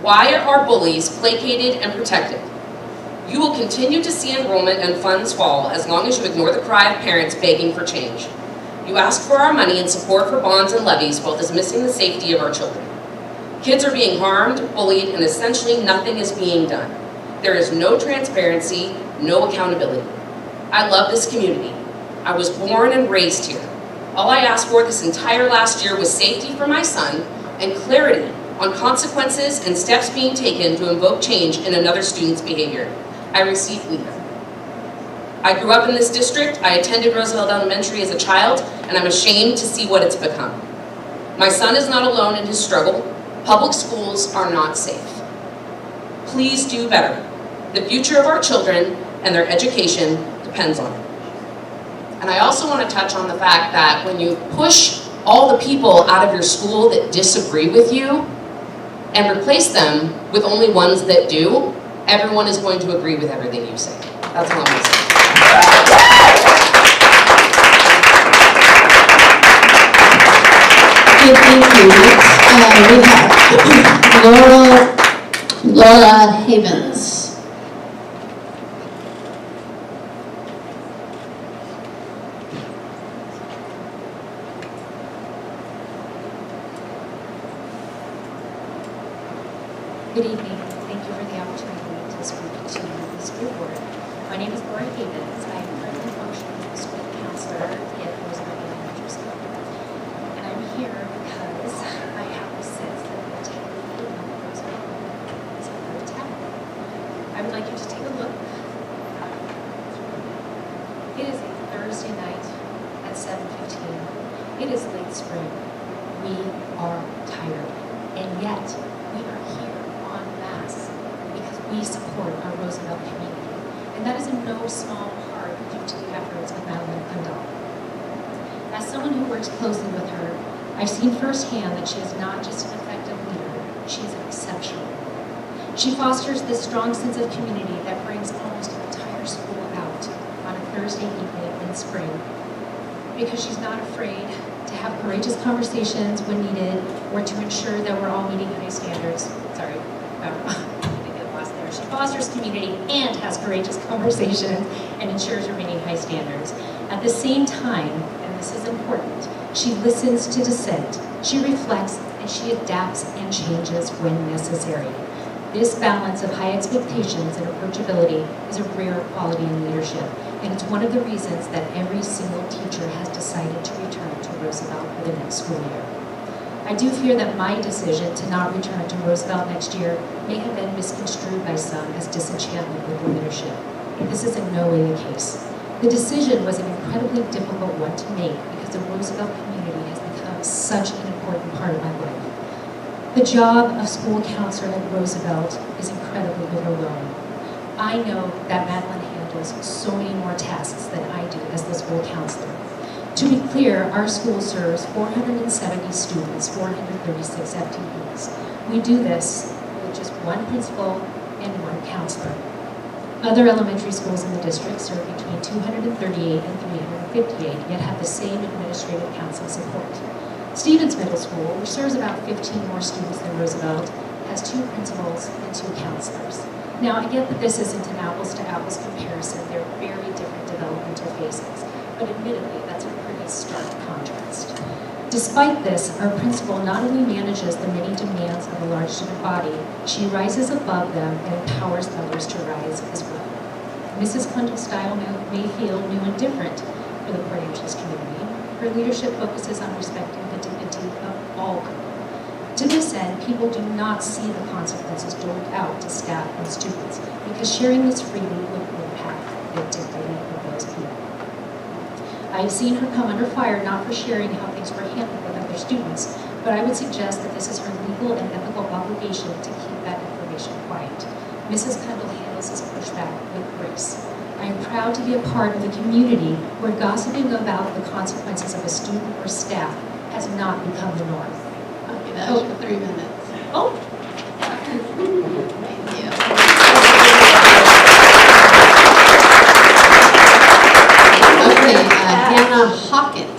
Why are our bullies placated and protected? You will continue to see enrollment and funds fall as long as you ignore the cry of parents begging for change. You ask for our money and support for bonds and levies while dismissing the safety of our children. Kids are being harmed, bullied, and essentially nothing is being done. There is no transparency, no accountability. I love this community. I was born and raised here. All I asked for this entire last year was safety for my son and clarity on consequences and steps being taken to invoke change in another student's behavior. I received neither. I grew up in this district. I attended Roosevelt Elementary as a child, and I'm ashamed to see what it's become. My son is not alone in his struggle. Public schools are not safe. Please do better. The future of our children and their education depends on it. And I also want to touch on the fact that when you push all the people out of your school that disagree with you and replace them with only ones that do, everyone is going to agree with everything you say. That's all I'm going to say. Thank you. Next, we have Laura Havens. Good evening. Thank you for the opportunity to speak to the school board. My name is Laura Havens. I am currently functioning as the school counselor at Roosevelt Elementary School. yet we are here en masse because we support our Roosevelt community. And that is in no small part due to the efforts of Madeline Kundal. As someone who works closely with her, I've seen firsthand that she is not just an effective leader, she is an exceptional leader. She fosters this strong sense of community that brings almost an entire school out on a Thursday evening in spring, because she's not afraid to have courageous conversations when needed, or to ensure that we're all meeting high standards. Sorry, I didn't get lost there. She fosters community and has courageous conversations and ensures we're meeting high standards. At the same time, and this is important, she listens to dissent, she reflects, and she adapts and changes when necessary. This balance of high expectations and approachability is a rare quality in leadership, and it's one of the reasons that every single teacher has decided to return to Roosevelt for the next school year. I do fear that my decision to not return to Roosevelt next year may have been misconstrued by some as disenchantment with the leadership. This is in no way the case. The decision was an incredibly difficult one to make because the Roosevelt community has become such an important part of my life. The job of school counselor at Roosevelt is incredibly overwhelming. I know that Madeline handles so many more tasks than I do as the school counselor. To be clear, our school serves 470 students, 436 FTEs. We do this with just one principal and one counselor. Other elementary schools in the district serve between 238 and 358, yet have the same administrative council support. Stevens Middle School, which serves about 15 more students than Roosevelt, has 2 principals and 2 counselors. Now, I get that this isn't an apples-to-apples comparison. They're very different developmental phases, but admittedly, that's a pretty stark contrast. Despite this, our principal not only manages the many demands of a large student body, she rises above them and empowers others to rise as well. Mrs. Kundal's style may feel new and different for the Port Angeles community. Her leadership focuses on respecting the dignity of all people. To this end, people do not see the consequences doled out to staff and students, because sharing this freely would impact the dignity of those people. I've seen her come under fire not for sharing how things were handled with other students, but I would suggest that this is her legal and ethical obligation to keep that information quiet. Mrs. Kundal handles this pushback with grace. I am proud to be a part of a community where gossiping about the consequences of a student or staff has not become the norm. Okay, that was for 3 minutes. Oh. Thank you. Okay, Hannah Hockett.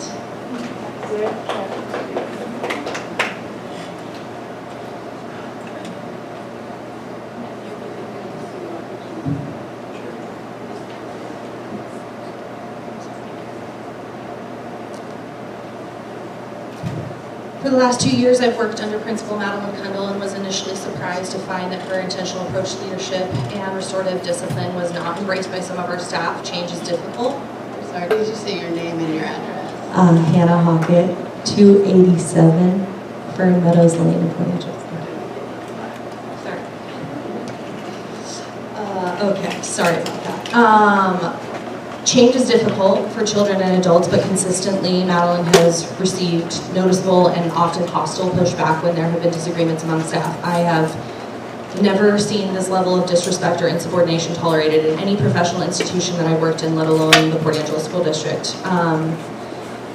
For the last 2 years, I've worked under Principal Madeline Kundal and was initially surprised to find that her intentional approach to leadership and restorative discipline was not embraced by some of our staff. Change is difficult. I'm sorry, did you say your name and your address? Hannah Hockett, 287 Fern Meadows Lane in Port Angeles. Okay, sorry about that. Change is difficult for children and adults, but consistently Madeline has received noticeable and often hostile pushback when there have been disagreements among staff. I have never seen this level of disrespect or insubordination tolerated in any professional institution that I worked in, let alone the Port Angeles School District.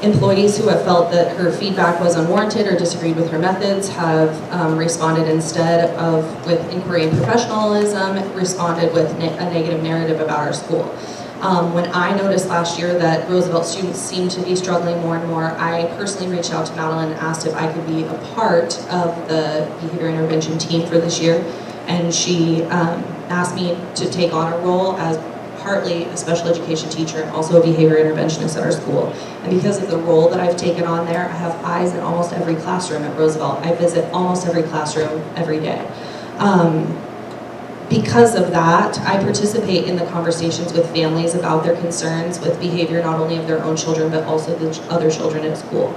Employees who have felt that her feedback was unwarranted or disagreed with her methods have responded instead of with inquiry and professionalism, responded with a negative narrative about our school. When I noticed last year that Roosevelt students seemed to be struggling more and more, I personally reached out to Madeline and asked if I could be a part of the behavior intervention team for this year. And she asked me to take on a role as partly a special education teacher and also a behavior interventionist at our school. And because of the role that I've taken on there, I have eyes in almost every classroom at Roosevelt. I visit almost every classroom every day. Because of that, I participate in the conversations with families about their concerns with behavior, not only of their own children, but also the other children at school.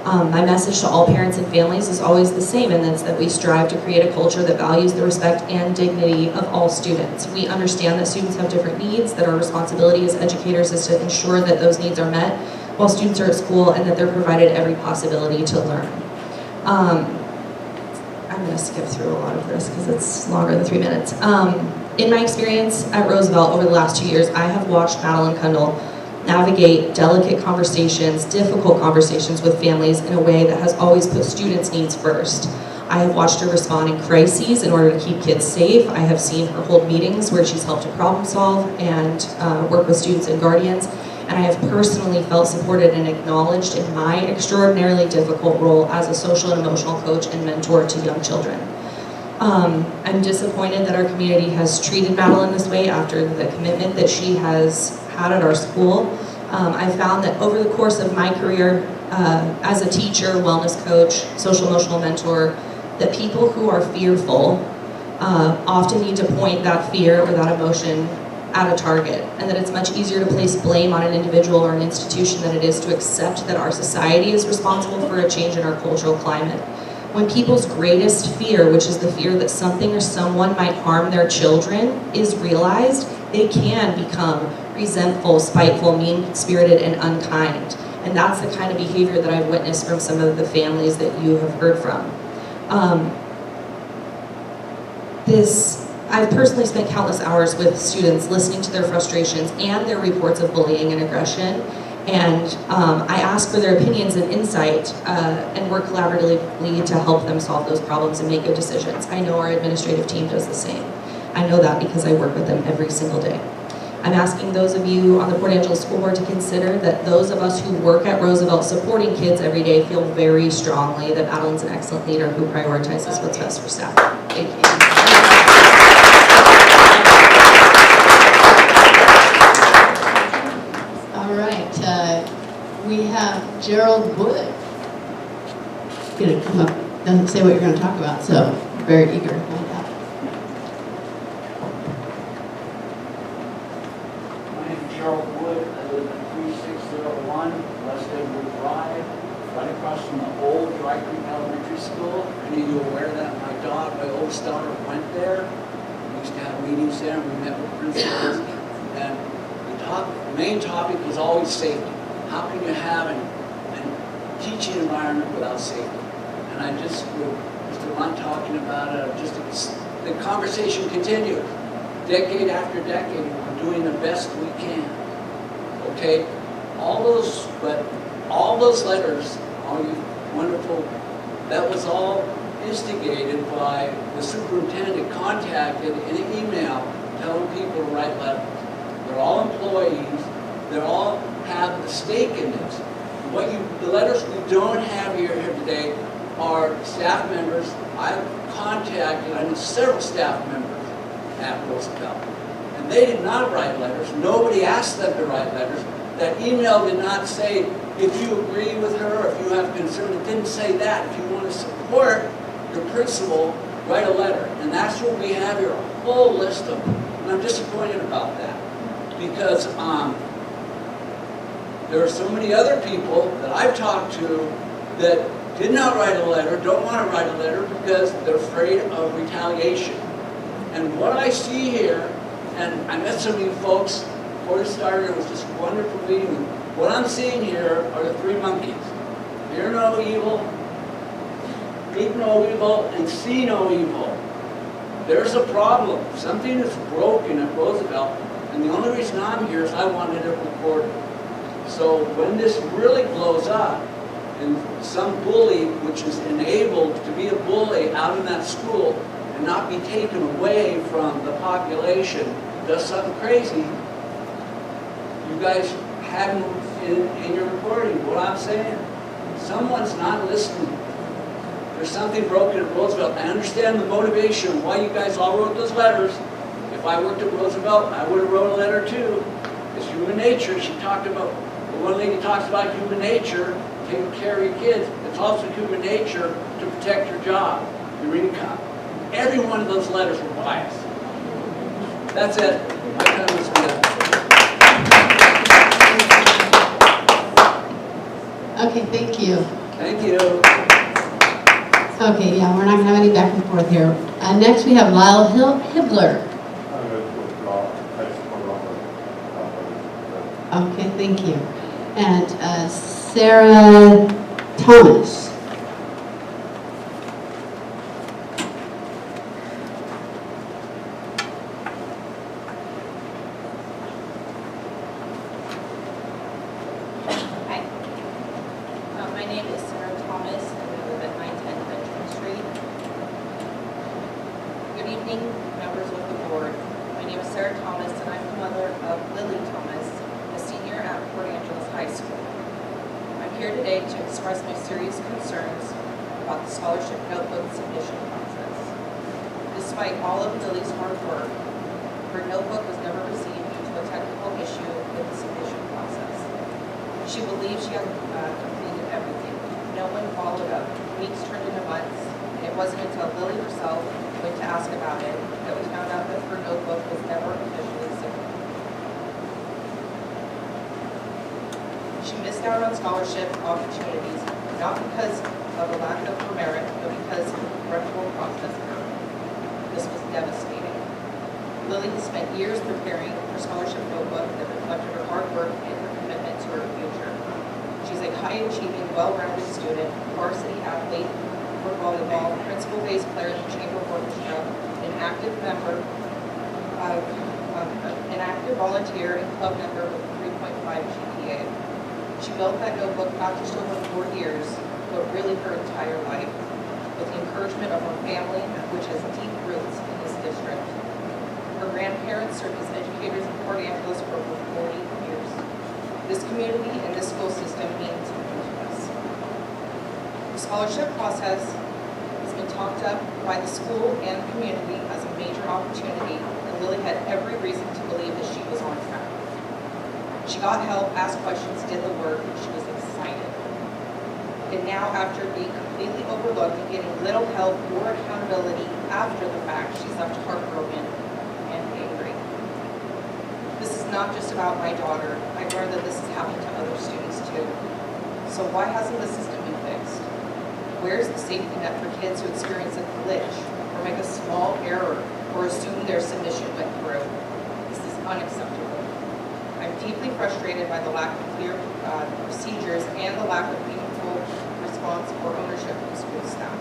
My message to all parents and families is always the same, and that's that we strive to create a culture that values the respect and dignity of all students. We understand that students have different needs, that our responsibility as educators is to ensure that those needs are met while students are at school and that they're provided every possibility to learn. I'm going to skip through a lot of this because it's longer than 3 minutes. In my experience at Roosevelt over the last 2 years, I have watched Madeline Kundle navigate delicate conversations, difficult conversations with families in a way that has always put students' needs first. I have watched her respond in crises in order to keep kids safe. I have seen her hold meetings where she's helped to problem solve and work with students and guardians. And I have personally felt supported and acknowledged in my extraordinarily difficult role as a social and emotional coach and mentor to young children. I'm disappointed that our community has treated Madeline this way after the commitment that she has had at our school. I found that over the course of my career as a teacher, wellness coach, social emotional mentor, that people who are fearful often need to point that fear or that emotion at a target, and that it's much easier to place blame on an individual or an institution than it is to accept that our society is responsible for a change in our cultural climate. When people's greatest fear, which is the fear that something or someone might harm their children, is realized, they can become resentful, spiteful, mean-spirited, and unkind. And that's the kind of behavior that I've witnessed from some of the families that you have heard from. I've personally spent countless hours with students listening to their frustrations and their reports of bullying and aggression, and I ask for their opinions and insight and work collaboratively to help them solve those problems and make good decisions. I know our administrative team does the same. I know that because I work with them every single day. I'm asking those of you on the Port Angeles School Board to consider that those of us who work at Roosevelt supporting kids every day feel very strongly that Madeline's an excellent leader who prioritizes what's best for staff. Thank you. All right, we have Gerald Wood. Going to come up, doesn't say what you're going to talk about, so very eager to find out. My name is Gerald Wood. I live in 3601 West Edward Drive, right across from the old Dry Creek Elementary School. Any of you aware that my oldest daughter went there? We used to have meetings there, and we met with principals, and the main topic was always safety. How can you have a teaching environment without safety? And I just, with Mr. Lunt talking about it, the conversation continued. Decade after decade, we're doing the best we can. Okay? All those letters, all you wonderful, that was all instigated by the superintendent contacted in an email telling people to write letters. They're all employees. They all have a stake in this. The letters we don't have here today are staff members. I've contacted, I know several staff members at Roosevelt, and they did not write letters. Nobody asked them to write letters. That email did not say, if you agree with her, if you have concern, it didn't say that. If you want to support your principal, write a letter. And that's what we have here, a whole list of them. And I'm disappointed about that. Because there are so many other people that I've talked to that did not write a letter, don't want to write a letter because they're afraid of retaliation. And what I see here, and I met some of you folks before we started, it was just a wonderful meeting. What I'm seeing here are the three monkeys. Hear no evil, speak no evil, and see no evil. There's a problem. Something is broken at Roosevelt. And the only reason I'm here is I wanted it recorded. So when this really blows up, and some bully, which is enabled to be a bully out in that school and not be taken away from the population, does something crazy, you guys have in your recording what I'm saying. Someone's not listening. There's something broken at Roosevelt. I understand the motivation why you guys all wrote those letters. If I worked at Roosevelt, I would have wrote a letter too. It's human nature. She talked about, the one lady talks about human nature, taking care of your kids. It's also human nature to protect your job, your income. Every one of those letters were biased. That's it. My time is up. Okay, thank you. Thank you. Okay, yeah, we're not going to have any back and forth here. Next we have Lyle Hibbler. Okay, thank you. And Sarah Thomas. evening, members of the board. My name is Sarah Thomas, and I'm the mother of Lily Thomas, a senior at Port Angeles High School. I'm here today to express my serious concerns about the scholarship notebook submission process. Despite all of Lily's hard work, her notebook was never received due to a technical issue with the submission process. She believed she had completed everything. No one followed up. Weeks turned into months, and it wasn't until Lily herself went to ask about it that we found out that her notebook was never officially submitted. She missed out on scholarship opportunities, not because of a lack of her merit, but because of the correctable process error. This was devastating. Lily has spent years preparing her scholarship notebook that reflected her hard work and her commitment to her future. She's a high-achieving, well-rounded student, varsity athlete for volleyball, principal-based player in the Chamber Orchestra, an active member of an active volunteer and club member with a 3.5 GPA. She built that notebook not just over 4 years, but really her entire life, with the encouragement of her family, which has deep roots in this district. Her grandparents served as educators in Port Angeles for over 40 years. This community and this school system means something to us. The scholarship process has been talked up by the school and the community as a major opportunity, and Lily had every reason to believe that she was on track. She got help, asked questions, did the work, and she was excited. And now, after being completely overlooked and getting little help or accountability after the fact, she's left heartbroken and angry. This is not just about my daughter. I've learned that this has happened to other students too. So why hasn't the system been fixed? Where's the safety net for kids who experience a glitch or make a small error or assume their submission went through? This is unacceptable. I'm deeply frustrated by the lack of clear procedures and the lack of meaningful response or ownership from school staff.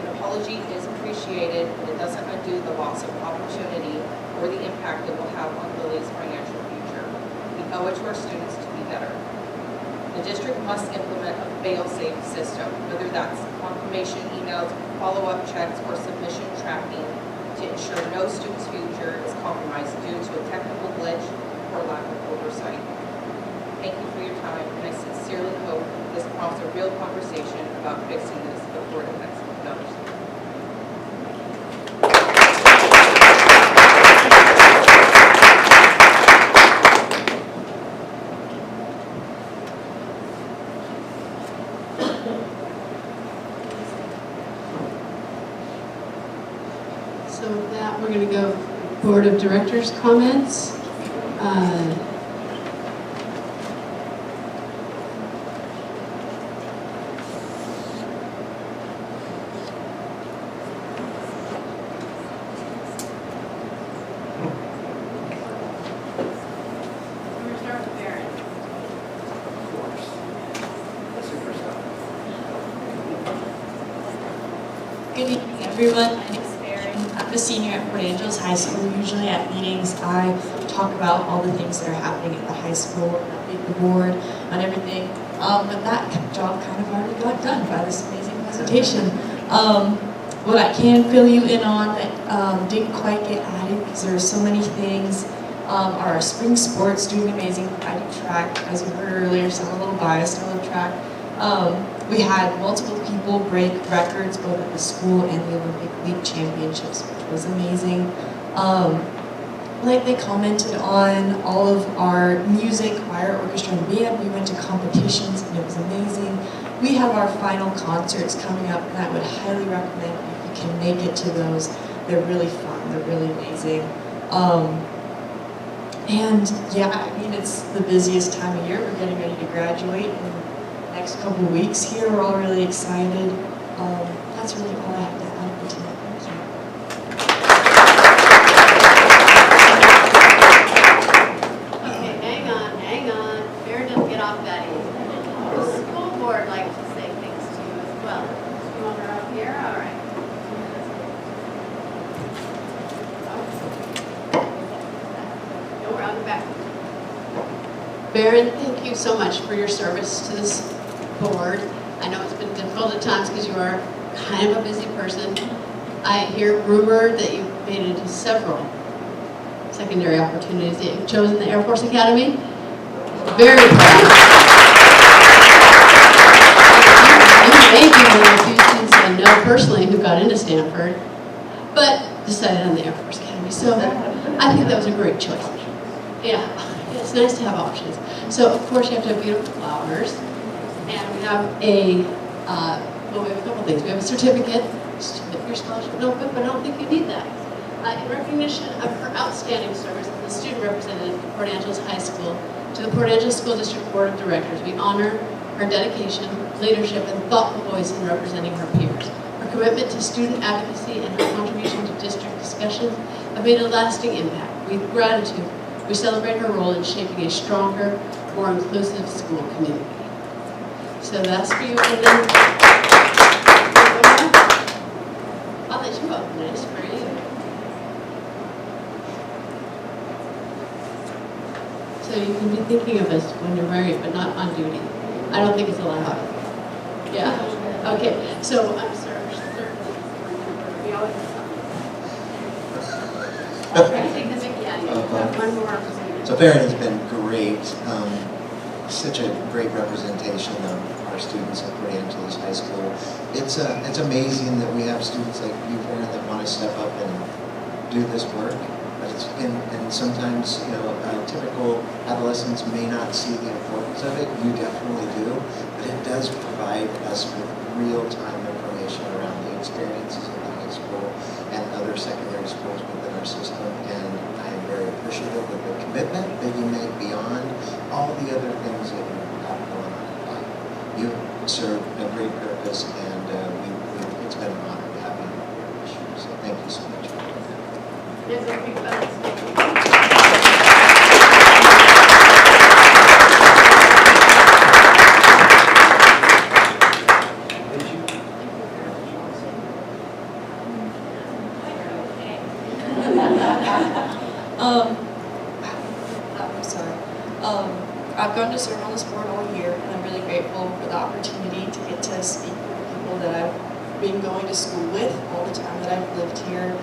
An apology is appreciated, but it doesn't undo the loss of opportunity or the impact it will have on Lily's financial future. We owe it to our students to be better. The district must implement a fail-safe system, whether that's confirmation emails, follow-up checks, or submission tracking to ensure no student's future is compromised due to a technical glitch or lack of oversight. Thank you for your time, and I sincerely hope this prompts a real conversation about fixing this before it affects others. So with that, we're going to go Board of Directors comments. Good evening, everyone. My name is Erin. I'm a senior at Port Angeles High School. Usually at meetings, I talk about all the things that are happening at the high school, update the board on everything. But that job kind of already got done by this amazing presentation. What I can fill you in on that didn't quite get added because there are so many things. Our spring sports doing amazing. I do track, as you heard earlier, so I'm a little biased. I love track. We had multiple people break records both at the school and the Olympic League Championships, which was amazing. Like they commented on all of our music, choir, orchestra, and band. We went to competitions and it was amazing. We have our final concerts coming up, and I would highly recommend if you can make it to those. They're really fun. They're really amazing. And yeah, I mean, it's the busiest time of year. We're getting ready to graduate in the next couple of weeks here. We're all really excited. That's really all I have to add for tonight. Okay, hang on. Erin doesn't get off that easy. The school board likes to say things to you as well. You want her up here? All right. No, we're on the back. Baron, thank you so much for your service to this board. I know it's been difficult at times because you are kind of a busy person. I hear rumor that you've made it into several secondary opportunities. That you've chosen the Air Force Academy. Very proud. You may be one of the few students I know personally who got into Stanford, but decided on the Air Force Academy. So I think that was a great choice. Yeah, it's nice to have options. So of course you have to have beautiful flowers, and we have well, we have a couple things. We have a certificate, your scholarship notebook, but I don't think you need that. In recognition of her outstanding service as the student representative of Port Angeles High School to the Port Angeles School District Board of Directors, we honor her dedication, leadership, and thoughtful voice in representing her peers. Her commitment to student advocacy and her contribution to district discussions have made a lasting impact. With gratitude, we celebrate her role in shaping a stronger, more inclusive school community. So that's for you. And then I'll let you open it. It's for you. So you can be thinking of this when you're married, but not on duty. I don't think it's allowed. Yeah. Okay. So I'm sorry. We always one more. So Farron has been great. Such a great representation of our students at Port Angeles High School. It's amazing that we have students like you, Farron, that want to step up and do this work. But and sometimes, you know, typical adolescents may not see the importance of it. You definitely do. But it does provide us with real-time information around the experiences of the high school and other secondary schools within our system. And I am very appreciative of the commitment that you make beyond all the other things that you have going on in life. You serve a great purpose, and it's been an honor to have you here this year. So thank you so much for doing that. There's a big I'm sorry. I've gone to serve on this board all year, and I'm really grateful for the opportunity to get to speak with the people that I've been going to school with all the time that I've lived here.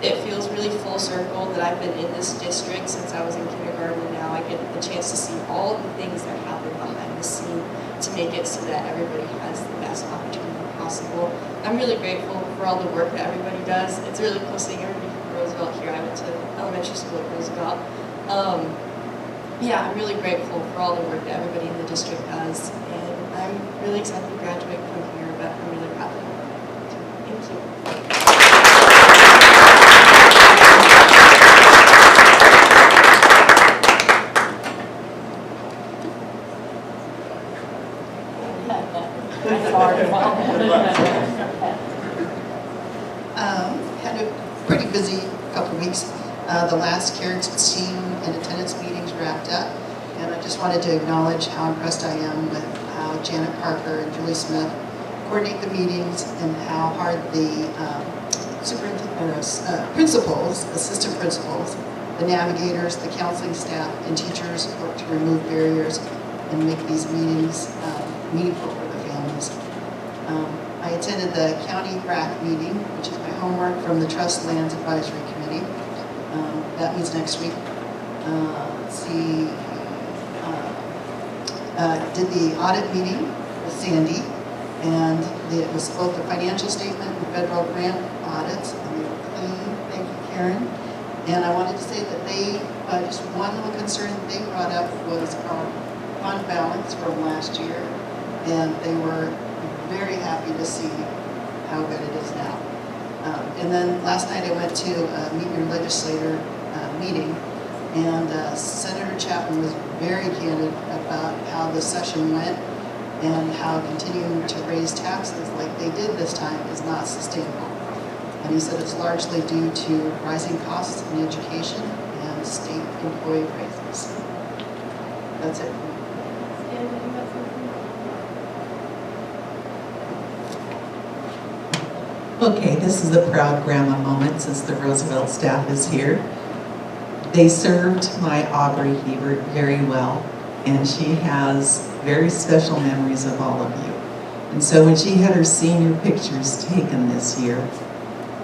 It feels really full circle that I've been in this district since I was in kindergarten, and now I get the chance to see all of the things that happen behind the scene to make it so that everybody has the best opportunity possible. I'm really grateful for all the work that everybody does. It's really cool seeing everybody from Roosevelt here. I went to elementary school at Roosevelt. Yeah, I'm really grateful for all the work that everybody in the district does, and I'm really excited to graduate from here, but I'm really proud of it. Thank you. Had a pretty busy couple of weeks. The last Carrots team and attendance meetings wrapped up, and I just wanted to acknowledge how impressed I am with how Janet Parker and Julie Smith coordinate the meetings and how hard the principals, assistant principals, the navigators, the counseling staff, and teachers work to remove barriers and make these meetings meaningful for the families. I attended the county RAC meeting, which is my homework from the Trust Lands Advisory Committee. That meets next week. Let's see. Did the audit meeting with Sandy, and it was both the financial statement and federal grant audits, and they were clean. Thank you, Karen. And I wanted to say that they, just one little concern that they brought up was our fund balance from last year, and they were very happy to see how good it is now. And then last night I went to a Meet Your Legislator meeting, and Senator Chapman was very candid about how the session went and how continuing to raise taxes like they did this time is not sustainable. And he said it's largely due to rising costs in education and state employee raises. That's it. Okay, this is a proud grandma moment since the Roosevelt staff is here. They served my Aubrey Hebert very well, and she has very special memories of all of you. And so when she had her senior pictures taken this year,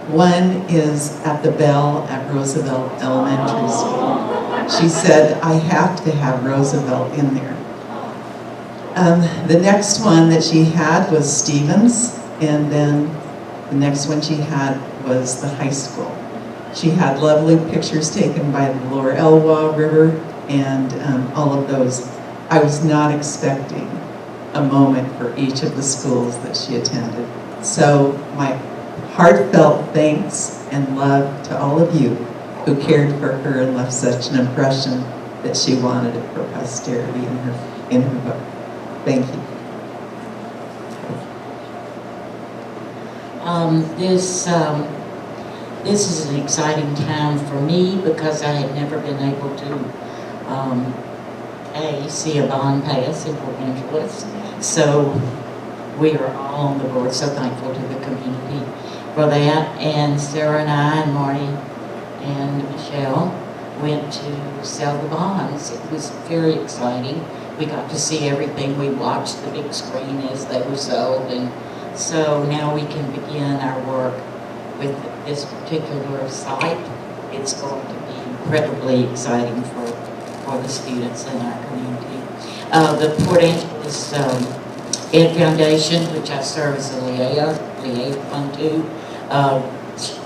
one is at the bell at Roosevelt Elementary School. She said, I have to have Roosevelt in there. The next one that she had was Stevens, and then the next one she had was the high school. She had lovely pictures taken by the Lower Elwha River and all of those. I was not expecting a moment for each of the schools that she attended. So my heartfelt thanks and love to all of you who cared for her and left such an impression that she wanted it for posterity in her book. Thank you. This is an exciting time for me because I had never been able to see a bond pass in Port Angeles. So we are all on the board, so thankful to the community for that. And Sarah and I and Marty and Michelle went to sell the bonds. It was very exciting. We got to see everything. We watched the big screen as they were sold. And so now we can begin our work with this particular site. It's going to be incredibly exciting for the students in our community. The Port Angeles Ed Foundation, which I serve as a liaison to,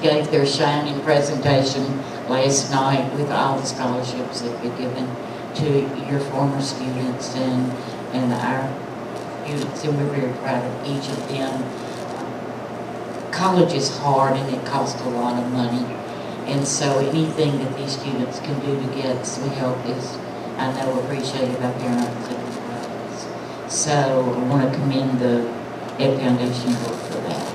gave their shining presentation last night with all the scholarships that were given to your former students and our students, and we're very proud of each of them. College is hard and it costs a lot of money, and so anything that these students can do to get some help is, I know, appreciated by parents and friends. So I want to commend the Ed Foundation Board for that.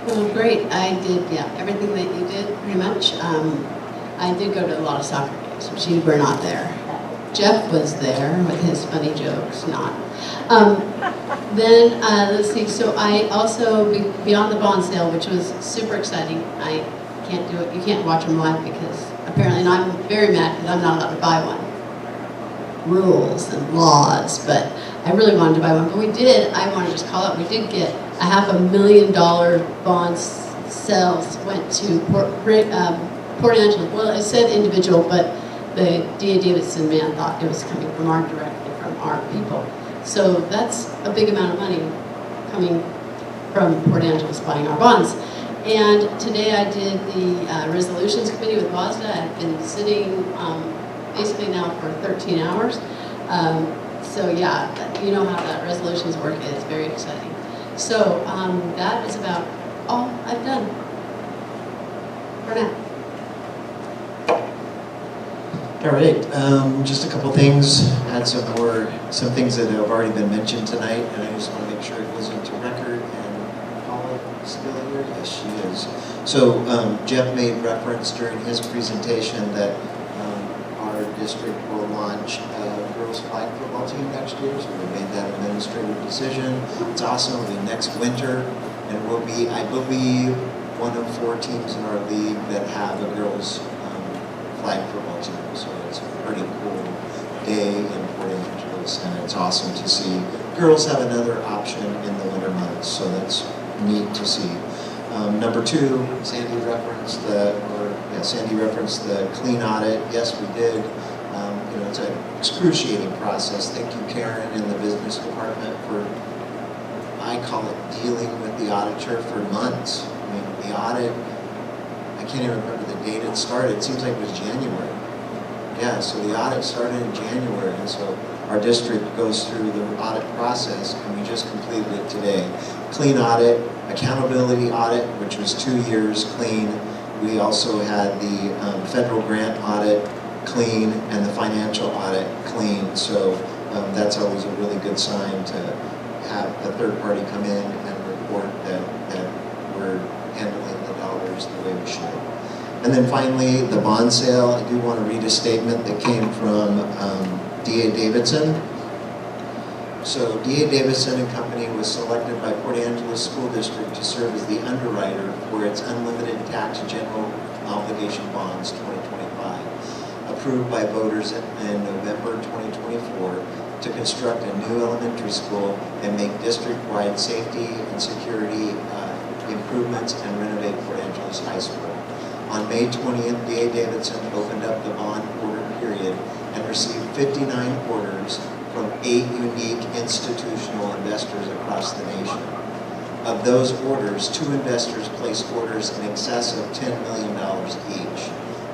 Well, great. I did, everything that you did, pretty much. I did go to a lot of soccer games, which you were not there. Jeff was there with his funny jokes, not. Then, let's see, so I also, beyond the bond sale, which was super exciting, I can't do it, you can't watch them live because apparently, and I'm very mad because I'm not allowed to buy one. Rules and laws, but I really wanted to buy one. But we did, I want to just call out, we did get a $500,000 bond sales went to Port Angeles. Well, it said individual, but the D.A. Davidson man thought it was coming directly from our people. So that's a big amount of money coming from Port Angeles buying our bonds. And today I did the resolutions committee with WASDA. I've been sitting basically now for 13 hours. So yeah, you know how that resolutions work. It's very exciting. So that is about all I've done for now. All right, just a couple things. Add some things that have already been mentioned tonight, and I just want to make sure it goes into record. And Paula is still here? Yes, she is. So Jeff made reference during his presentation that our district will launch a girls' flag football team next year. So we made that administrative decision. It's awesome. It'll be next winter, and we'll be, I believe, one of 4 teams in our league that have a girls' flag football team. So it's a pretty cool day in Port Angeles, and it's awesome to see girls have another option in the winter months. So that's neat to see. Number 2, Sandy referenced the clean audit. Yes, we did. It's an excruciating process. Thank you, Karen, in the business department for, I call it, dealing with the auditor for months. I mean, the audit, I can't even remember the date it started. It seems like it was January. Yeah, so the audit started in January, and so our district goes through the audit process, and we just completed it today. Clean audit, accountability audit, which was 2 years clean. We also had the federal grant audit clean and the financial audit clean. So that's always a really good sign to have a third party come in and report that we're handling the dollars the way we should. And then finally, the bond sale. I do want to read a statement that came from D.A. Davidson. So D.A. Davidson and Company was selected by Port Angeles School District to serve as the underwriter for its unlimited tax general obligation bonds 2025. Approved by voters in November 2024, to construct a new elementary school and make district-wide safety and security improvements and renovate Port Angeles High School. On May 20th, D.A. Davidson opened up the bond order period and received 59 orders from 8 unique institutional investors across the nation. Of those orders, 2 investors placed orders in excess of $10 million each,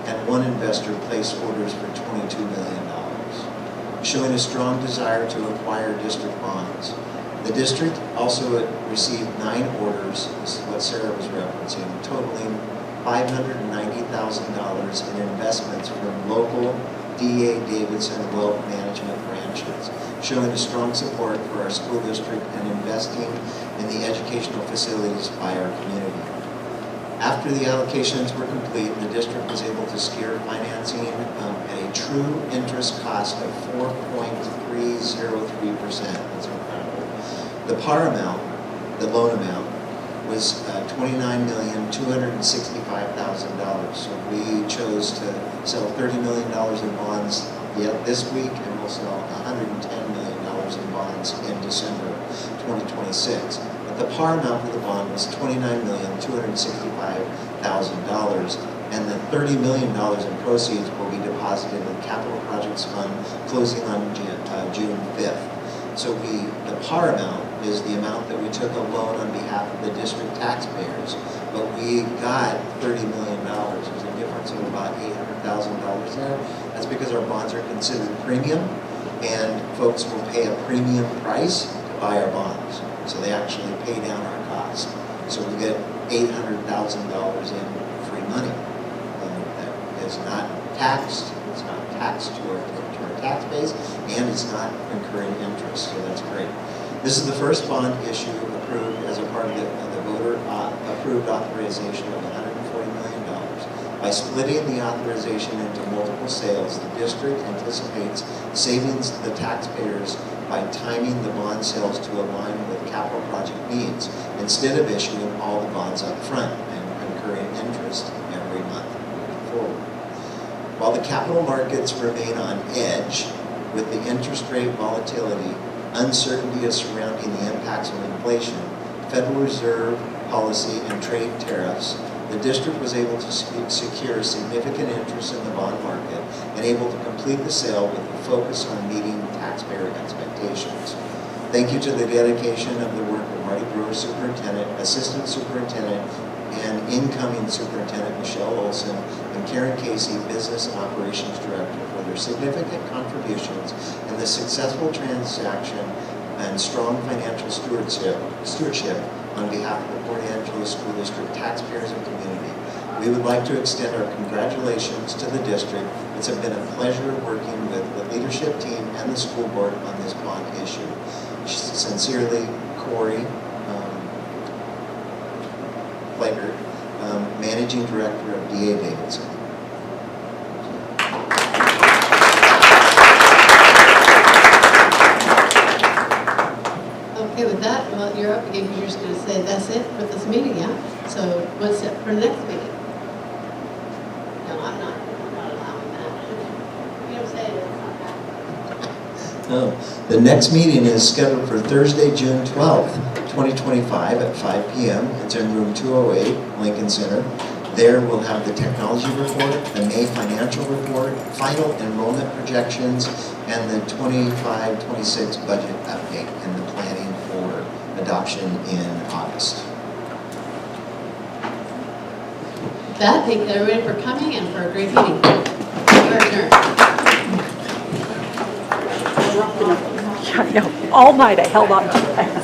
and 1 investor placed orders for $22 million, showing a strong desire to acquire district bonds. The district also received 9 orders, this is what Sarah was referencing, totaling $590,000 in investments from local D.A. Davidson wealth management branches, showing a strong support for our school district and investing in the educational facilities by our community. After the allocations were complete, the district was able to secure financing at a true interest cost of 4.303%. That's incredible. The par amount, the loan amount, was $29,265,000. So we chose to sell $30 million in bonds this week, and we'll sell $110 million in bonds in December 2026. But the par amount for the bond was $29,265,000, and the $30 million in proceeds will be deposited in the Capital Projects Fund, closing on June 5th. So the par amount is the amount that we took a loan on behalf of the district taxpayers, but we got $30 million. There's a difference of about $800,000 there. That's because our bonds are considered premium, and folks will pay a premium price to buy our bonds. So they actually pay down our cost. So we get $800,000 in free money. That is not taxed. It's not taxed to our tax base, and it's not incurring interest. So that's great. This is the first bond issue approved as a part of the voter approved authorization of $140 million. By splitting the authorization into multiple sales, the district anticipates savings to the taxpayers by timing the bond sales to align with capital project needs, instead of issuing all the bonds up front and incurring interest every month moving forward. While the capital markets remain on edge with the interest rate volatility, uncertainty surrounding the impacts of inflation, Federal Reserve policy, and trade tariffs, the district was able to secure significant interest in the bond market and able to complete the sale with a focus on meeting taxpayer expectations. Thank you to the dedication of the work of Marty Brewer, Superintendent, Assistant Superintendent, and incoming Superintendent Michelle Olson, and Karen Casey, Business and Operations Director, for their significant contributions in the successful transaction and strong financial stewardship on behalf of the Port Angeles School District taxpayers and community. We would like to extend our congratulations to the district. It's been a pleasure working with the leadership team and the school board on this bond issue. Sincerely, Corey Flaker, Managing Director of D.A. Davidson. Okay, with that, well, you're up again because you're just going to say that's it for this meeting, yeah? So what's it for the next meeting? No, I'm not allowing that. You don't say it's not that. The next meeting is scheduled for Thursday, June 12th, 2025 at 5 p.m. It's in room 208, Lincoln Center. There we'll have the technology report, the May financial report, final enrollment projections, and the 25-26 budget update and the planning for adoption in August. With that, thank everybody for coming and for a great meeting. We're adjourned. I know. All night I held on to that.